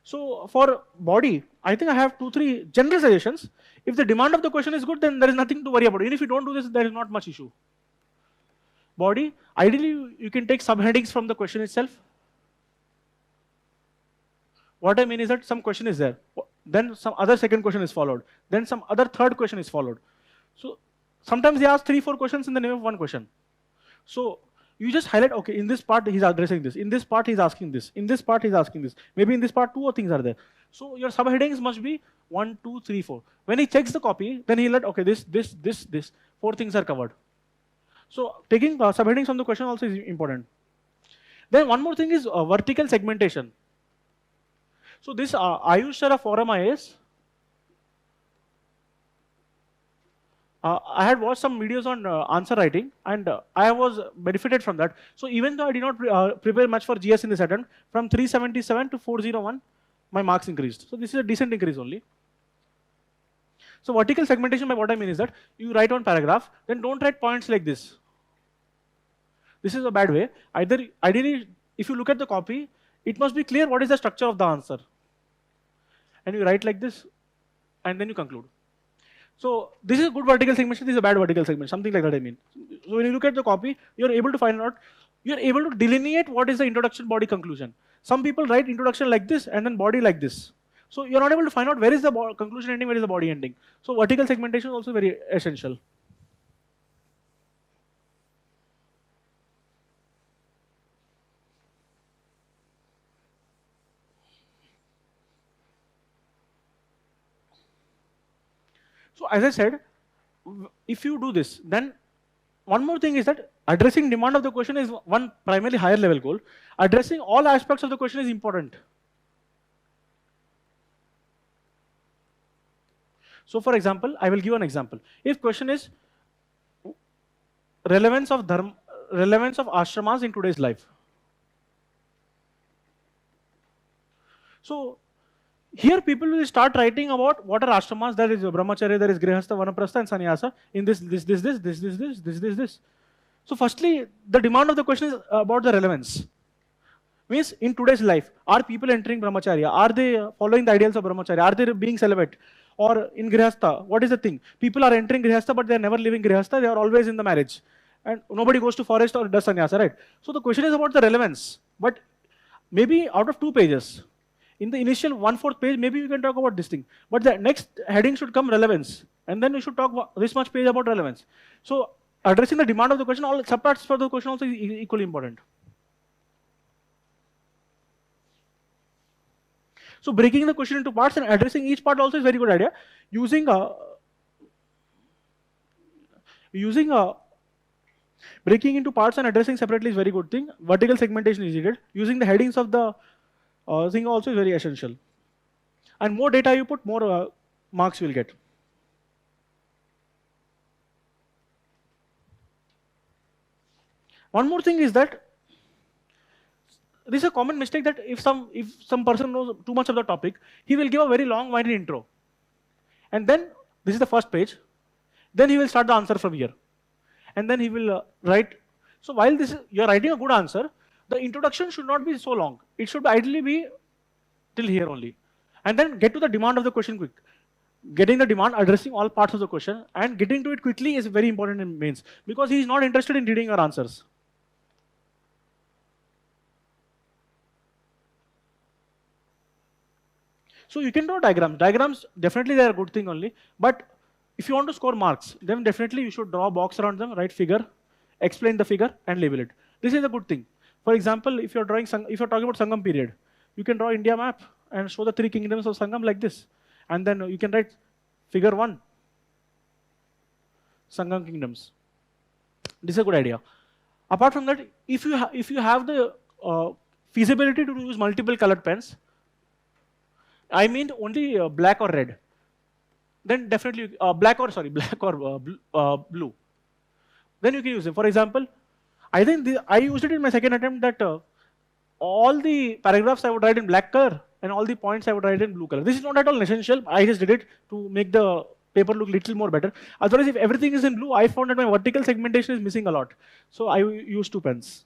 So for body, I think I have 2-3 general suggestions. If the demand of the question is good, then there is nothing to worry about. Even if you don't do this, there is not much issue. Body, ideally you can take subheadings from the question itself. What I mean is that some question is there, then some other second question is followed, then some other third question is followed. So sometimes they ask 3-4 questions in the name of one question. So you just highlight, okay, in this part he's addressing this, in this part he's asking this, in this part he's asking this, maybe in this part 2 things are there. So your subheadings must be 1, 2, 3, 4. When he checks the copy, then he'll let, okay, this, 4 things are covered. So taking subheadings from the question also is important. Then one more thing is vertical segmentation. So this Ayush Shara Forum IAS, I had watched some videos on answer writing, and I was benefited from that. So even though I did not prepare much for GS in this attempt, from 377 to 401, my marks increased. So this is a decent increase only. So vertical segmentation, by what I mean is that you write one paragraph, then don't write points like this. This is a bad way. Ideally, if you look at the copy, it must be clear what is the structure of the answer. And you write like this, and then you conclude. So this is a good vertical segmentation, this is a bad vertical segmentation, something like that I mean. So when you look at the copy, you're able to find out, you're able to delineate what is the introduction, body, conclusion. Some people write introduction like this and then body like this. So you're not able to find out where is the conclusion ending, where is the body ending. So vertical segmentation is also very essential. So as I said, if you do this, then one more thing is that addressing demand of the question is one primarily higher level goal. Addressing all aspects of the question is important. So for example, I will give an example. If question is relevance of ashramas in today's life. So here people will start writing about what are ashramas. There is brahmacharya, there is grihastha, vanaprastha, and sannyasa. In this. So firstly, the demand of the question is about the relevance. Means in today's life, are people entering brahmacharya? Are they following the ideals of brahmacharya? Are they being celibate? Or in grihastha, what is the thing? People are entering grihastha, but they are never leaving grihastha. They are always in the marriage, and nobody goes to forest or does sannyasa, right? So the question is about the relevance. But maybe out of 2 pages, in the initial 1/4 page, maybe you can talk about this thing. But the next heading should come relevance, and then you should talk this much page about relevance. So addressing the demand of the question, all subparts for the question also is equally important. So breaking the question into parts and addressing each part also is very good idea. Using breaking into parts and addressing separately is very good thing. Vertical segmentation is needed. Using the headings of the thing also is very essential. And more data you put, more marks you will get. One more thing is that this is a common mistake that if some person knows too much of the topic, he will give a very long winded intro. And then this is the first page. Then he will start the answer from here. And then he will write. So while you're writing a good answer, the introduction should not be so long. It should ideally be till here only. And then get to the demand of the question quick. Getting the demand, addressing all parts of the question, and getting to it quickly is very important in mains, because he is not interested in reading your answers. So you can draw diagrams. Diagrams, definitely they are a good thing only. But if you want to score marks, then definitely you should draw a box around them, write figure, explain the figure, and label it. This is a good thing. For example, if you're talking about Sangam period, you can draw India map and show the 3 kingdoms of Sangam like this. And then you can write figure 1, Sangam kingdoms. This is a good idea. Apart from that, if you have the feasibility to use multiple colored pens, I mean only black or red, then definitely black or blue. Then you can use it. For example, I think I used it in my second attempt that all the paragraphs I would write in black color and all the points I would write in blue color. This is not at all essential. I just did it to make the paper look little more better. Otherwise, if everything is in blue, I found that my vertical segmentation is missing a lot. So I use 2 pens.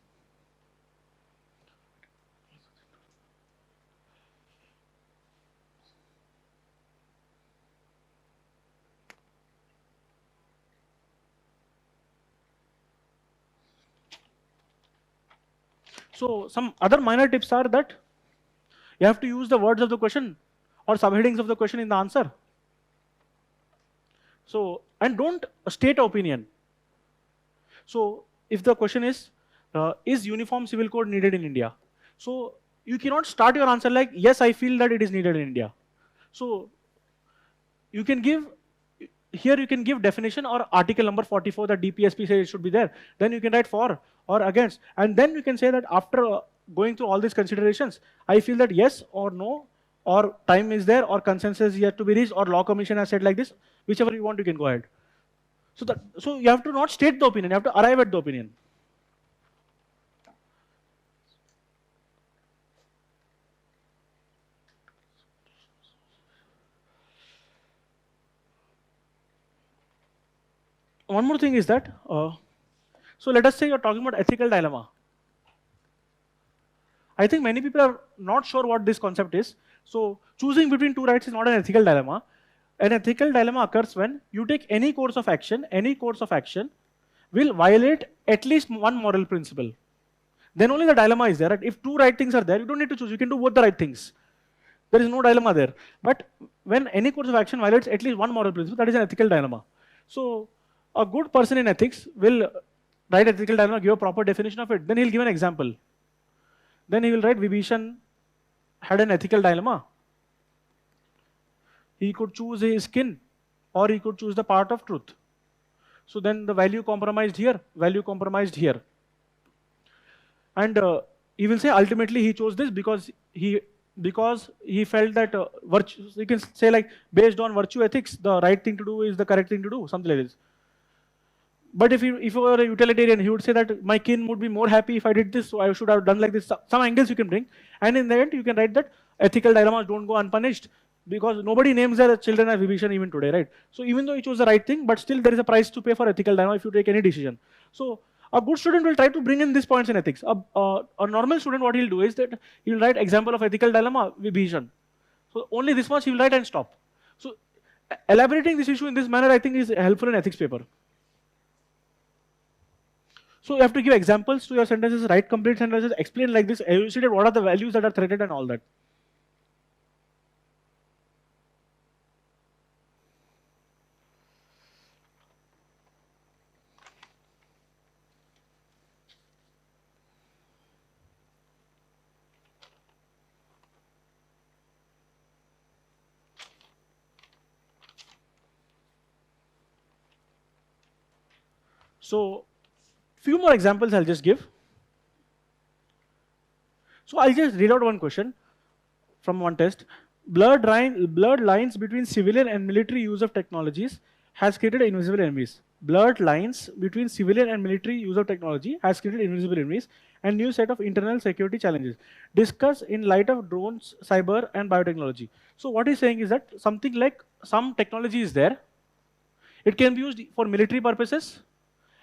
So some other minor tips are that you have to use the words of the question or subheadings of the question in the answer. So, and don't state opinion. So if the question is uniform civil code needed in India? So you cannot start your answer like, yes, I feel that it is needed in India. So you can give, here you can give definition or article number 44 that DPSP says it should be there. Then you can write for or against. And then you can say that after going through all these considerations, I feel that yes or no, or time is there, or consensus is yet to be reached, or law commission has said like this. Whichever you want, you can go ahead. So you have to not state the opinion, you have to arrive at the opinion. One more thing is that, so let us say you're talking about ethical dilemma. I think many people are not sure what this concept is. So choosing between 2 rights is not an ethical dilemma. An ethical dilemma occurs when you take any course of action will violate at least one moral principle. then only the dilemma is there. Right? If two right things are there, you don't need to choose. You can do both the right things. There is no dilemma there. But when any course of action violates at least one moral principle, that is an ethical dilemma. So a good person in ethics will write ethical dilemma, give a proper definition of it. Then he'll give an example. Then he will write Vibhishan had an ethical dilemma. He could choose his skin, or he could choose the part of truth. So then the value compromised here, value compromised here. And he will say ultimately he chose this because he felt that virtue, you can say like based on virtue ethics, the right thing to do is the correct thing to do, something like this. But if he were a utilitarian, he would say that my kin would be more happy if I did this, so I should have done like this. Some angles you can bring. And in the end, you can write that ethical dilemmas don't go unpunished, because nobody names their children as Vibhishan even today, right? So even though he chose the right thing, but still there is a price to pay for ethical dilemma if you take any decision. So a good student will try to bring in these points in ethics. A normal student, what he'll do is that he'll write example of ethical dilemma, Vibhishan. So only this much he'll write and stop. So elaborating this issue in this manner, I think, is helpful in ethics paper. So you have to give examples to your sentences, write complete sentences, explain like this, elucidate what are the values that are threatened and all that. So few more examples I'll just give. So I'll just read out one question from one test. Blurred lines between civilian and military use of technologies has created invisible enemies. Blurred lines between civilian and military use of technology has created invisible enemies and new set of internal security challenges. Discuss in light of drones, cyber, and biotechnology. So what he's saying is that something like some technology is there. It can be used for military purposes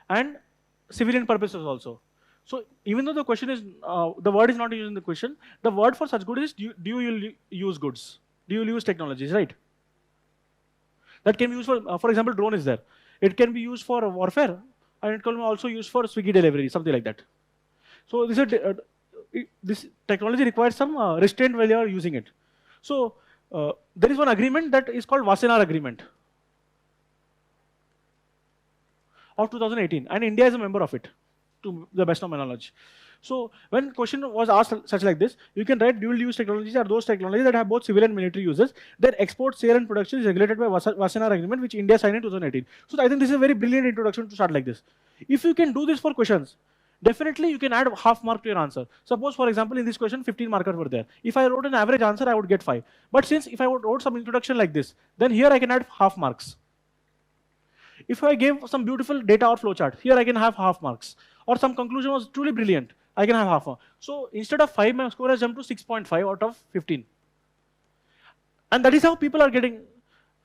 and civilian purposes also. So even though the question is, the word is not used in the question, the word for such goods is, do you use goods? Do you use technologies, right? That can be used for example, drone is there. It can be used for warfare, and it can be also used for Swiggy delivery, something like that. So this technology requires some restraint while you are using it. So there is one agreement that is called Wassenaar Agreement of 2018, and India is a member of it, to the best of my knowledge. So when question was asked such like this, you can write dual use technologies are those technologies that have both civil and military uses. Their export, sale, and production is regulated by Wassenaar Agreement, which India signed in 2018. So I think this is a very brilliant introduction to start like this. If you can do this for questions, definitely you can add half mark to your answer. Suppose, for example, in this question, 15 markers were there. If I wrote an average answer, I would get 5. But since if I wrote some introduction like this, then here I can add half marks. If I gave some beautiful data or flowchart, here I can have half marks. Or some conclusion was truly brilliant, I can have half mark. So instead of 5, my score has jumped to 6.5 out of 15. And that is how people are getting.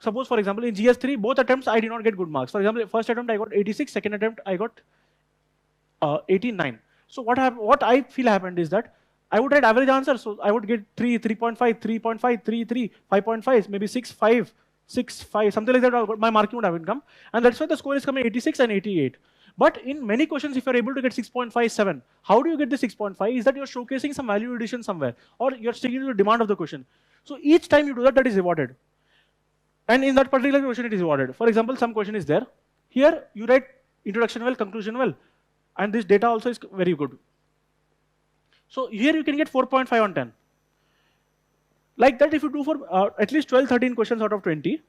Suppose, for example, in GS3, both attempts I did not get good marks. For example, first attempt I got 86, second attempt I got 89. So what I feel happened is that I would write average answer. So I would get 3, 3.5, 3.5, 3, 3, 5.5, maybe 6, 5. 6, 5, something like that, my marking would have come. And that's why the score is coming 86 and 88. But in many questions, if you're able to get 6.57, how do you get the 6.5? Is that you're showcasing some value addition somewhere, or you're sticking to the demand of the question. So each time you do that, that is rewarded. And in that particular question, it is rewarded. For example, some question is there. Here, you write introduction well, conclusion well. And this data also is very good. So here you can get 4.5 on 10. Like that, if you do for at least 12, 13 questions out of 20,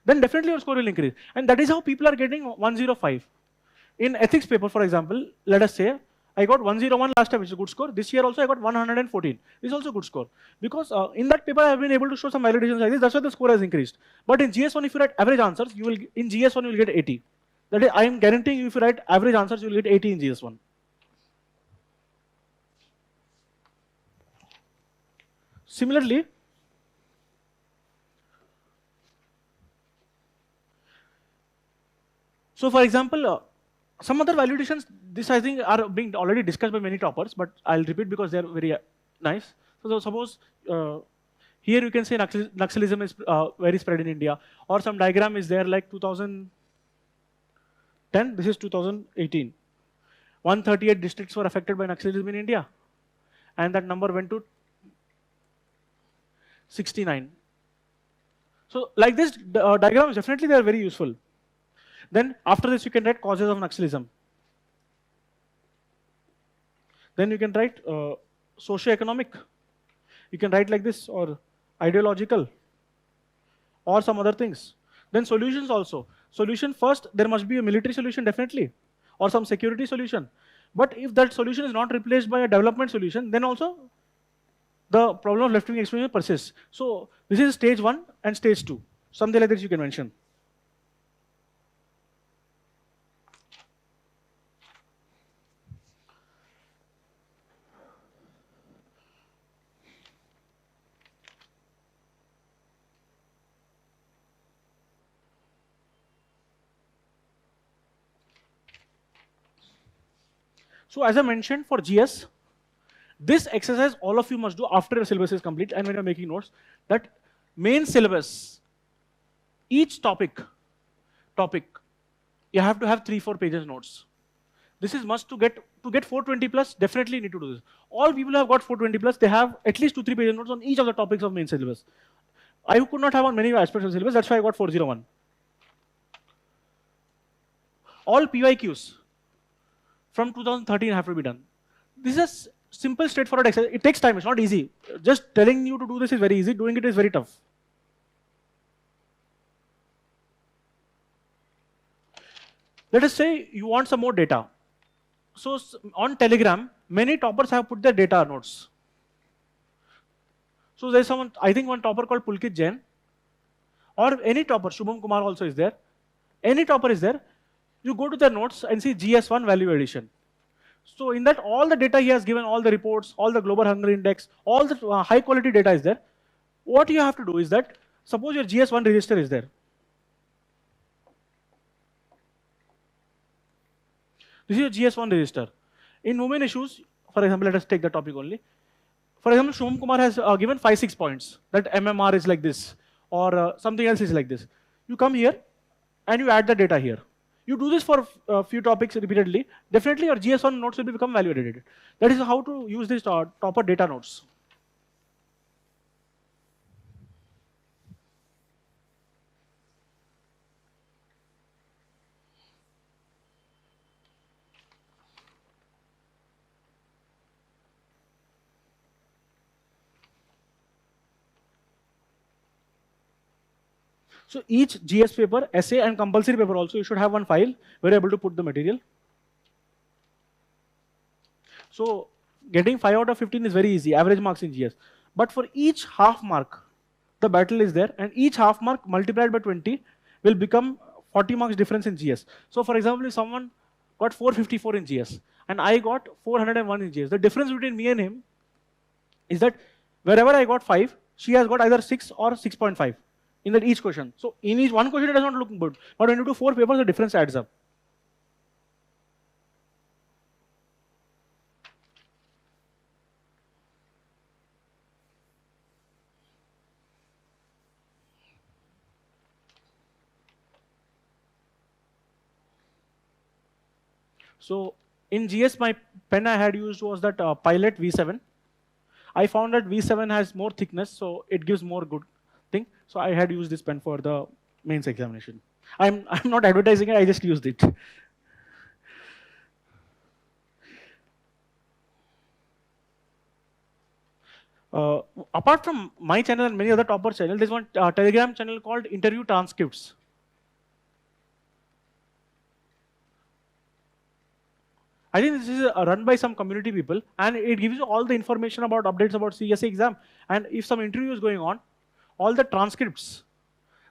then definitely your score will increase. And that is how people are getting 105. In ethics paper, for example, let us say, I got 101 last time, which is a good score. This year also I got 114. This is also a good score. Because in that paper, I have been able to show some validations like this. That's why the score has increased. But in GS1, if you write average answers, in GS1 you will get 80. That is, I am guaranteeing you, if you write average answers, you will get 80 in GS1. Similarly, so for example, some other validations, this I think are being already discussed by many toppers, but I'll repeat because they're very nice. So suppose here you can say Naxalism is very spread in India, or some diagram is there like 2010, this is 2018. 138 districts were affected by Naxalism in India. And that number went to 69. So like this, diagrams, definitely they are very useful. Then after this, you can write causes of Naxalism. Then you can write socio-economic. You can write like this, or ideological, or some other things. Then solutions also. Solution first, there must be a military solution definitely, or some security solution. But if that solution is not replaced by a development solution, then also the problem of left-wing extremism persists. So this is stage 1 and stage 2. Something like this you can mention. So as I mentioned for GS, this exercise all of you must do after your syllabus is complete and when you're making notes, that main syllabus, each topic, you have to have 3-4 pages notes. This is must to get 420 plus, definitely need to do this. All people who have got 420 plus, they have at least 2-3 pages notes on each of the topics of main syllabus. I could not have on many aspects of syllabus, that's why I got 401. All PYQs from 2013 have to be done. This is simple, straightforward exercise. It takes time, it's not easy. Just telling you to do this is very easy, doing it is very tough. Let us say you want some more data. So on Telegram, many toppers have put their data notes. So there's someone, I think one topper called Pulkit Jain, or any topper, Shubham Kumar also is there. Any topper is there. You go to their notes and see GS1 value addition. So in that, all the data he has given, all the reports, all the global hunger index, all the high quality data is there. What you have to do is that, suppose your GS1 register is there. This is your GS1 register. In women issues, for example, let us take the topic only. For example, Shubham Kumar has given 5-6 points, that MMR is like this, or something else is like this. You come here and you add the data here. You do this for a few topics repeatedly, definitely your GS1 notes will become value added. That is how to use these topper data notes. So each GS paper, essay and compulsory paper also, you should have one file where you're able to put the material. So getting 5 out of 15 is very easy, average marks in GS. But for each half mark, the battle is there, and each half mark multiplied by 20 will become 40 marks difference in GS. So for example, if someone got 454 in GS and I got 401 in GS, the difference between me and him is that wherever I got 5, she has got either 6 or 6.5. In that each question. So in each one question it does not look good. But when you do 4 papers, the difference adds up. So in GS, my pen I had used was that Pilot V7. I found that V7 has more thickness, so it gives more good thing. So I had used this pen for the mains examination. I'm not advertising it, I just used it. Apart from my channel and many other topper channels, there's one Telegram channel called Interview Transcripts. I think this is run by some community people, and it gives you all the information about updates about CSE exam. And if some interview is going on, all the transcripts,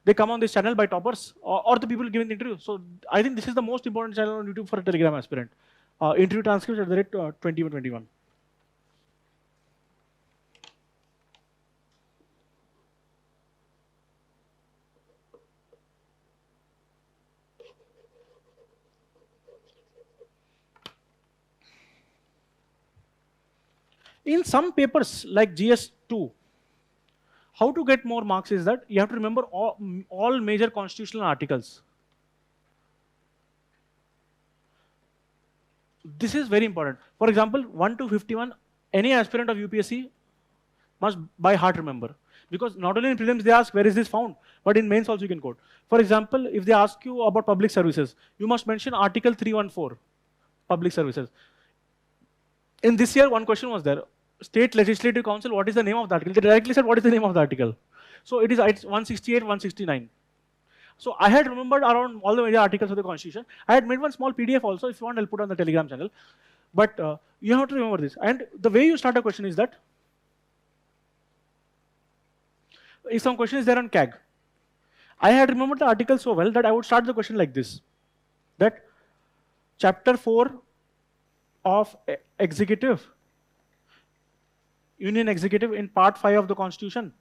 they come on this channel by toppers or the people giving the interview. So I think this is the most important channel on YouTube for a Telegram aspirant. Interview transcripts at the rate 2121. In some papers like GS2, how to get more marks is that you have to remember all major constitutional articles. this is very important. For example, 1 to 51, any aspirant of UPSC must by heart remember. Because not only in prelims they ask where is this found, but in mains also you can quote. For example, if they ask you about public services, you must mention Article 314, public services. In this year, one question was there. State Legislative Council, what is the name of the article? They directly said, what is the name of the article? So it's 168, 169. So I had remembered around all the major articles of the Constitution. I had made one small PDF also. If you want, I'll put on the Telegram channel. But you have to remember this. And the way you start a question is that, if some question is there on CAG, I had remembered the article so well that I would start the question like this. That chapter 4 of executive, Union Executive in part 5 of the Constitution,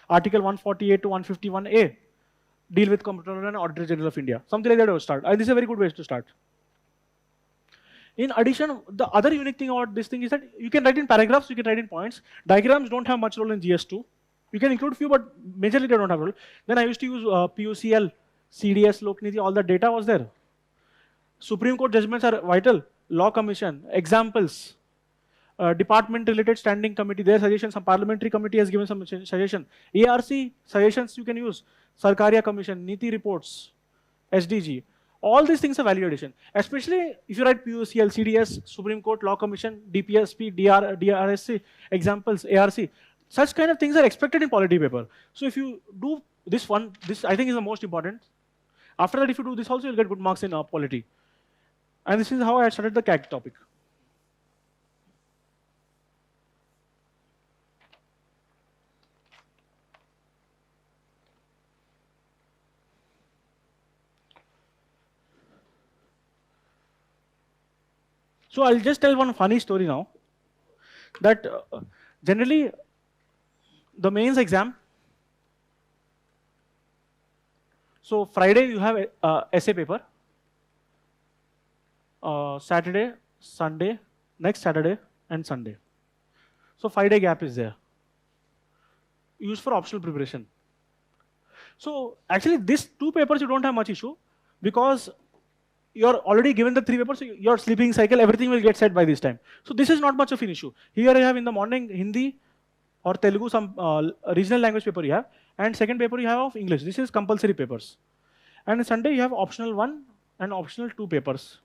article 148 to 151A, deal with Comptroller and Auditor General of India. Something like that I would start. This is a very good way to start. In addition, the other unique thing about this thing is that you can write in paragraphs, you can write in points. Diagrams don't have much role in GS2. You can include few, but majorly they don't have role. Then I used to use PUCL, CDS, Lokniti, all the data was there. Supreme Court judgments are vital. Law Commission, examples, department-related standing committee, their suggestions, some parliamentary committee has given some suggestion. ARC suggestions you can use. Sarkaria Commission, Niti reports, SDG. All these things are value addition. Especially if you write PUCL, CDS, Supreme Court, Law Commission, DPSP, DRSC, examples, ARC. Such kind of things are expected in polity paper. So if you do this one, this I think is the most important. After that, if you do this also, you'll get good marks in polity. And this is how I started the CAG topic. So I'll just tell one funny story now. That generally, the mains exam. So Friday you have essay paper. Saturday, Sunday, next Saturday, and Sunday. So 5-day gap is there. Used for optional preparation. So actually, these 2 papers you don't have much issue because you're already given the 3 papers. So your sleeping cycle, everything will get set by this time. So this is not much of an issue. Here I have in the morning Hindi or Telugu, some regional language paper you have, and second paper you have of English. This is compulsory papers. And on Sunday you have optional 1 and optional 2 papers.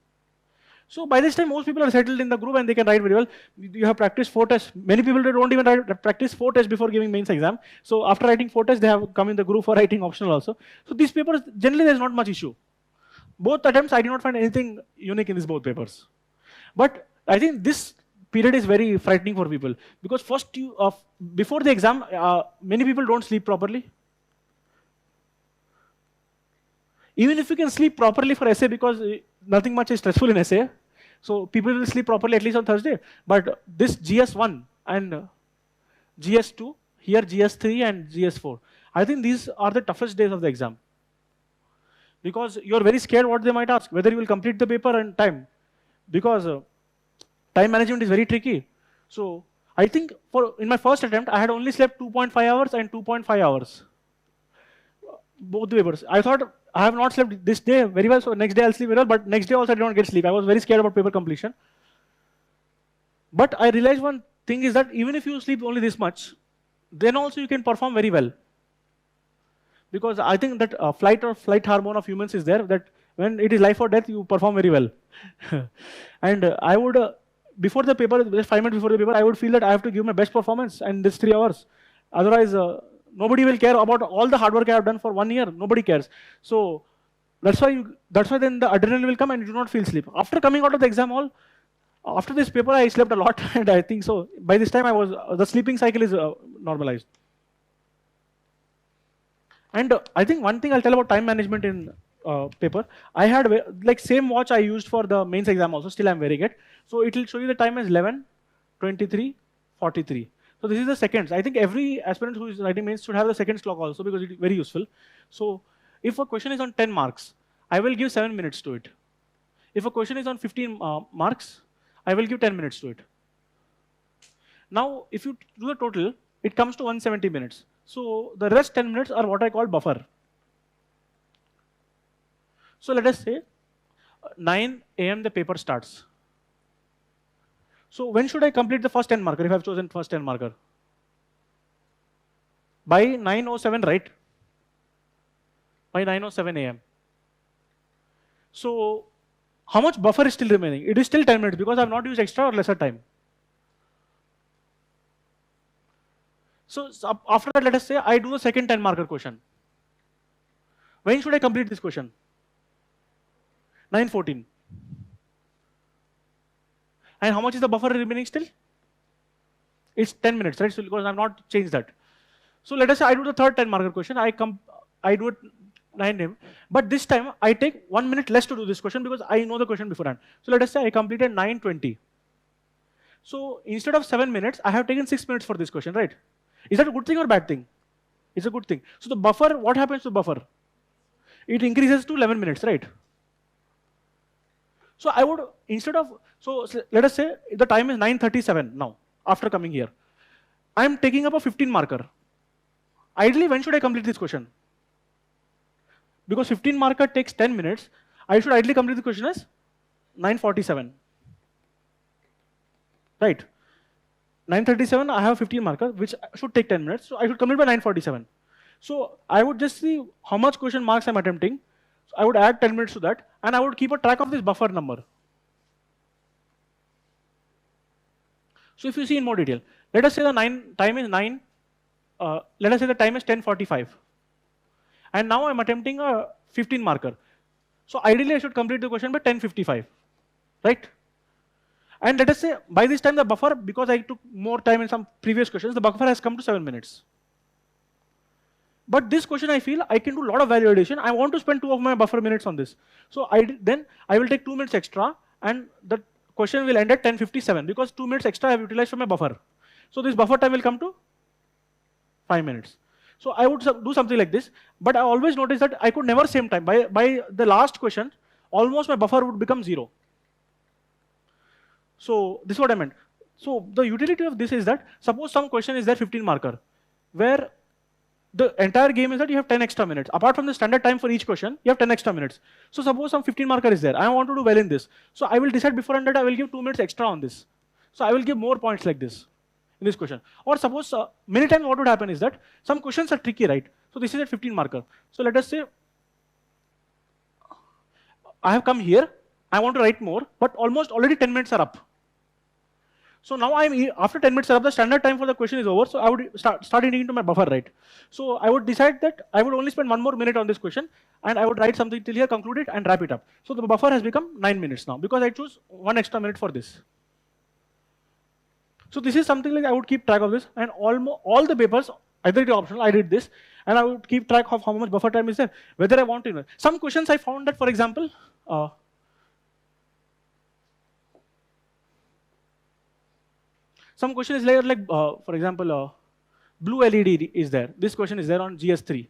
So by this time, most people are settled in the group and they can write very well. You have practiced 4 tests. Many people don't even practice 4 tests before giving mains exam. So after writing 4 tests, they have come in the group for writing optional also. So these papers, generally there's not much issue. Both attempts, I did not find anything unique in these both papers. But I think this period is very frightening for people because first, before the exam, many people don't sleep properly. Even if you can sleep properly for essay, because nothing much is stressful in essay, so people will sleep properly at least on Thursday. But this GS1 and GS2, here GS3 and GS4, I think these are the toughest days of the exam. Because you're very scared what they might ask, whether you will complete the paper in time. Because time management is very tricky. So I think in my first attempt, I had only slept 2.5 hours and 2.5 hours. Both the papers. I thought I have not slept this day very well, so next day I'll sleep very well, but next day also I did not get sleep. I was very scared about paper completion. But I realized one thing is that even if you sleep only this much, then also you can perform very well. Because I think that flight hormone of humans is there, that when it is life or death, you perform very well. And I would, before the paper, just 5 minutes before the paper, I would feel that I have to give my best performance in this 3 hours. Otherwise, nobody will care about all the hard work I have done for 1 year. Nobody cares. So that's why then the adrenaline will come and you do not feel sleep. After coming out of the exam hall, after this paper, I slept a lot, and I think so. By this time, the sleeping cycle is normalized. And I think one thing I'll tell about time management in paper, I had like same watch I used for the mains exam also, still I'm wearing it. So it will show you the time as 11, 23, 43. So this is the seconds. I think every aspirant who is writing mains should have the seconds clock also because it is very useful. So if a question is on 10 marks, I will give 7 minutes to it. If a question is on 15 marks, I will give 10 minutes to it. Now, if you do the total, it comes to 170 minutes. So the rest 10 minutes are what I call buffer. So let us say 9 AM the paper starts. So when should I complete the first 10 marker if I've chosen first 10 marker? By 9:07, right? By 9:07 a.m. So how much buffer is still remaining? It is still 10 minutes because I've not used extra or lesser time. So after that, let us say I do the second 10 marker question. When should I complete this question? 9:14. And how much is the buffer remaining still? It's 10 minutes, right? So because I've not changed that. So let us say I do the third 10 marker question. I do it 9 a.m. But this time I take 1 minute less to do this question because I know the question beforehand. So let us say I completed 9:20. So instead of 7 minutes, I have taken 6 minutes for this question, right? Is that a good thing or bad thing? It's a good thing. So the buffer, what happens to the buffer? It increases to 11 minutes, right? So I would, instead of, so let us say the time is 9:37 now, after coming here. I'm taking up a 15 marker. Ideally, when should I complete this question? Because 15 marker takes 10 minutes, I should ideally complete the question as 9:47. Right? 9:37, I have 15 marker, which should take 10 minutes, so I should complete by 9:47. So I would just see how much question marks I'm attempting. So I would add 10 minutes to that, and I would keep a track of this buffer number. So if you see in more detail, let us say the time is 9, let us say the time is 10:45. And now I'm attempting a 15 marker. So ideally I should complete the question by 10:55, right? And let us say by this time the buffer, because I took more time in some previous questions, the buffer has come to 7 minutes. But this question I feel I can do a lot of value addition. I want to spend 2 of my buffer minutes on this. So then I will take 2 minutes extra and the question will end at 10:57 because 2 minutes extra I have utilized from my buffer. So this buffer time will come to 5 minutes. So I would do something like this, but I always notice that I could never same time. By the last question, almost my buffer would become 0. So this is what I meant. So the utility of this is that suppose some question is there 15 marker, where the entire game is that you have 10 extra minutes. Apart from the standard time for each question, you have 10 extra minutes. So suppose some 15 marker is there. I want to do well in this. So I will decide beforehand that I will give 2 minutes extra on this. So I will give more points like this in this question. Or suppose many times what would happen is that some questions are tricky, right? So this is a 15 marker. So let us say I have come here. I want to write more, but almost already 10 minutes are up. So now after 10 minutes are up, the standard time for the question is over. So I would start eating into my buffer, right? So I would decide that I would only spend 1 more minute on this question, and I would write something till here, conclude it, and wrap it up. So the buffer has become 9 minutes now because I choose 1 extra minute for this. So this is something like I would keep track of this, and all the papers, either it is optional, I did this, and I would keep track of how much buffer time is there, whether I want to invest. Some questions I found that, for example, some question is like for example, blue LED is there. This question is there on GS3.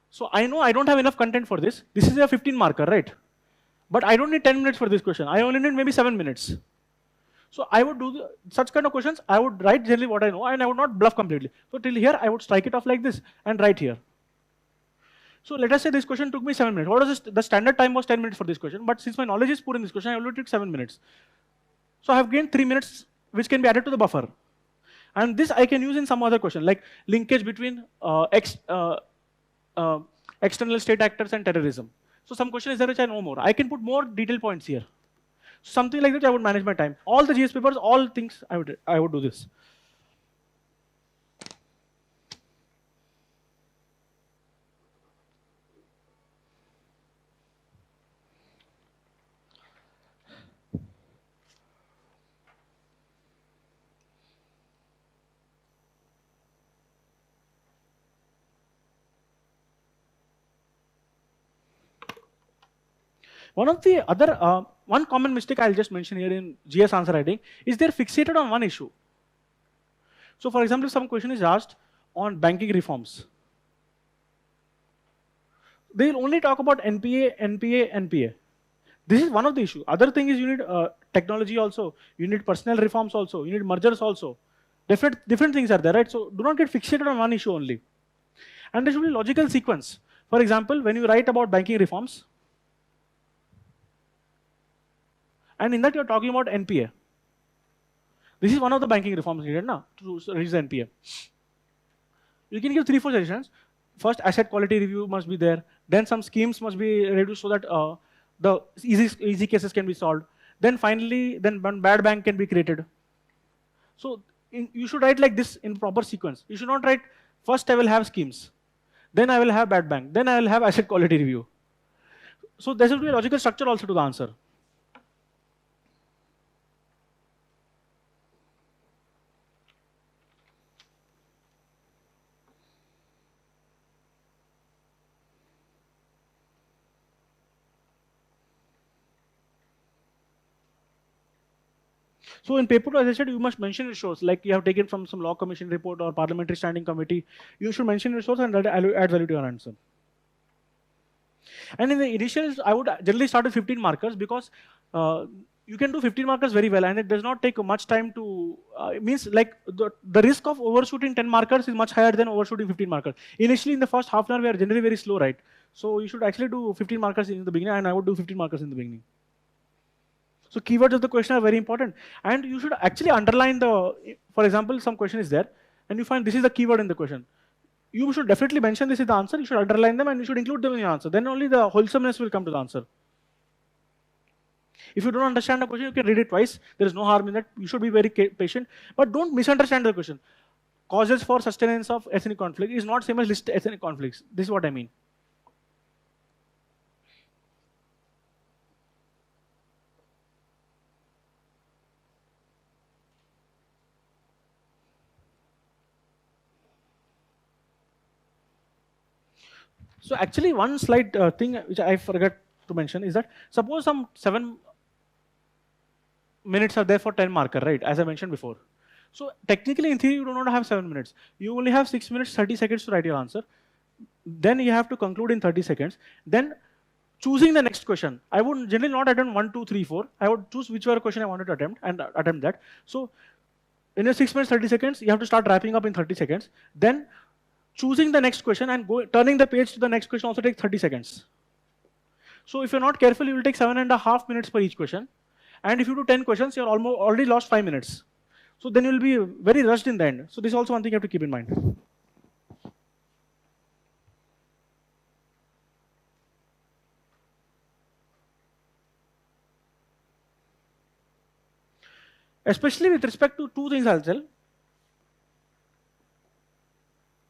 So I know I don't have enough content for this. This is a 15 marker, right? But I don't need 10 minutes for this question. I only need maybe 7 minutes. So I would do such kind of questions. I would write generally what I know, and I would not bluff completely. So till here, I would strike it off like this and write here. So let us say this question took me 7 minutes. What was the standard time was 10 minutes for this question, but since my knowledge is poor in this question, I only took 7 minutes. So I have gained 3 minutes, which can be added to the buffer. And this I can use in some other question, like linkage between external state actors and terrorism. So some question is there which I know more. I can put more detailed points here. Something like that, I would manage my time. All the GS papers, all things, I would do this. One of the other, one common mistake I'll just mention here in GS answer writing is they're fixated on one issue. So for example, if some question is asked on banking reforms, they'll only talk about NPA, NPA, NPA. This is one of the issues. Other thing is you need technology also, you need personnel reforms also, you need mergers also. Different things are there, right? So do not get fixated on one issue only. And there should be logical sequence. For example, when you write about banking reforms, and in that you're talking about NPA. This is one of the banking reforms needed now to reduce the NPA. You can give 3-4 suggestions. First, asset quality review must be there. Then some schemes must be reduced so that the easy cases can be solved. Then finally, then one bad bank can be created. So you should write like this in proper sequence. You should not write, first I will have schemes, then I will have bad bank, then I will have asset quality review. So there should be a logical structure also to the answer. So in paper 2, as I said, you must mention your source, like you have taken from some law commission report or parliamentary standing committee. You should mention your source and that add value to your answer. And in the initials, I would generally start with 15 markers because you can do 15 markers very well and it does not take much time to, means like the risk of overshooting 10 markers is much higher than overshooting 15 markers. Initially in the first half an hour, we are generally very slow, right? So you should actually do 15 markers in the beginning and I would do 15 markers in the beginning. So keywords of the question are very important. And you should actually underline for example, some question is there and you find this is the keyword in the question. You should definitely mention this is the answer, you should underline them and you should include them in your answer. Then only the wholesomeness will come to the answer. If you don't understand the question, you can read it twice. There is no harm in that. You should be very patient, but don't misunderstand the question. Causes for sustenance of ethnic conflict is not same as list ethnic conflicts. This is what I mean. So actually one slight thing which I forgot to mention is that suppose some 7 minutes are there for 10 marker, right? As I mentioned before. So technically in theory you do not have 7 minutes. You only have 6 minutes 30 seconds to write your answer. Then you have to conclude in 30 seconds. Then choosing the next question. I would generally not attempt 1, 2, 3, 4. I would choose whichever question I wanted to attempt and attempt that. So in your 6 minutes 30 seconds, you have to start wrapping up in 30 seconds. Then choosing the next question and turning the page to the next question also takes 30 seconds. So if you're not careful, you will take 7.5 minutes per each question. And if you do 10 questions, you're already lost 5 minutes. So then you'll be very rushed in the end. So this is also one thing you have to keep in mind. Especially with respect to 2 things I'll tell.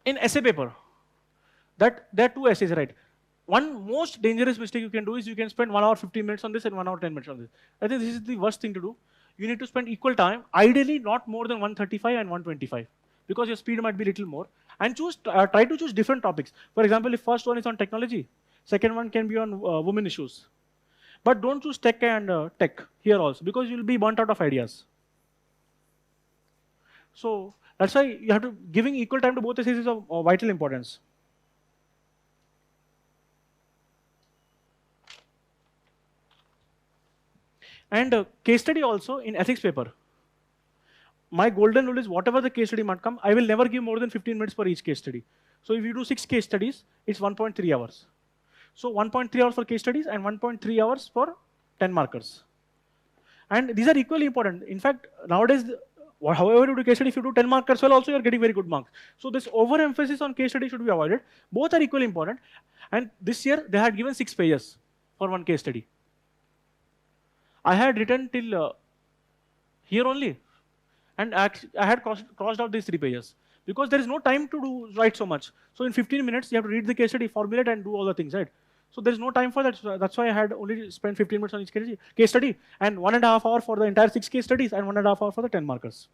In essay paper, that there are 2 essays, right? One most dangerous mistake you can do is you can spend 1 hour 15 minutes on this and 1 hour 10 minutes on this. I think this is the worst thing to do. You need to spend equal time, ideally not more than 135 and 125, because your speed might be a little more. And try to choose different topics. For example, if first one is on technology, second one can be on women issues. But don't choose tech and tech here also, because you'll be burnt out of ideas. So that's why you have to giving equal time to both essays is of vital importance. And case study also in ethics paper. My golden rule is whatever the case study might come, I will never give more than 15 minutes for each case study. So if you do 6 case studies, it's 1.3 hours. So 1.3 hours for case studies and 1.3 hours for 10 markers. And these are equally important. In fact, nowadays, however you do case study, if you do 10 markers well, also you're getting very good marks. So this overemphasis on case study should be avoided. Both are equally important. And this year, they had given 6 pages for one case study. I had written till here only. And I had crossed out these 3 pages. Because there is no time to write so much. So in 15 minutes, you have to read the case study, formulate, and do all the things, right? So there is no time for that. So that's why I had only spent 15 minutes on each case study, and 1.5 hours for the entire 6 case studies, and 1.5 hours for the 10 markers.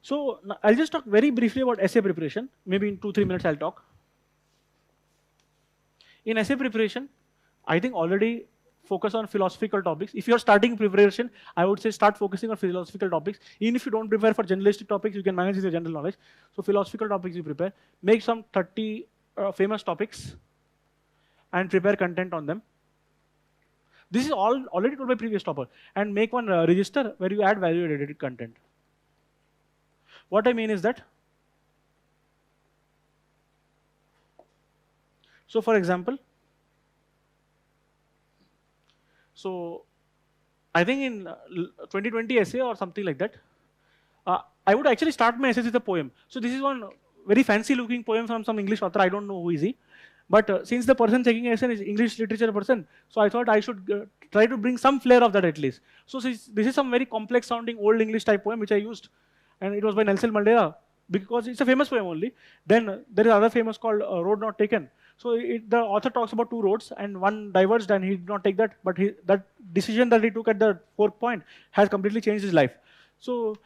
So I'll just talk very briefly about essay preparation. Maybe in 2-3 minutes I'll talk. In essay preparation, I think already focus on philosophical topics. If you're starting preparation, I would say start focusing on philosophical topics. Even if you don't prepare for generalistic topics, you can manage with your general knowledge. So philosophical topics you prepare. Make some 30 famous topics and prepare content on them. This is all already told by previous topper. And make one register where you add value-added content. What I mean is that, so for example, so I think in 2020 essay or something like that, I would actually start my essays with a poem. So this is one very fancy looking poem from some English author. I don't know who is he. But since the person taking essay is English literature person, so I thought I should try to bring some flair of that at least. So this is some very complex sounding old English type poem which I used. And it was by Nelson Mandela because it's a famous poem only. Then there is another famous called Road Not Taken. So the author talks about two roads and one diverged and he did not take that. But that decision that he took at the fourth point has completely changed his life. So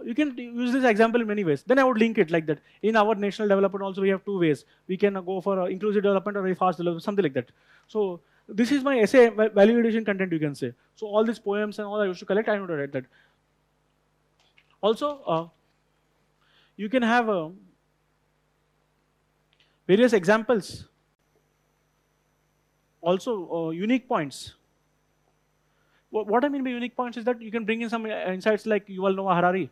you can use this example in many ways. Then I would link it like that. In our national development also we have two ways. We can go for inclusive development or very fast development, something like that. So this is my essay value addition content you can say. So all these poems and all I used to collect, I would write that. Also, you can have various examples. Also, unique points. What I mean by unique points is that you can bring in some insights like Yuval Noah Harari,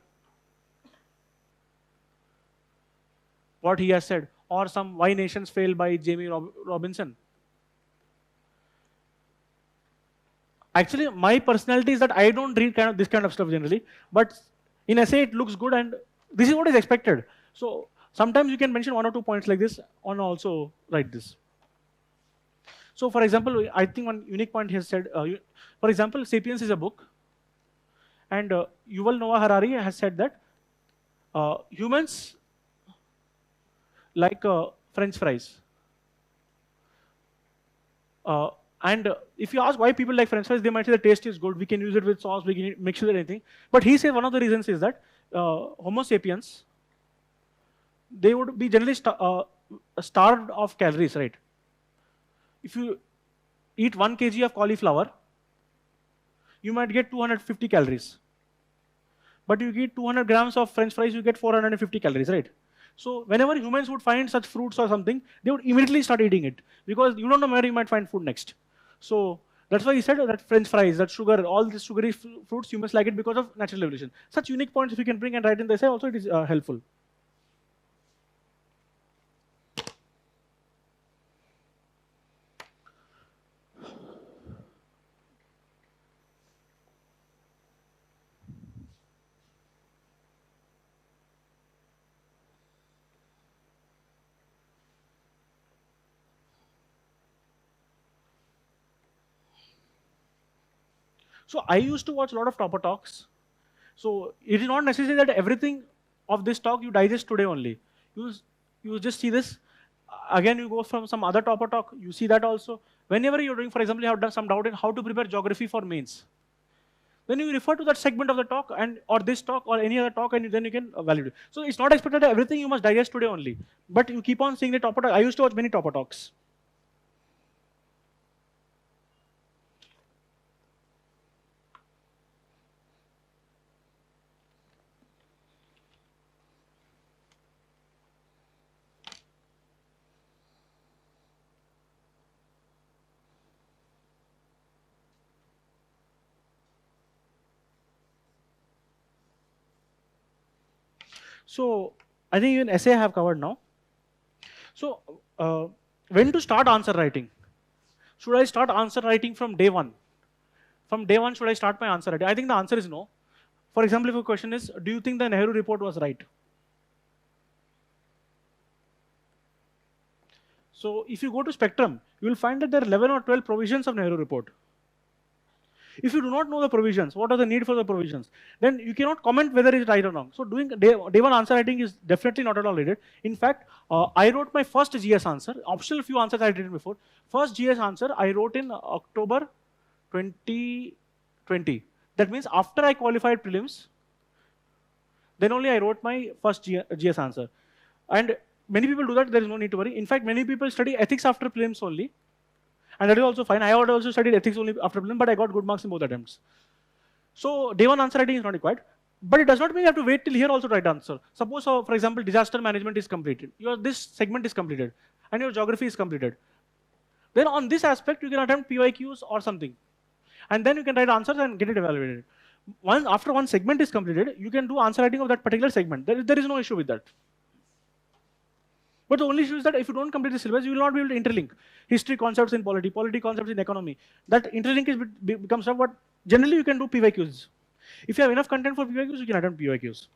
what he has said, or some Why Nations Fail by Jamie Robinson. Actually, my personality is that I don't read this kind of stuff generally, but in essay it looks good and this is what is expected. So sometimes you can mention one or two points like this and also write this. So for example, I think one unique point he has said, for example, Sapiens is a book and Yuval Noah Harari has said that humans like French fries. And if you ask why people like French fries, they might say the taste is good, we can use it with sauce, we can mix it with anything. But he says one of the reasons is that Homo sapiens, they would be generally starved of calories, right? If you eat 1 kg of cauliflower, you might get 250 calories. But you eat 200 grams of French fries, you get 450 calories, right? So whenever humans would find such fruits or something, they would immediately start eating it because you don't know where you might find food next. So that's why he said that French fries, that sugar, all these sugary fruits, humans like it because of natural evolution. Such unique points if you can bring and write in the essay, also it is helpful. So I used to watch a lot of Topper talks. So it is not necessary that everything of this talk you digest today only. You just see this. Again, you go from some other Topper talk, you see that also. Whenever you're doing, for example, you have done some doubt in how to prepare geography for mains. Then you refer to that segment of the talk and or this talk or any other talk and then you can validate. So it's not expected that everything you must digest today only. But you keep on seeing the Topper talk. I used to watch many Topper talks. So I think even essay I have covered now. So when to start answer writing? Should I start answer writing from day one? From day one, should I start my answer writing? I think the answer is no. For example, if a question is, do you think the Nehru report was right? So if you go to Spectrum, you will find that there are 11 or 12 provisions of Nehru report. If you do not know the provisions, what are the need for the provisions, then you cannot comment whether it is right or wrong. So doing day one answer writing is definitely not at all needed. In fact, I wrote my first GS answer, optional few answers I did before. First GS answer I wrote in October 2020. That means after I qualified prelims, then only I wrote my first GS answer. And many people do that, there is no need to worry. In fact, many people study ethics after prelims only. And that is also fine. I had also studied ethics only after prelims, but I got good marks in both attempts. So day one answer writing is not required. But it does not mean you have to wait till here also to write answer. Suppose, for example, disaster management is completed. This segment is completed, and your geography is completed. Then on this aspect, you can attempt PYQs or something. And then you can write answers and get it evaluated. After one segment is completed, you can do answer writing of that particular segment. There is no issue with that. But the only issue is that if you don't complete the syllabus, you will not be able to interlink history concepts in polity, polity concepts in economy. That interlink becomes tough, but generally you can do PYQs. If you have enough content for PYQs, you can attempt PYQs.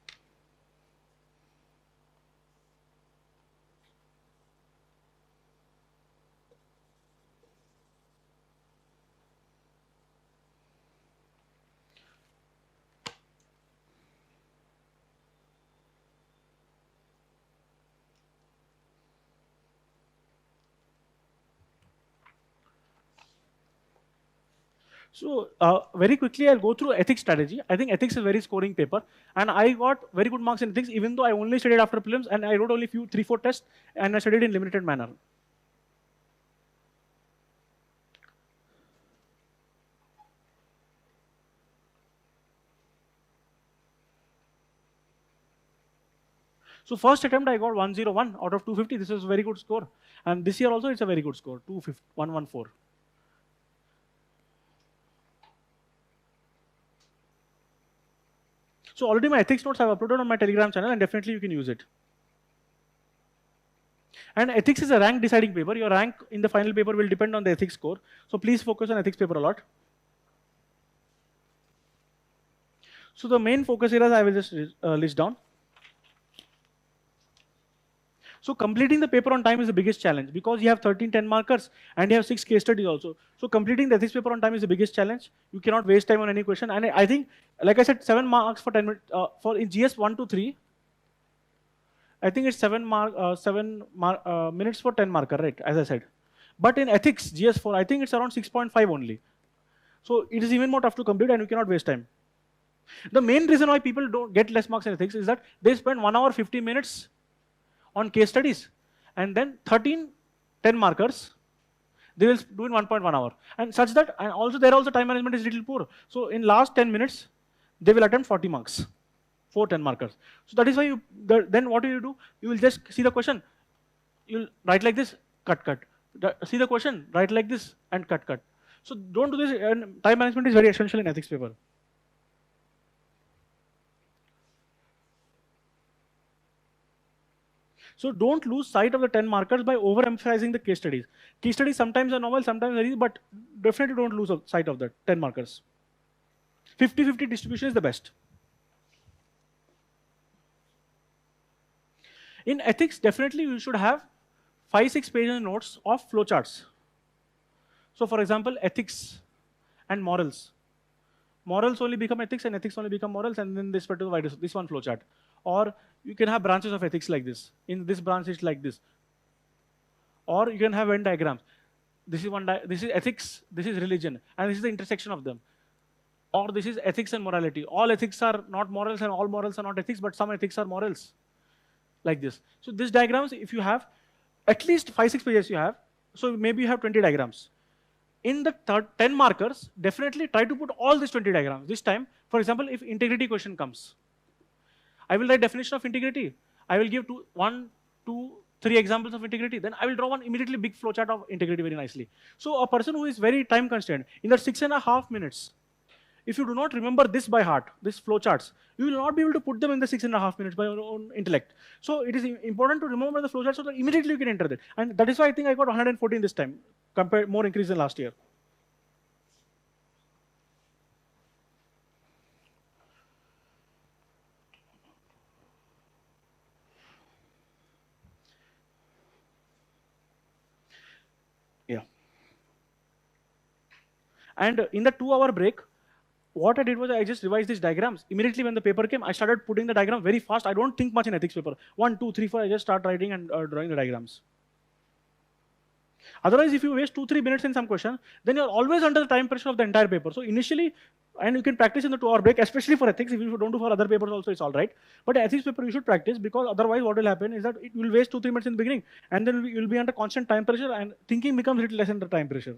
So very quickly, I'll go through ethics strategy. I think ethics is a very scoring paper, and I got very good marks in ethics, even though I only studied after prelims, and I wrote only 3-4 tests, and I studied in limited manner. So first attempt, I got 101 out of 250. This is a very good score, and this year also it's a very good score, 114. So already my ethics notes I've uploaded on my Telegram channel, and definitely you can use it. And ethics is a rank deciding paper. Your rank in the final paper will depend on the ethics score. So please focus on ethics paper a lot. So the main focus areas I will just list down. So completing the paper on time is the biggest challenge, because you have 13 10 markers and you have 6 case studies also. So completing the ethics paper on time is the biggest challenge. You cannot waste time on any question. And I think, like I said, 7 marks for 10 minutes. For in GS 1 to 3, I think it's 7 minutes for 10 marker, right? As I said. But in ethics, GS 4, I think it's around 6.5 only. So it is even more tough to complete, and you cannot waste time. The main reason why people don't get less marks in ethics is that they spend 1 hour 50 minutes on case studies, and then 10 markers they will do in 1.1 hour, and such that, and also time management is little poor. So in last 10 minutes they will attempt 40 marks for 10 markers. So that is why then what do? You will just see the question, you'll write like this, cut. See the question, write like this, and cut. So don't do this, and time management is very essential in ethics paper. So don't lose sight of the 10 markers by overemphasizing the case studies. Case studies sometimes are novel, sometimes are easy, but definitely don't lose sight of the 10 markers. 50-50 distribution is the best. In ethics, definitely you should have 5-6 pages notes of flowcharts. So for example, ethics and morals. Morals only become ethics, and ethics only become morals, and then they spread to the wider, this one flowchart. Or you can have branches of ethics like this. In this branch, it's like this. Or you can have Venn diagrams. This is ethics, this is religion, and this is the intersection of them. Or this is ethics and morality. All ethics are not morals, and all morals are not ethics, but some ethics are morals. Like this. So these diagrams, if you have at least 5-6 pages you have, so maybe you have 20 diagrams. In the 10 markers, definitely try to put all these 20 diagrams. This time, for example, if integrity question comes, I will write definition of integrity. I will give 1, 2, 3 examples of integrity. Then I will draw one immediately big flowchart of integrity very nicely. So a person who is very time constrained, in that 6.5 minutes, if you do not remember this by heart, these flowcharts, you will not be able to put them in the 6.5 minutes by your own intellect. So it is important to remember the flowchart so that immediately you can enter that. And that is why I think I got 114 this time, more increase than last year. Yeah. And in the 2-hour break, what I did was I just revised these diagrams. Immediately when the paper came, I started putting the diagram very fast. I don't think much in ethics paper. 1, 2, 3, 4, I just start writing and drawing the diagrams. Otherwise, if you waste 2-3 minutes in some question, then you're always under the time pressure of the entire paper. So initially, and you can practice in the 2-hour break, especially for ethics. If you don't do for other papers also, it's all right. But ethics paper, you should practice, because otherwise what will happen is that you will waste 2-3 minutes in the beginning, and then you'll be under constant time pressure, and thinking becomes a little less under time pressure.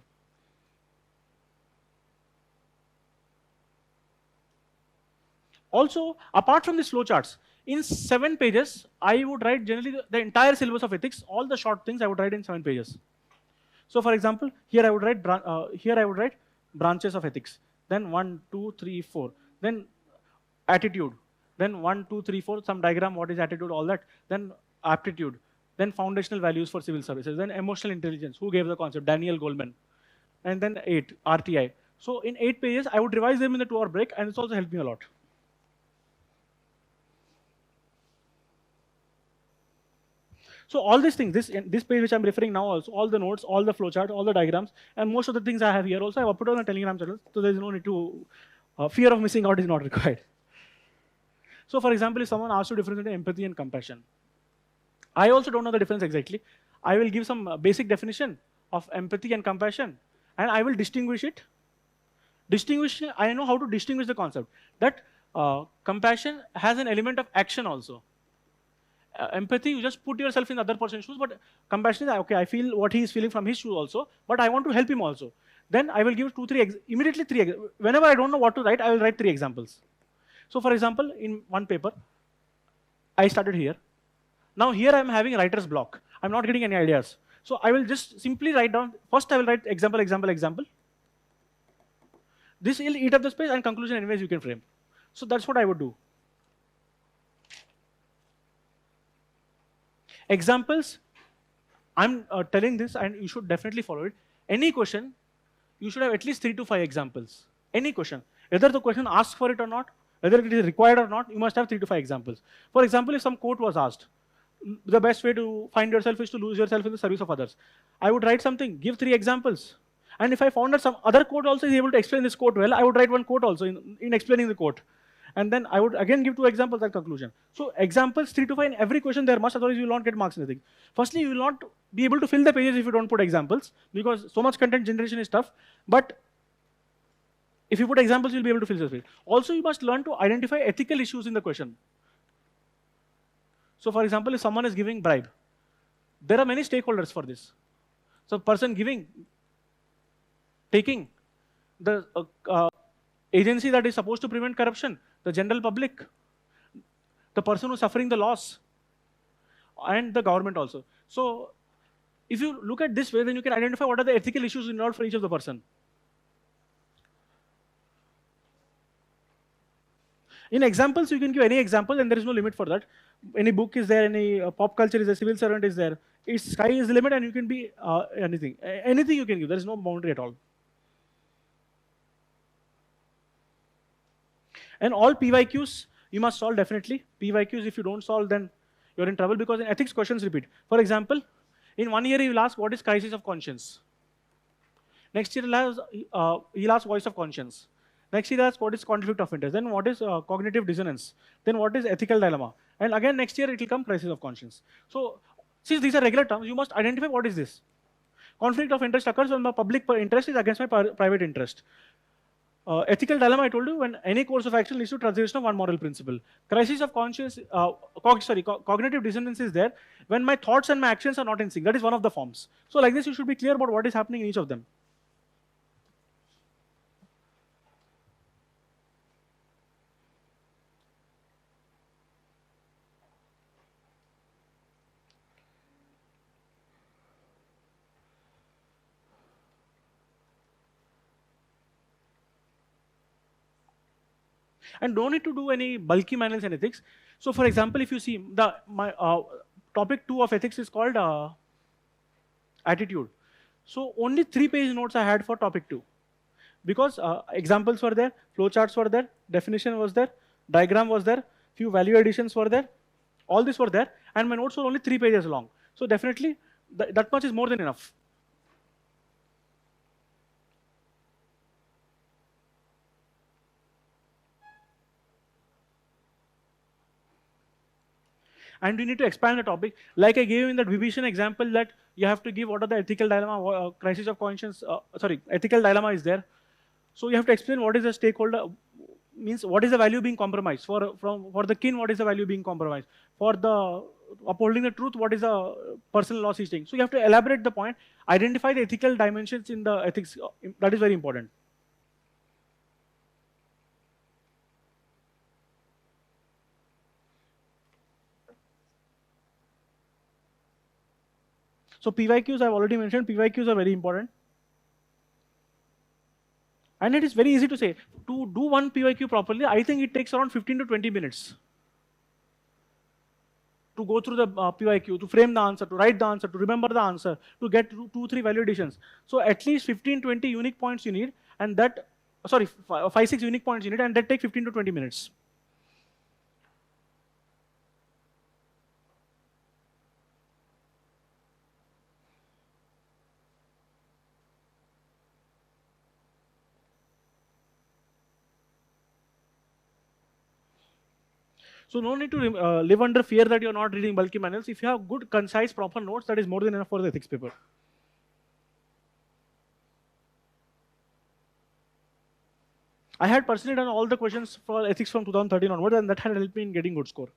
Also, apart from these flowcharts, in 7 pages, I would write generally the entire syllabus of ethics, all the short things I would write in 7 pages. So for example, here I would write branches of ethics. Then 1, 2, 3, 4. Then attitude. Then 1, 2, 3, 4, some diagram, what is attitude, all that. Then aptitude. Then foundational values for civil services. Then emotional intelligence. Who gave the concept? Daniel Goleman. And then 8, RTI. So in 8 pages, I would revise them in the 2-hour break, and it's also helped me a lot. So all these things, this page which I'm referring now also, all the notes, all the flowcharts, all the diagrams, and most of the things I have here also, I've uploaded on the Telegram channel, so there's no need to, fear of missing out is not required. So for example, if someone asks you difference between empathy and compassion, I also don't know the difference exactly. I will give some basic definition of empathy and compassion, and I will distinguish it. I know how to distinguish the concept. That compassion has an element of action also. Empathy, you just put yourself in the other person's shoes, but compassion is, okay, I feel what he is feeling from his shoes also, but I want to help him also. Then I will give immediately 3. Whenever I don't know what to write, I will write 3 examples. So for example, in one paper, I started here. Now here I am having writer's block. I'm not getting any ideas. So I will just simply write down, first I will write example, example, example. This will eat up the space, and conclusion anyways you can frame. So that's what I would do. Examples, I'm telling this, and you should definitely follow it. Any question, you should have at least 3 to 5 examples. Any question. Whether the question asks for it or not, whether it is required or not, you must have 3 to 5 examples. For example, if some quote was asked, the best way to find yourself is to lose yourself in the service of others. I would write something, give 3 examples. And if I found that some other quote also is able to explain this quote well, I would write 1 quote also in explaining the quote. And then I would again give 2 examples at conclusion. So examples 3 to 5 in every question there must, otherwise you will not get marks in anything. Firstly, you will not be able to fill the pages if you don't put examples, because so much content generation is tough. But if you put examples, you'll be able to fill the page. Also, you must learn to identify ethical issues in the question. So for example, if someone is giving bribe, there are many stakeholders for this. So person giving, taking, the agency that is supposed to prevent corruption, the general public, the person who's suffering the loss, and the government also. So if you look at this way, then you can identify what are the ethical issues involved for each of the person. In examples, you can give any example, and there is no limit for that. Any book is there, any pop culture is there, civil servant is there. Sky is the limit, and you can be anything. Anything you can give. There is no boundary at all. And all PYQs you must solve definitely. PYQs, if you don't solve, then you're in trouble, because in ethics questions repeat. For example, in 1 year he will ask what is crisis of conscience. Next year he'll ask voice of conscience. Next year he'll ask what is conflict of interest. Then what is cognitive dissonance. Then what is ethical dilemma. And again next year it will come crisis of conscience. So since these are regular terms, you must identify what is this. Conflict of interest occurs when my public interest is against my private interest. Ethical dilemma, I told you, when any course of action leads to translation of one moral principle. Crisis of conscience, cognitive dissonance is there when my thoughts and my actions are not in sync. That is one of the forms. So like this, you should be clear about what is happening in each of them. And don't need to do any bulky manuals in ethics. So for example, if you see, my topic 2 of ethics is called attitude. So only 3-page notes I had for topic 2. Because examples were there, flowcharts were there, definition was there, diagram was there, few value additions were there, all this were there, and my notes were only 3 pages long. So definitely, that much is more than enough. And you need to expand the topic. Like I gave you in that Vibhishan example, that you have to give what are the ethical dilemma, crisis of conscience, ethical dilemma is there. So you have to explain what is the stakeholder, means what is the value being compromised. For the kin, what is the value being compromised. For the upholding the truth, what is the personal loss is taking. So you have to elaborate the point, identify the ethical dimensions in the ethics. That is very important. So PYQs, I've already mentioned, PYQs are very important. And it is very easy to say. To do one PYQ properly, I think it takes around 15 to 20 minutes to go through the PYQ, to frame the answer, to write the answer, to remember the answer, to get 2-3 validations. So at least 15-20 unique points you need, and that, sorry, 5-6 unique points you need, and that take 15 to 20 minutes. So no need to live under fear that you're not reading bulky manuals. If you have good, concise, proper notes, that is more than enough for the ethics paper. I had personally done all the questions for ethics from 2013 onwards, and that had helped me in getting good score.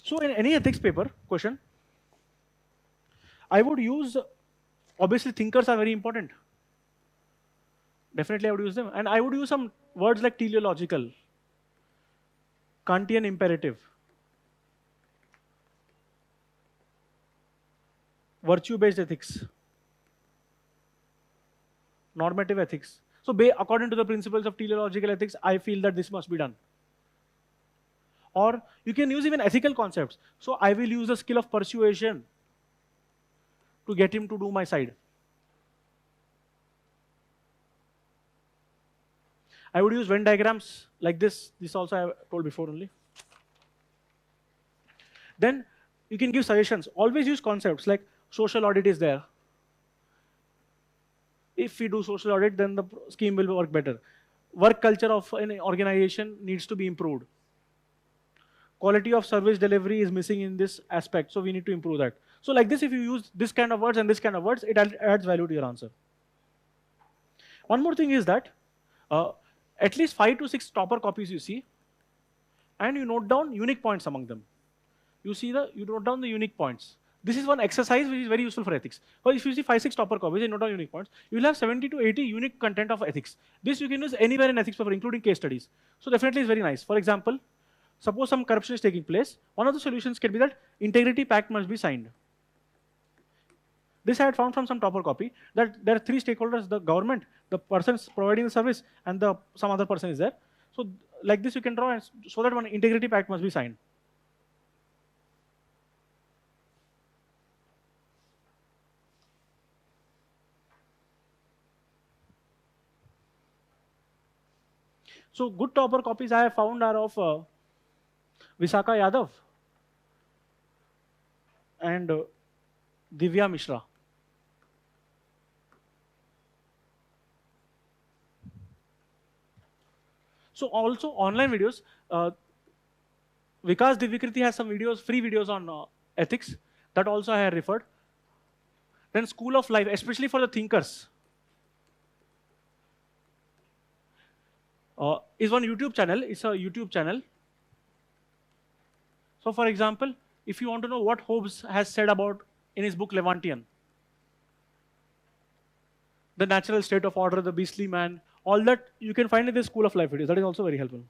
So in any ethics paper question, I would use, obviously thinkers are very important. Definitely I would use them. And I would use some words like teleological, Kantian imperative, virtue-based ethics, normative ethics. So according to the principles of teleological ethics, I feel that this must be done. Or you can use even ethical concepts. So I will use the skill of persuasion to get him to do my side. I would use Venn diagrams like this. This also I told before only. Then you can give suggestions. Always use concepts like social audit is there. If we do social audit, then the scheme will work better. Work culture of an organization needs to be improved. Quality of service delivery is missing in this aspect, so we need to improve that. So like this, if you use this kind of words and this kind of words, it adds value to your answer. One more thing is that at least 5 to 6 topper copies you see, and you note down unique points among them. You note down the unique points. This is one exercise which is very useful for ethics. Because if you see 5-6 topper copies and note down unique points, you will have 70 to 80 unique content of ethics. This you can use anywhere in ethics paper, including case studies. So definitely it's very nice. For example, suppose some corruption is taking place. One of the solutions can be that integrity pact must be signed. This I had found from some topper copy, that there are 3 stakeholders: the government, the person providing the service, and some other person is there. So like this you can draw, and so that one integrity pact must be signed. So good topper copies I have found are of Visakha Yadav and Divya Mishra. So also online videos, Vikas Divikriti has some videos, free videos on ethics, that also I have referred. Then School of Life, especially for the thinkers, is one YouTube channel. It's a YouTube channel. So for example, if you want to know what Hobbes has said about in his book Leviathan, the natural state of order, the beastly man, all that you can find in the School of Life videos. That is also very helpful.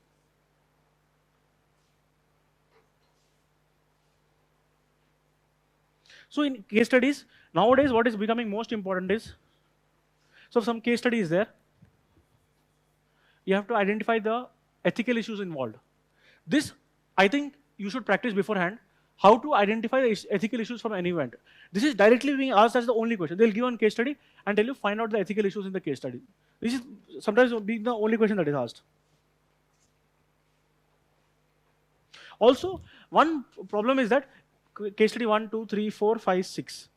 So in case studies, nowadays what is becoming most important is, so some case study is there. You have to identify the ethical issues involved. This, I think, you should practice beforehand, how to identify the ethical issues from any event. This is directly being asked as the only question. They'll give one case study and tell you find out the ethical issues in the case study. This is sometimes being the only question that is asked. Also, one problem is that case study 1, 2, 3, 4, 5, 6.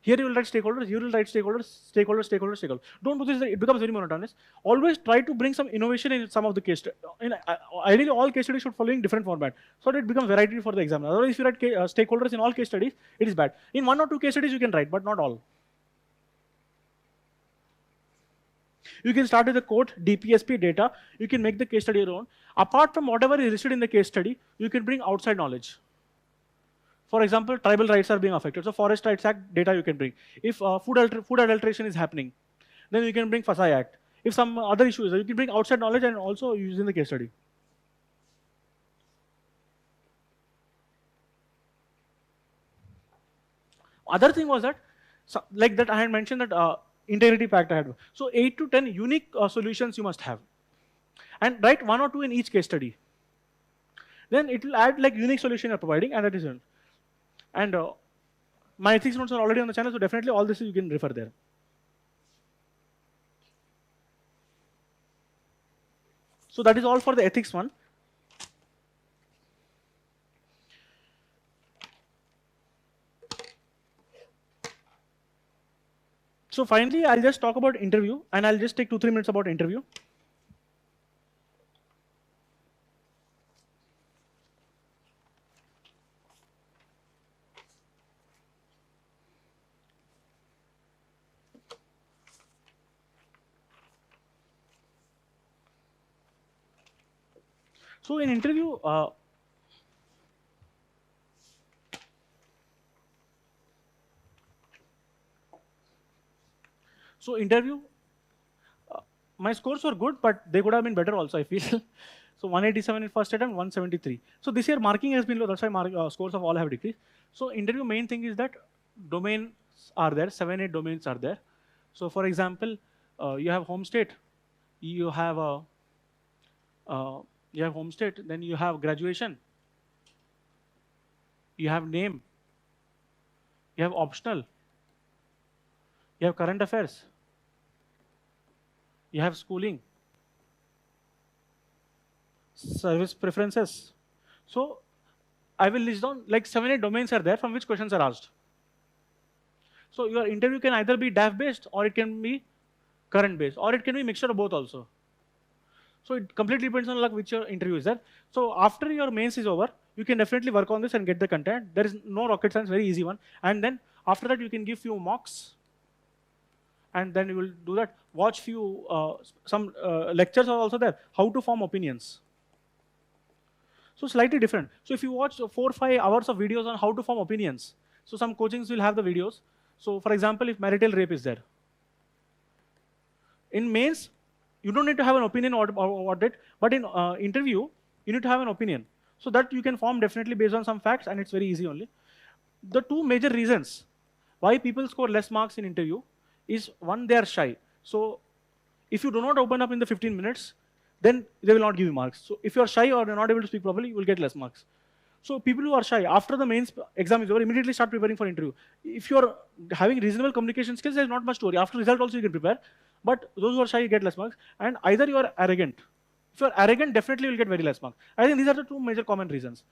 Here you will write stakeholders, you will write stakeholders, stakeholders, stakeholders, stakeholders. Don't do this, it becomes very monotonous. Always try to bring some innovation in some of the case studies. Ideally, all case studies should follow in different format, so that it becomes variety for the examiner. Otherwise, if you write stakeholders in all case studies, it is bad. In 1 or 2 case studies, you can write, but not all. You can start with the quote, DPSP data. You can make the case study your own. Apart from whatever is listed in the case study, you can bring outside knowledge. For example, tribal rights are being affected. So Forest Rights Act data you can bring. If food adulteration is happening, then you can bring FASAI Act. If some other issues, you can bring outside knowledge and also use in the case study. Other thing was that, like that I had mentioned that integrity pact I had. So 8 to 10 unique solutions you must have. And write 1 or 2 in each case study. Then it will add like unique solution you're providing, and that is it. And my ethics notes are already on the channel, so definitely all this you can refer there. So that is all for the ethics one. So finally, I'll just talk about interview, and I'll just take 2-3 minutes about interview. So in interview, my scores were good, but they could have been better also, I feel. So 187 in first attempt, 173. So this year marking has been low, that's why scores of all have decreased. So interview main thing is that domains are there, 7-8 domains are there. So for example, you have home state, you have home state, then you have graduation, you have name, you have optional, you have current affairs, you have schooling, service preferences. So I will list down like 7-8 domains are there from which questions are asked. So your interview can either be DAF based, or it can be current based, or it can be mixture of both also. So it completely depends on like which your interview is there. So after your mains is over, you can definitely work on this and get the content. There is no rocket science, very easy one. And then after that, you can give few mocks, and then you will do that. Watch few some lectures are also there. How to form opinions. So slightly different. So if you watch 4 or 5 hours of videos on how to form opinions, so some coachings will have the videos. So for example, if marital rape is there, in mains, you don't need to have an opinion about it, but in interview, you need to have an opinion. So that you can form definitely based on some facts, and it's very easy only. The 2 major reasons why people score less marks in interview is, one, they are shy. So if you do not open up in the 15 minutes, then they will not give you marks. So if you are shy or you're not able to speak properly, you will get less marks. So people who are shy, after the mains exam is over, immediately start preparing for interview. If you are having reasonable communication skills, there's not much to worry. After result also you can prepare. But those who are shy, you get less marks. And either you are arrogant. If you are arrogant, definitely you will get very less marks. I think these are the 2 major common reasons.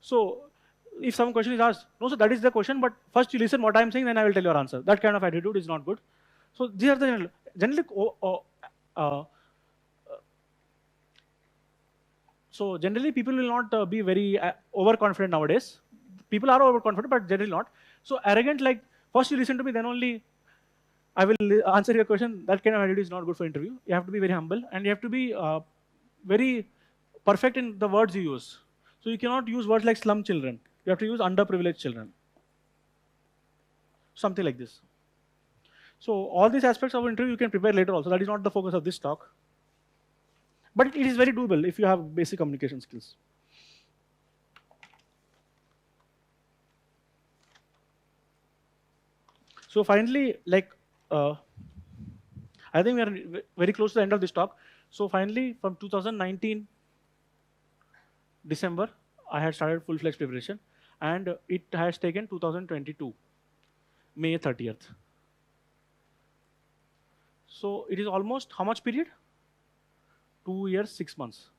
So if some question is asked, no, so that is the question, but first you listen what I'm saying, then I will tell your answer. That kind of attitude is not good. So these are the generally. So generally, people will not be very overconfident nowadays. People are overconfident, but generally not. So arrogant, like first you listen to me, then only I will answer your question. That kind of attitude is not good for interview. You have to be very humble, and you have to be very perfect in the words you use. So you cannot use words like slum children. You have to use underprivileged children. Something like this. So all these aspects of interview you can prepare later also. That is not the focus of this talk. But it is very doable if you have basic communication skills. So finally, like, I think we are very close to the end of this talk. So finally, from 2019 December, I had started full-fledged preparation, and it has taken 2022 May 30th. So it is almost how much period? 2 years, 6 months.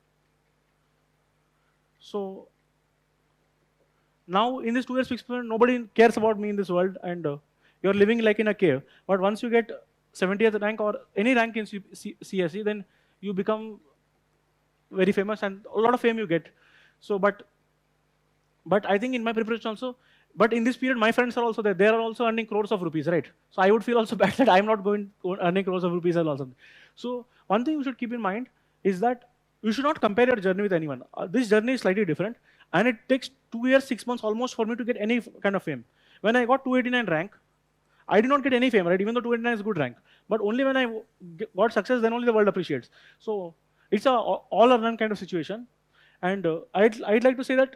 So now in this 2 years, 6 months, nobody cares about me in this world, and you're living like in a cave. But once you get 70th rank or any rank in CSE, then you become very famous and a lot of fame you get. So, but I think in my preparation also, but in this period, my friends are also there. They are also earning crores of rupees, right? So I would feel also bad that I'm not earning crores of rupees also. So one thing you should keep in mind is that you should not compare your journey with anyone. This journey is slightly different, and it takes 2 years, 6 months almost for me to get any kind of fame. When I got 289 rank, I did not get any fame, right? Even though 289 is a good rank, but only when I got success, then only the world appreciates. So it's a all or none kind of situation, and I'd like to say that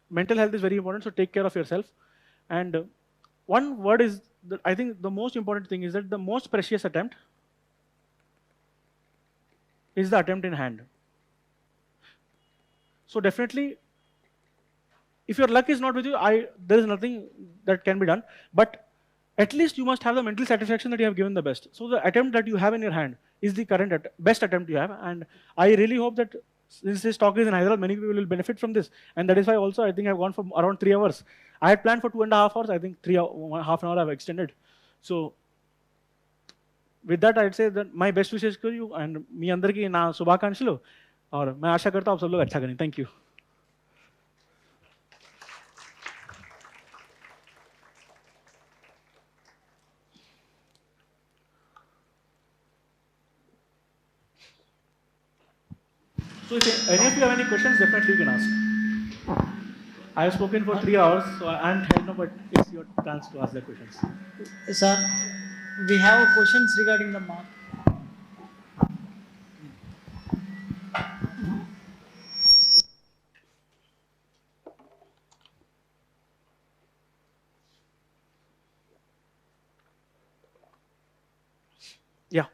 mental health is very important. So take care of yourself. And one word is that I think the most important thing is that the most precious attempt is the attempt in hand. So definitely, if your luck is not with you, there is nothing that can be done. But at least you must have the mental satisfaction that you have given the best. So the attempt that you have in your hand is the current best attempt you have. And I really hope that since this talk is in Hyderabad, many people will benefit from this. And that is why also I think I've gone for around 3 hours. I had planned for 2.5 hours. I think half an hour I've extended. So with that, I'd say that my best wishes to you and me अंदर की ना शुभाकांक्षलु और मैं आशा करता हूँ आप सब लोग अच्छा करें. Thank you. So if any of you have any questions, definitely you can ask. I have spoken for 3 hours, so I'm tired now, but it's your chance to ask the questions. Sir, we have questions regarding the mark. Yeah.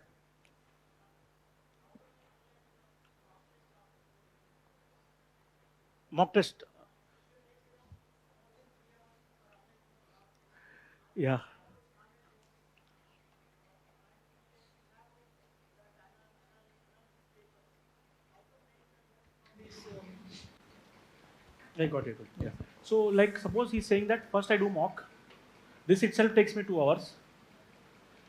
Mock test. Yeah. I got it. Yeah. So like suppose he's saying that first I do mock. This itself takes me 2 hours.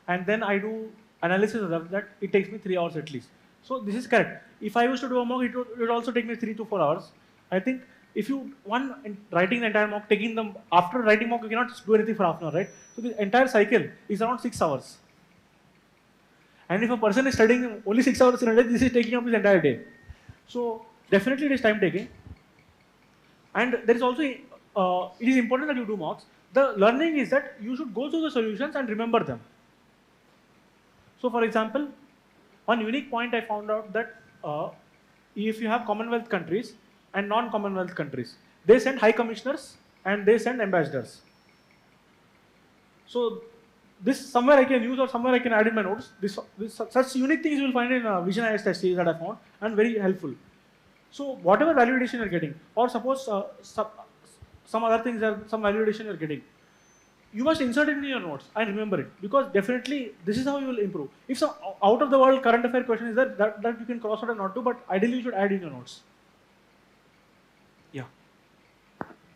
And then I do analysis of that. It takes me 3 hours at least. So this is correct. If I used to do a mock, it would also take me 3 to 4 hours. I think if you writing the entire mock, taking them after writing mock, you cannot do anything for half an hour, right? So the entire cycle is around 6 hours. And if a person is studying only 6 hours in a day, this is taking up his entire day. So definitely it is time taking. And there is also it is important that you do mocks. The learning is that you should go through the solutions and remember them. So for example, one unique point I found out that if you have Commonwealth countries and non-Commonwealth countries, they send high commissioners and they send ambassadors. So this somewhere I can use or somewhere I can add in my notes. Such unique things you will find in VisionIAS test series that I found and very helpful. So whatever validation you're getting, or suppose some other things are some validation you're getting, you must insert it in your notes and remember it, because definitely this is how you will improve. If some out of the world current affair question is there, that you can cross out and not do, but ideally you should add in your notes. Yeah.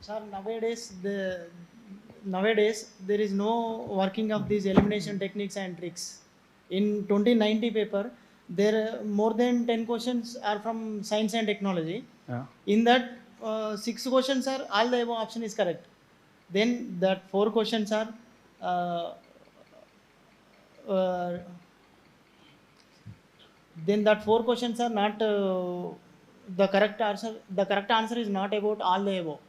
Sir, nowadays there is no working of these elimination techniques and tricks. In 2090 paper, there are more than 10 questions are from science and technology. Yeah. In that 6 questions are all the above option is correct. Then that 4 questions are not the correct answer. The correct answer is not about all the above.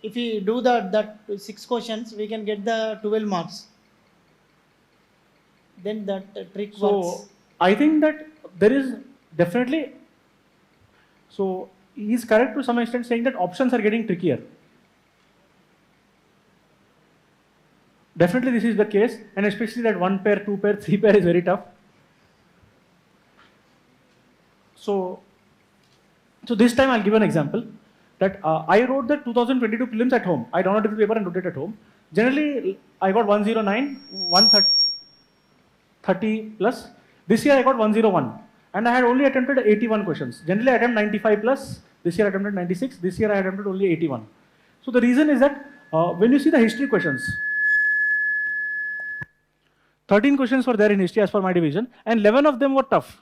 If we do that 6 questions, we can get the 12 marks. Then that trick works. So I think that there is definitely, so he is correct to some extent saying that options are getting trickier. Definitely this is the case, and especially that 1 pair, 2 pair, 3 pair is very tough. So this time I'll give an example that I wrote the 2022 prelims at home. I downloaded the paper and wrote it at home. Generally, I got 109, 130 plus. This year I got 101, and I had only attempted 81 questions. Generally I attempt 95 plus. This year I attempted 96. This year I attempted only 81. So the reason is that when you see the history questions, 13 questions were there in history as per my division, and 11 of them were tough.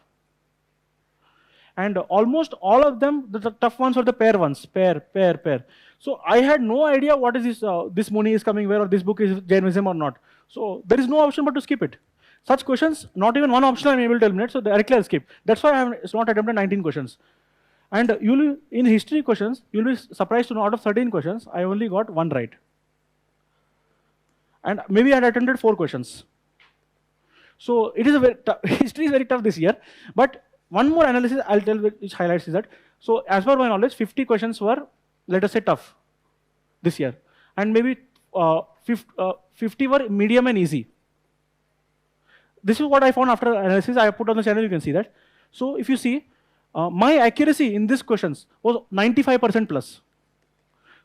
And almost all of them, the tough ones were the pair ones, pair. So I had no idea what is this, this Muni is coming where, or this book is Jainism or not. So there is no option but to skip it. Such questions, not even one option I'm able to eliminate, so directly I'll skip. That's why I have not attempted 19 questions. And in history questions, you'll be surprised to know out of 13 questions, I only got 1 right. And maybe I had attempted 4 questions. So it is a very history is very tough this year. But one more analysis I'll tell which highlights is that, so as per my knowledge, 50 questions were, let us say, tough this year. And maybe 50 were medium and easy. This is what I found after analysis. I put on the channel, you can see that. So if you see, my accuracy in these questions was 95% plus.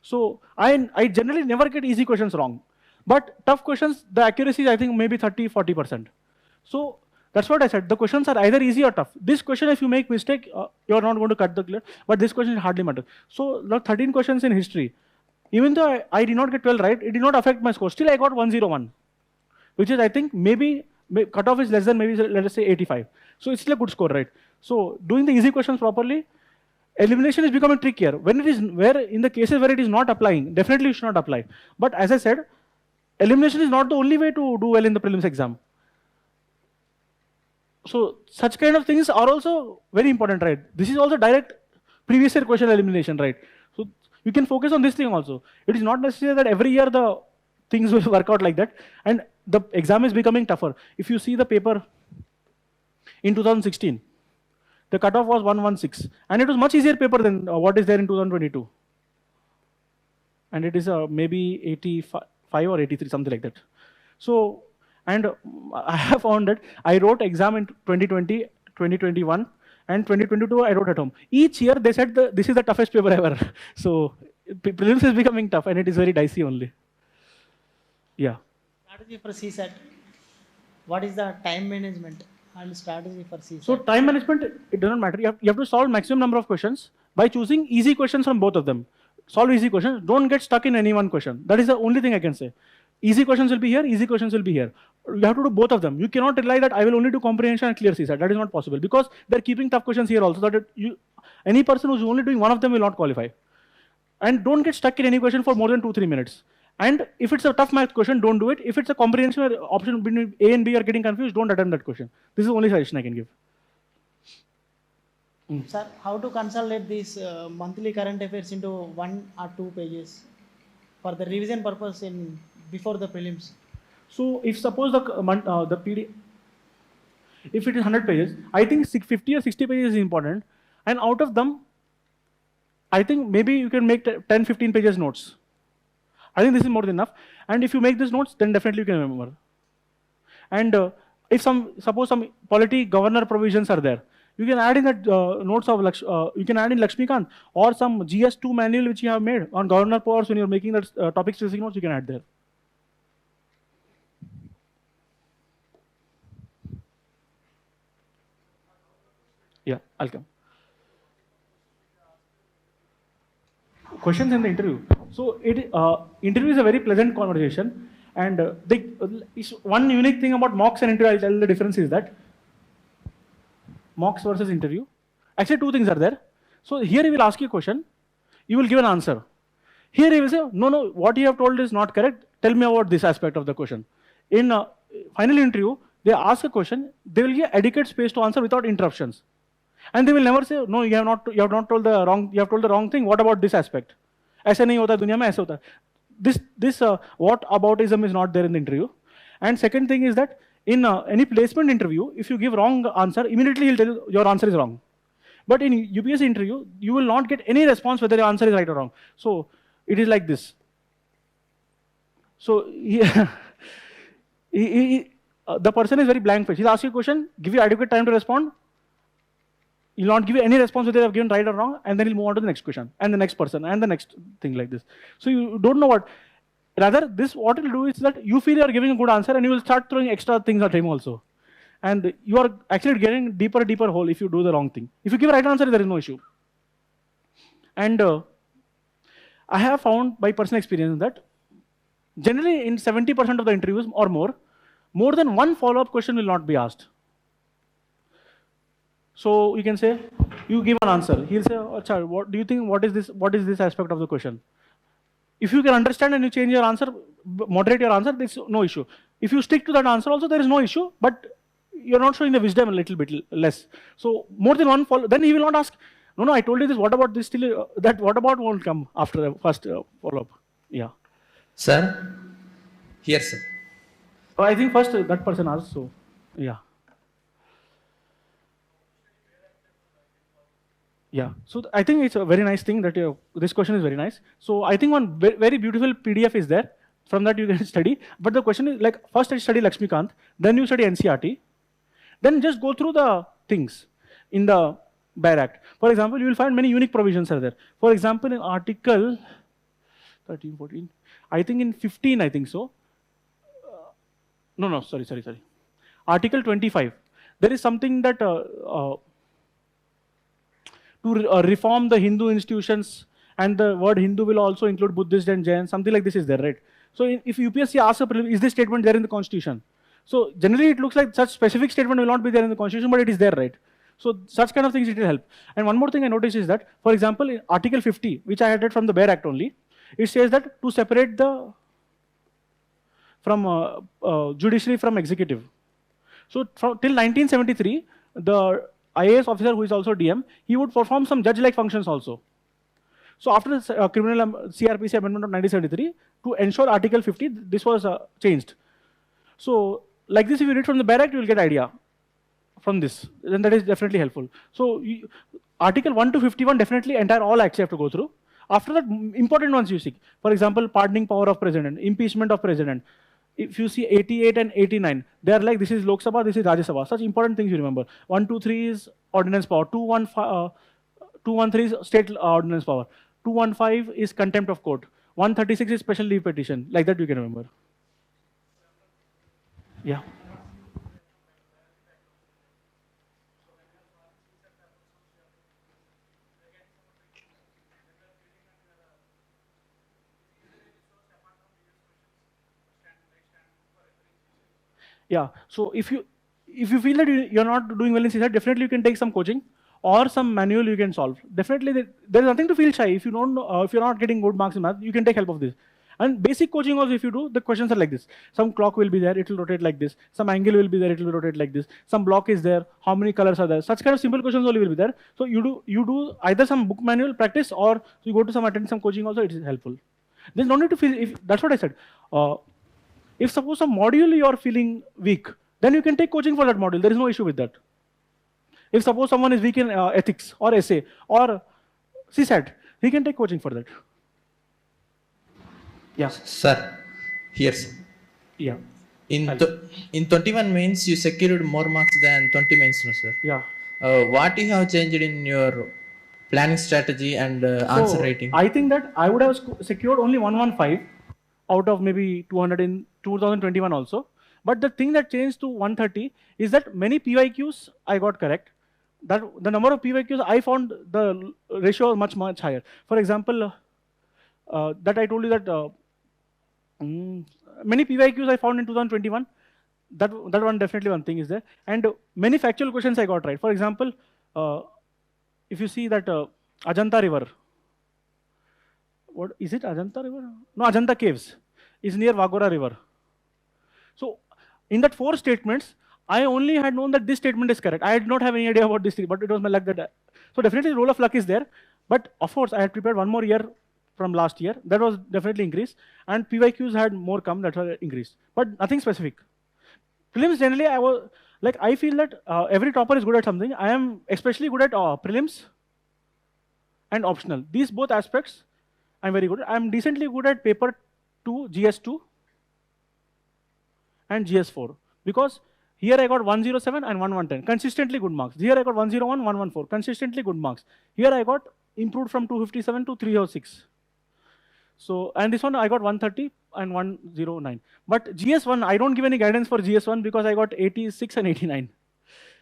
So I generally never get easy questions wrong. But tough questions, the accuracy is, I think, maybe 30–40%. So that's what I said. The questions are either easy or tough. This question, if you make mistake, you're not going to cut the clear. But this question hardly matters. So 13 questions in history. Even though I did not get 12 right, it did not affect my score. Still, I got 101, which is, I think, maybe cutoff is less than maybe, let us say, 85. So it's still a good score, right? So doing the easy questions properly, elimination is becoming trickier. When it is, in the cases where it is not applying, definitely you should not apply. But as I said, elimination is not the only way to do well in the prelims exam. So such kind of things are also very important, right? This is also direct previous year question elimination, right? So you can focus on this thing also. It is not necessary that every year the things will work out like that. And the exam is becoming tougher. If you see the paper in 2016, the cutoff was 116. And it was much easier paper than what is there in 2022. And it is maybe 85 or 83, something like that. So, and I have found that I wrote exam in 2020, 2021, and 2022 I wrote at home. Each year they said this is the toughest paper ever. So prelims is becoming tough and it is very dicey only. Yeah. Strategy for CSAT. What is the time management and strategy for CSAT? So time management, it doesn't matter. You have to solve maximum number of questions by choosing easy questions from both of them. Solve easy questions. Don't get stuck in any one question. That is the only thing I can say. Easy questions will be here, easy questions will be here. You have to do both of them. You cannot rely that I will only do comprehension and clear CSAT. That is not possible because they're keeping tough questions here also. That any person who's only doing one of them will not qualify. And don't get stuck in any question for more than 2–3 minutes. And if it's a tough math question, don't do it. If it's a comprehension option between A and B are getting confused, don't attempt that question. This is the only suggestion I can give. Sir, how to consolidate these monthly current affairs into 1 or 2 pages for the revision purpose before the prelims? So if suppose the PD, if it is 100 pages, I think 50 or 60 pages is important. And out of them, I think maybe you can make 10–15 pages notes. I think this is more than enough. And if you make these notes, then definitely you can remember. And if suppose some polity governor provisions are there, you can add in that notes of you can add in Lakshmikant or some GS2 manual which you have made on governor powers when you're making that topic specific notes, you can add there. Yeah, I'll come. Questions in the interview. So interview is a very pleasant conversation, and one unique thing about mocks and interview, I'll tell the difference is that mocks versus interview. Actually, 2 things are there. So here he will ask you a question, you will give an answer. Here he will say, no, what you have told is not correct. Tell me about this aspect of the question. In final interview, they ask a question, they will give adequate space to answer without interruptions. And they will never say, no, you have told the wrong thing. What about this aspect? ऐसा नहीं होता दुनिया में, ऐसा होता. This what aboutism is not there in the interview. And second thing is that in any placement interview, if you give wrong answer, immediately he'll tell you your answer is wrong. But in UPSC interview, you will not get any response whether your answer is right or wrong. So it is like this. So the person is very blank faced. He'll ask you a question, give you adequate time to respond. He'll not give you any response whether you have given right or wrong, and then he'll move on to the next question, and the next person, and the next thing like this. So you don't know what. Rather, what it will do is that you feel you are giving a good answer, and you will start throwing extra things at him also. And you are actually getting deeper hole if you do the wrong thing. If you give a right answer, there is no issue. And I have found by personal experience that generally in 70% of the interviews or more, more than one follow-up question will not be asked. So you can say, you give an answer. He'll say, Acha, what do you think? What is this? What is this aspect of the question? If you can understand and you change your answer, moderate your answer, there's no issue. If you stick to that answer also, there is no issue, but you're not showing the wisdom a little bit less. So more than one follow, then he will not ask, no, I told you this, what about this, still, that what about won't come after the first follow-up. Yeah. Sir? Here, sir. So I think first that person asked, so yeah. Yeah, so I think it's a very nice thing that this question is very nice. So I think one very beautiful PDF is there. From that you can study. But the question is like, first I study Lakshmikant, then you study NCERT, then just go through the things in the Bare Act. For example, you will find many unique provisions are there. For example, in Article 13, 14, I think in 15, I think so. Sorry. Article 25. There is something that to reform the Hindu institutions, and the word Hindu will also include Buddhist and Jain, something like this is there, right? So if UPSC asks a prelim, is this statement there in the Constitution? So generally it looks like such specific statement will not be there in the Constitution, but it is there, right? So such kind of things it will help. And one more thing I noticed is that, for example, in Article 50, which I had read from the Bare Act only, it says that to separate the judiciary from executive. So till 1973, the IAS officer who is also DM, he would perform some judge-like functions also. So after the criminal CRPC amendment of 1973, to ensure Article 50, this was changed. So like this, if you read from the Bare Act, you will get idea from this. Then that is definitely helpful. So Article 1 to 51, definitely entire all acts you have to go through. After that, important ones you see. For example, pardoning power of president, impeachment of president. If you see 88 and 89, they are like, this is Lok Sabha, this is Rajya Sabha. Such important things you remember. 123 is ordinance power. 213 is state ordinance power. 215 is contempt of court. 136 is special leave petition. Like that you can remember. Yeah. Yeah, so if you feel that you're not doing well in CSAT, definitely you can take some coaching or some manual you can solve. Definitely there's nothing to feel shy. If you don't, if you're not getting good marks in math, you can take help of this. And basic coaching also, if you do, the questions are like this. Some clock will be there, it will rotate like this. Some angle will be there, it will rotate like this. Some block is there, how many colors are there. Such kind of simple questions only will be there. So you do either some book manual practice, or you go to attend some coaching also, it is helpful. There's no need to feel, that's what I said. If suppose some module you are feeling weak, then you can take coaching for that module. There is no issue with that. If suppose someone is weak in ethics or essay or CSAT, he can take coaching for that. Yeah. Sir, here, sir. Yeah. In 21 mains, you secured more marks than 20 mains, no, sir? Yeah. What you have changed in your planning strategy and answer rating? I think that I would have secured only 115 out of maybe 200 in 2021 also. But the thing that changed to 130 is that many PYQs I got correct. That the number of PYQs I found the ratio was much higher. For example, that I told you that many PYQs I found in 2021. That one definitely one thing is there. And many factual questions I got right. For example, if you see that Ajanta River, what is it? Ajanta River? No, Ajanta Caves is near Wagora River. So in that 4 statements, I only had known that this statement is correct. I did not have any idea about this thing, but it was my luck that. So definitely the role of luck is there. But of course, I had prepared one more year from last year. That was definitely increased. And PYQs had more come, that was increased. But nothing specific. Prelims generally, I feel that every topper is good at something. I am especially good at prelims and optional. These both aspects, I'm very good. I'm decently good at paper 2, GS2 and GS4. Because here I got 107 and 110, consistently good marks. Here I got 101, 114, consistently good marks. Here I got improved from 257 to 306. So, and this one I got 130 and 109. But GS1, I don't give any guidance for GS1 because I got 86 and 89.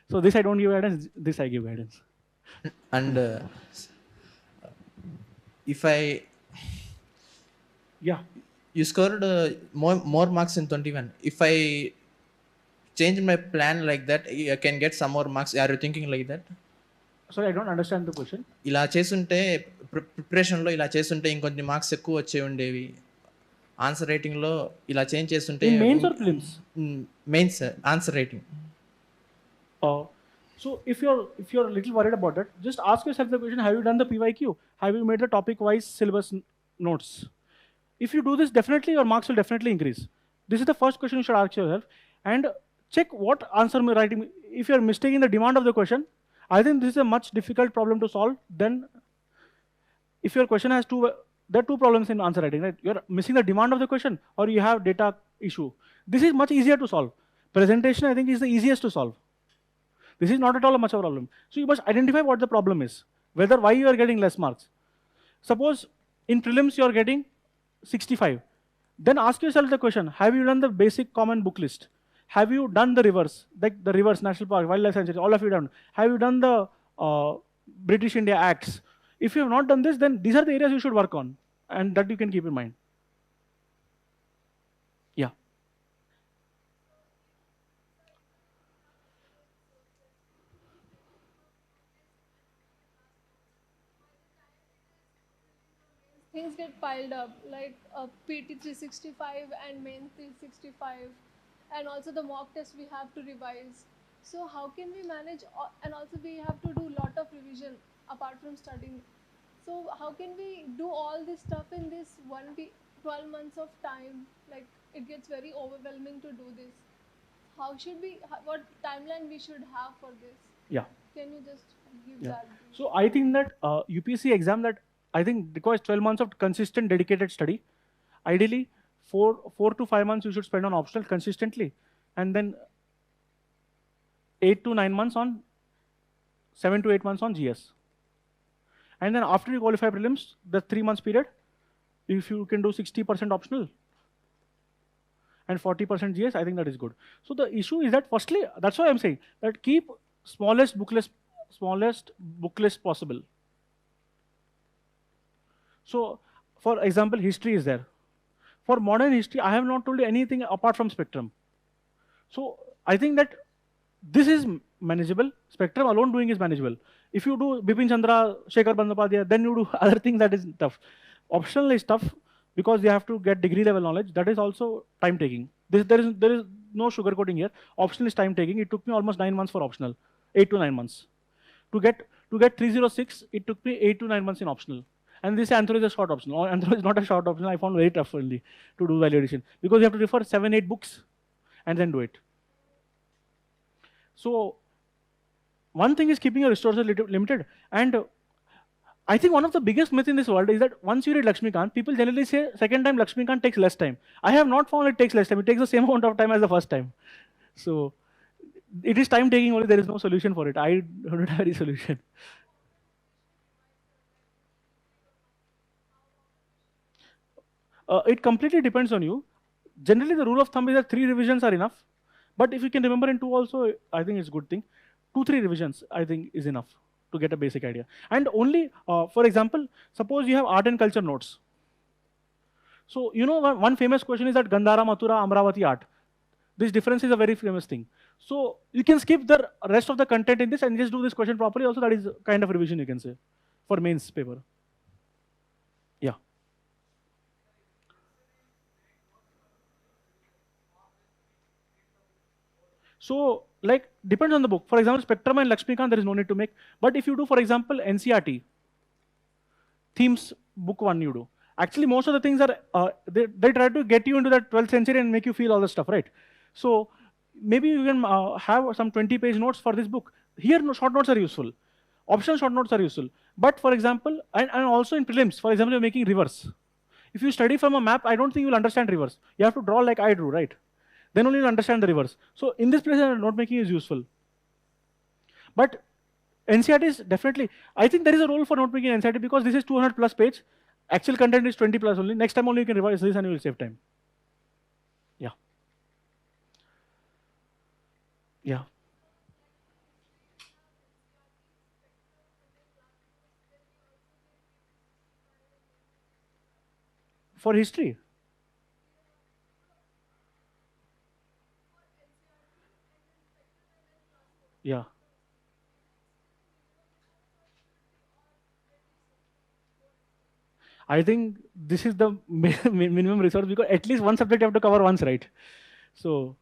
So this I don't give guidance, this I give guidance. And if I... Yeah. You scored more marks in 21. If I change my plan like that, I can get some more marks. Are you thinking like that? Sorry, I don't understand the question. ఇలా చేస్తుంటే ప్రిపరేషన్లో ఇలా చేస్తుంటే ఇంకొన్ని marks ఎక్కువ వచ్చే ఉండేవి. Answer రైటింగ్లో ఇలా చేంజ్ చేస్తుంటే In mains or prelims? Mains answer writing. So if you're a little worried about that, just ask yourself the question: have you done the PYQ? Have you made the topic-wise syllabus notes? If you do this, definitely your marks will definitely increase. This is the first question you should ask yourself, and check what answer you're writing. If you're mistaking the demand of the question, I think this is a much difficult problem to solve. Then, if your question has there are two problems in answer writing, right? You're missing the demand of the question, or you have data issue. This is much easier to solve. Presentation, I think, is the easiest to solve. This is not at all a much of a problem. So you must identify what the problem is, why you are getting less marks. Suppose in prelims you are getting 65. Then ask yourself the question, have you done the basic common book list? Have you done the rivers, like the rivers, national park, wildlife sanctuary, all of you done? Have you done the British India Acts? If you have not done this, then these are the areas you should work on, and that you can keep in mind. Yeah. Things get piled up, like PT 365 and main 365, and also the mock test we have to revise. So how can we manage, and also we have to do lot of revision apart from studying. So how can we do all this stuff in this 12 months of time? Like, it gets very overwhelming to do this. How should we, what timeline we should have for this? Yeah. Can you just give that? So I think that UPSC exam that I think requires 12 months of consistent dedicated study. Ideally, 4 to 5 months you should spend on optional consistently, and then 8 to 9 months on 7 to 8 months on GS. And then after you qualify prelims, the 3 months period, if you can do 60% optional and 40% GS, I think that is good. So the issue is that firstly, that's why I'm saying that keep smallest book list possible. So, for example, history is there. For modern history, I have not told you anything apart from spectrum. So, I think that this is manageable. Spectrum alone doing is manageable. If you do Bipin Chandra, Shekhar Bandyopadhyay, then you do other things, that is tough. Optional is tough because you have to get degree level knowledge. That is also time taking. There is no sugarcoating here. Optional is time taking. It took me almost 9 months for optional, 8 to 9 months. To get 306, it took me 8 to 9 months in optional. And this Anthro is a short option. Anthro is not a short option. I found very tough only to do value addition because you have to refer 7, 8 books and then do it. So one thing is keeping your resources limited. And I think one of the biggest myths in this world is that once you read Lakshmikant, people generally say second time Lakshmikant takes less time. I have not found it takes less time. It takes the same amount of time as the first time. So it is time taking only. There is no solution for it. I don't have any solution. It completely depends on you. Generally, the rule of thumb is that 3 revisions are enough. But if you can remember in 2 also, I think it's a good thing. 2-3 revisions, I think, is enough to get a basic idea. And only, for example, suppose you have art and culture notes. So, you know, one famous question is that Gandhara, Mathura, Amravati art. This difference is a very famous thing. So, you can skip the rest of the content in this and just do this question properly. Also, that is kind of revision you can say for mains paper. Yeah. So, like, depends on the book. For example, Spectrum and Lakshmikant, there is no need to make. But if you do, for example, NCRT, themes, book 1 you do. Actually, most of the things are, they try to get you into that 12th century and make you feel all the stuff, right? So, maybe you can have some 20-page notes for this book. Here, short notes are useful. Optional short notes are useful. But, for example, and also in prelims, for example, you're making rivers. If you study from a map, I don't think you'll understand rivers. You have to draw like I drew, right? Then only you understand the rivers. So in this place, note making is useful. But NCRT is definitely, I think there is a role for note making in NCRT because this is 200 plus page. Actual content is 20 plus only. Next time only you can revise this and you will save time. Yeah. Yeah. For history. Yeah. I think this is the minimum resource because at least one subject you have to cover once, right? So,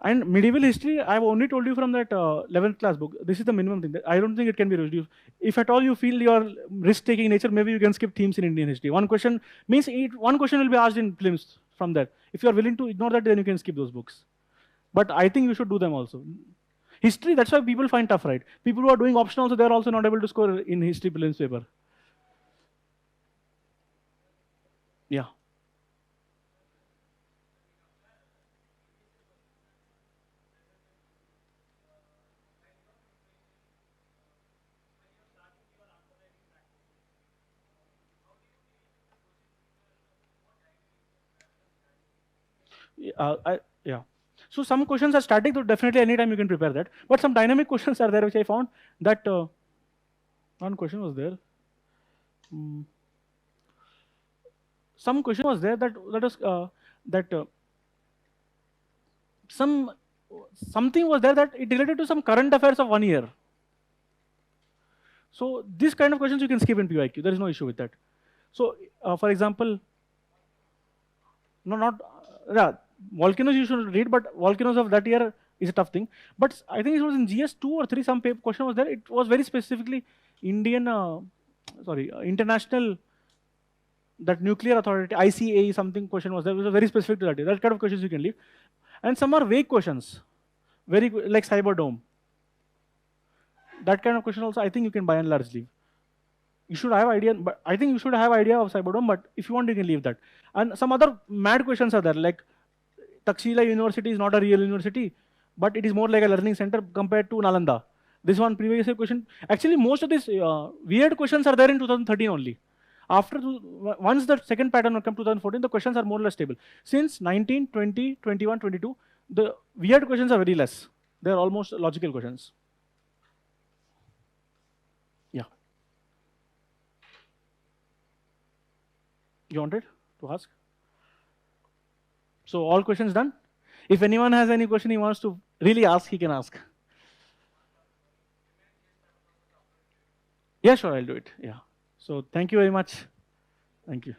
and medieval history, I've only told you from that 11th class book. This is the minimum thing. I don't think it can be reduced. If at all you feel your risk-taking nature, maybe you can skip themes in Indian history. One question means one question will be asked in prelims from that. If you are willing to ignore that, then you can skip those books. But I think you should do them also. History, that's why people find tough, right? People who are doing optional also, they're also not able to score in history prelims paper. Yeah. Yeah. So some questions are static, so definitely anytime you can prepare that. But some dynamic questions are there, which I found that one question was there. Some question was there that something was there that it related to some current affairs of 1 year. So this kind of questions you can skip in PYQ. There is no issue with that. So for example, volcanoes you should read, but volcanoes of that year is a tough thing. But I think it was in GS 2 or 3, some question was there. It was very specifically international, that nuclear authority, ICAE something question was there. It was very specific to that. That kind of questions you can leave. And some are vague questions, very like Cyberdome. That kind of question also I think you can by and large leave. You should have idea, but I think you should have idea of Cyberdome, but if you want, you can leave that. And some other mad questions are there, like Takshila University is not a real university, but it is more like a learning center compared to Nalanda. This one previous year question. Actually, most of these weird questions are there in 2013 only. Once the second pattern will come 2014, the questions are more or less stable. Since 19, 20, 21, 22, the weird questions are very less. They are almost logical questions. Yeah. You wanted to ask? So all questions done? If anyone has any question he wants to really ask, he can ask. Yeah, sure, I'll do it. Yeah. So thank you very much. Thank you.